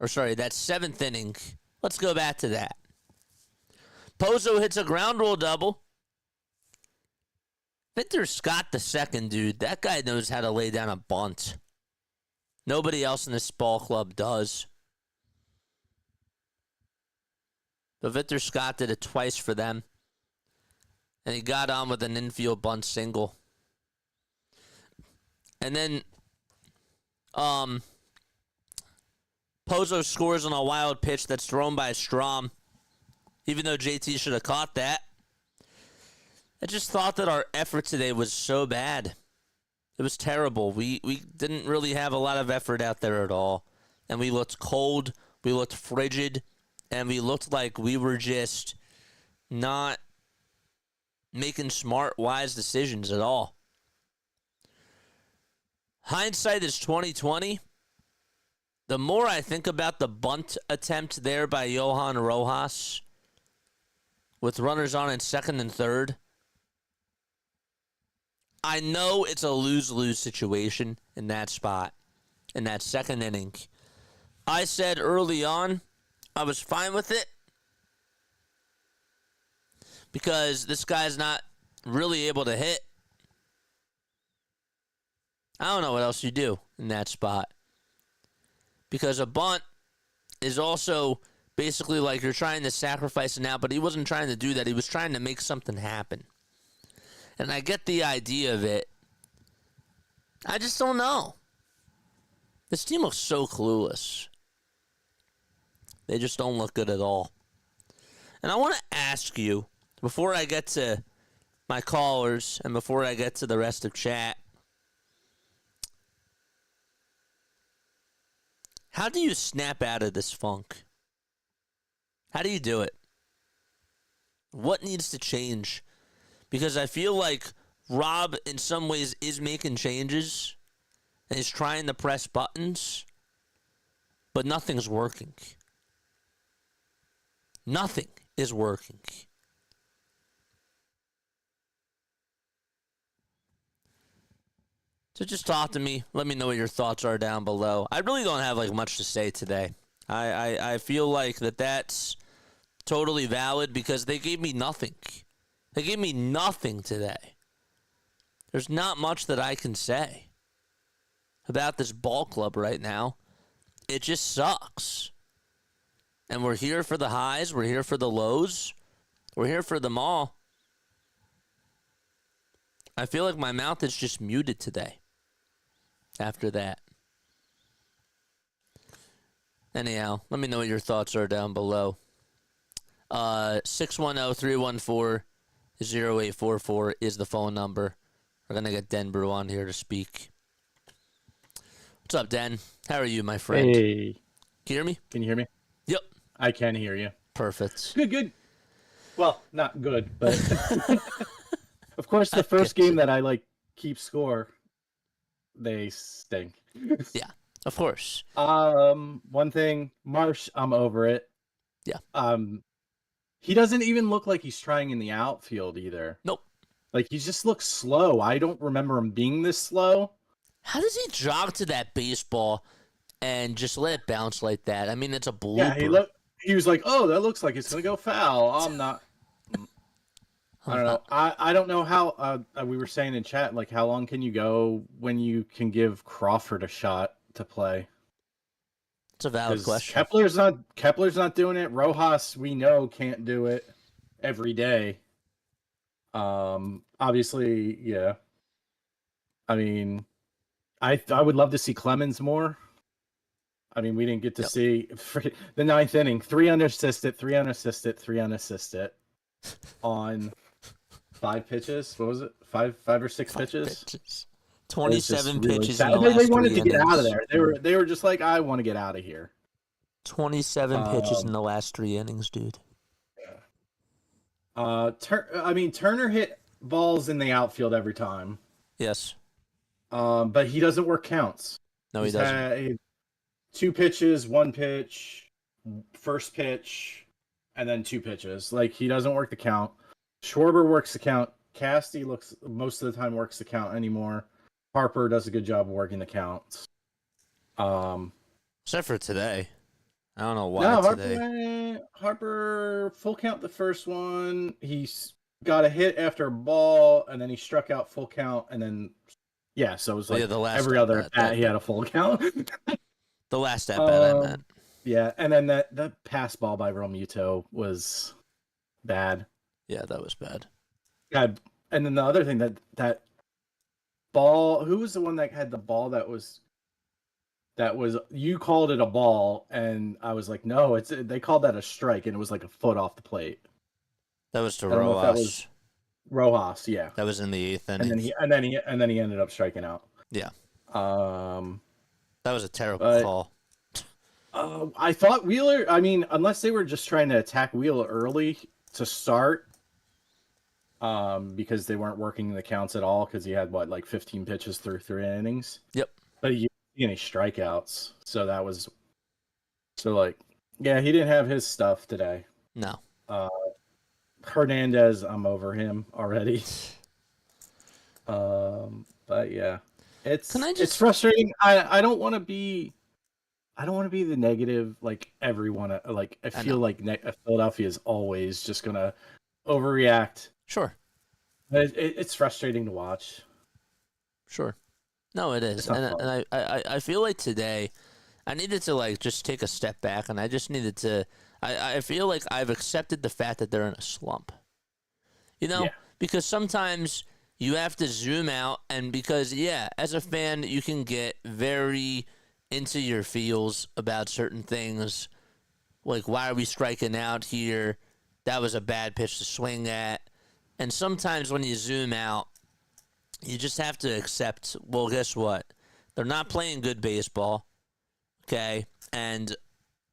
That 7th inning. Let's go back to that. Pozo hits a ground rule double. Victor Scott the second, dude. That guy knows how to lay down a bunt. Nobody else in this ball club does. But Victor Scott did it twice for them. And he got on with an infield bunt single. And then Pozo scores on a wild pitch that's thrown by Strom. Even though JT should have caught that. I just thought that our effort today was so bad. It was terrible. We didn't really have a lot of effort out there at all. And we looked cold. We looked frigid. And we looked like we were just not making smart, wise decisions at all. Hindsight is 20/20. The more I think about the bunt attempt there by Johan Rojas with runners on in 2nd and 3rd, I know it's a lose-lose situation in that spot, in that 2nd inning. I said early on I was fine with it because this guy's not really able to hit. I don't know what else you do in that spot. Because a bunt is also basically like you're trying to sacrifice it out, but he wasn't trying to do that. He was trying to make something happen. And I get the idea of it. I just don't know. This team looks so clueless. They just don't look good at all. And I want to ask you, before I get to my callers and before I get to the rest of chat, how do you snap out of this funk? How do you do it? What needs to change? Because I feel like Rob, in some ways, is making changes and he's trying to press buttons, but nothing's working. Nothing is working. So just talk to me. Let me know what your thoughts are down below. I really don't have much to say today. I feel like that's totally valid because they gave me nothing. They gave me nothing today. There's not much that I can say about this ball club right now. It just sucks. And we're here for the highs. We're here for the lows. We're here for them all. I feel like my mouth is just muted today after that. Anyhow, let me know what your thoughts are down below. 610-314-0844 is the phone number. We're going to get Den Brew on here to speak. What's up, Den? How are you, my friend? Hey. Can you hear me? Can you hear me? Yep. I can hear you. Perfect. Good. Well, not good, but of course the first game that I keep score, they stink. Yeah, of course. One thing, Marsh, I'm over it. Yeah. He doesn't even look like he's trying in the outfield either. Nope. Like, he just looks slow. I don't remember him being this slow. How does he jog to that baseball and just let it bounce like that? I mean, it's a blooper. Yeah, he was like, oh, that looks like it's gonna go foul. I'm not. I don't know. I don't know how. We were saying in chat, like, how long can you go when you can give Crawford a shot to play? It's a valid question. Kepler's not doing it. Rojas, we know, can't do it every day. Obviously, yeah. I mean, I would love to see Clemens more. I mean, we didn't get to see the ninth inning, 3 unassisted, 3 unassisted, 3 unassisted on 5 pitches. What was it? Five or six pitches? 27 really pitches sad. in the last They wanted 3 to get innings. out of there. They were just like, I want to get out of here. 27 pitches in the last 3 innings, dude. Turner hit balls in the outfield every time. Yes. But he doesn't work counts. No, he doesn't. 2 pitches, 1 pitch, first pitch, and then 2 pitches. Like, he doesn't work the count. Schwarber works the count. Casty most of the time works the count anymore. Harper does a good job of working the counts. Except for today. I don't know why today. Harper full count the first one. He's got a hit after a ball, and then he struck out full count, and then so it was like every other at bat he had a full count. The last at bat I meant. Yeah, and then that pass ball by Realmuto was bad. Yeah, that was bad. Yeah, and then the other thing that ball. Who was the one that had the ball that was you called it a ball, and I was like, no, they called that a strike, and it was like a foot off the plate. That was to Rojas. Rojas, yeah. That was in the 8th inning. And then he ended up striking out. Yeah. That was a terrible call. I thought Wheeler. I mean, unless they were just trying to attack Wheeler early to start, because they weren't working the counts at all, because he had 15 pitches through 3 innings. Yep. But he didn't get any strikeouts, so that was he didn't have his stuff today. No. Hernandez, I'm over him already. But yeah, it's frustrating. I don't want to be the negative, like everyone. Like I feel like Philadelphia is always just gonna overreact. Sure. But it's frustrating to watch. Sure. No, it is, and I feel like today, I needed to just take a step back, and I just needed to. I feel like I've accepted the fact that they're in a slump. Because sometimes you have to zoom out, and because as a fan, you can get very into your feels about certain things, like why are we striking out here? That was a bad pitch to swing at, and sometimes when you zoom out, you just have to accept. Well, guess what? They're not playing good baseball. Okay, and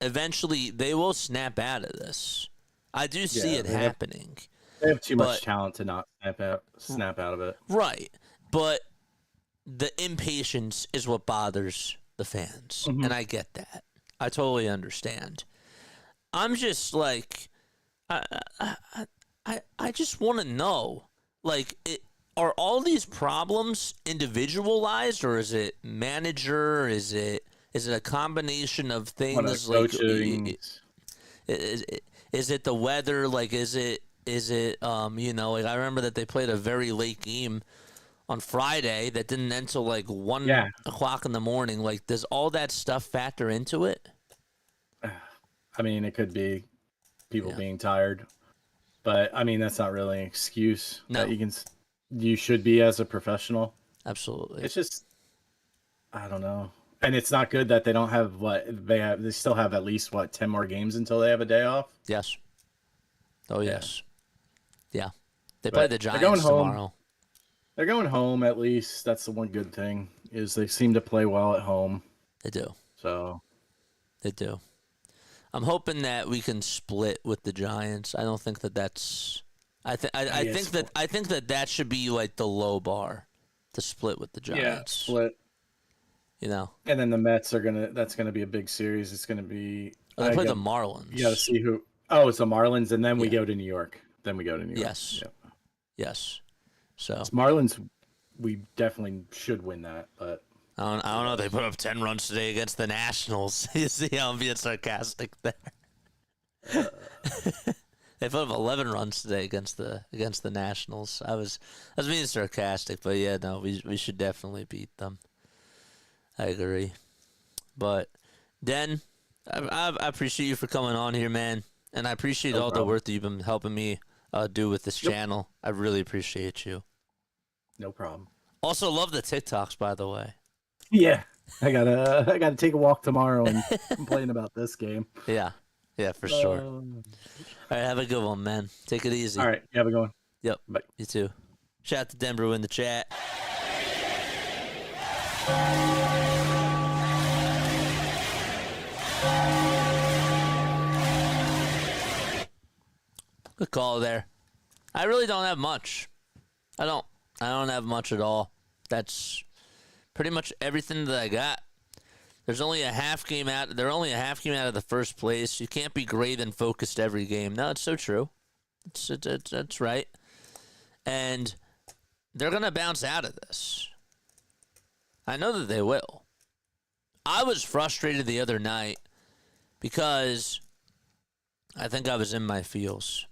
eventually they will snap out of this. I do see it happening. They have too much talent to not snap out of it. Right. But the impatience is what bothers the fans. Mm-hmm. And I get that. I totally understand. I'm just like, I just want to know, are all these problems individualized, or is it manager? Is it a combination of things? Is it the weather? Is it I remember that they played a very late game on Friday that didn't end till 1 o'clock in the morning. Does all that stuff factor into it? I mean, it could be people being tired, but I mean, that's not really an excuse that you should be as a professional. Absolutely. It's just, I don't know. And it's not good that they don't have they still have at least 10 more games until they have a day off. Yes. Oh, yes. Yeah. They play the Giants tomorrow. They're going home, at least. That's the one good thing, is they seem to play well at home. They do. So. They do. I'm hoping that we can split with the Giants. I don't think that's. I think that should be the low bar, to split with the Giants. Yeah, split. You know. And then the Mets are that's gonna be a big series. It's gonna be. Oh, they play the Marlins. You got to see who. Oh, it's the Marlins, and then we Yeah. go to New York. Yes. Yep. Yes. So It's Marlins, we definitely should win that, but I don't know. They put up 10 runs today against the Nationals. You see how I'm being sarcastic there. They put up 11 runs today against the Nationals. I was being sarcastic, but yeah, no, we should definitely beat them. I agree. But Den, I appreciate you for coming on here, man, and I appreciate all the work that you've been helping me do with this channel. I really appreciate you. No problem. Also, love the TikToks, by the way. Yeah, I gotta take a walk tomorrow and complain about this game. Yeah, for sure. All right, have a good one, man. Take it easy. All right, you have a good one. Yep. Bye. You too. Shout out to Denver in the chat. Good call there. I really don't have much. I don't have much at all. That's pretty much everything that I got. There's only a half game out. They're only a half game out of the first place. You can't be great and focused every game. No, it's so true. That's right. And they're gonna bounce out of this. I know that they will. I was frustrated the other night because I think I was in my feels.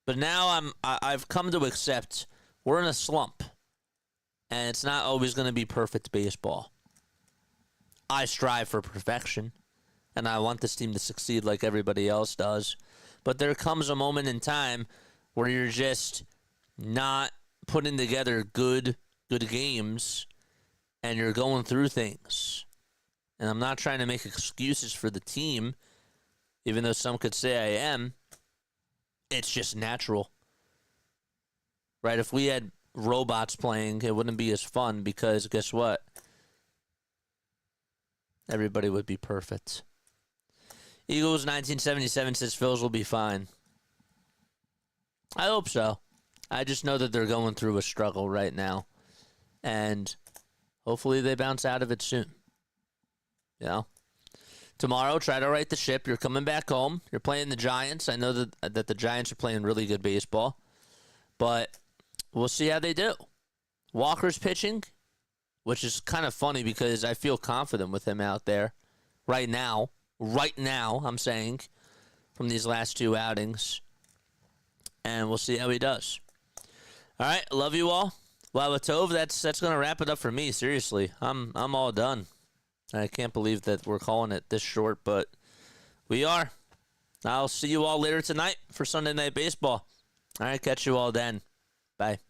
But now I've come to accept we're in a slump. And it's not always going to be perfect baseball. I strive for perfection, and I want this team to succeed like everybody else does. But there comes a moment in time where you're just not putting together good games, and you're going through things. And I'm not trying to make excuses for the team, even though some could say I am. It's just natural. Right? If we had robots playing, it wouldn't be as fun because guess what? Everybody would be perfect. Eagles 1977 says Phils will be fine. I hope so. I just know that they're going through a struggle right now. And hopefully they bounce out of it soon. You know? Tomorrow, try to right the ship. You're coming back home. You're playing the Giants. I know that the Giants are playing really good baseball. But we'll see how they do. Walker's pitching, which is kind of funny because I feel confident with him out there right now. Right now, I'm saying, from these last two outings. And we'll see how he does. All right, love you all. Well, Tove, that's going to wrap it up for me. Seriously, I'm all done. I can't believe that we're calling it this short, but we are. I'll see you all later tonight for Sunday Night Baseball. All right, catch you all then. Bye.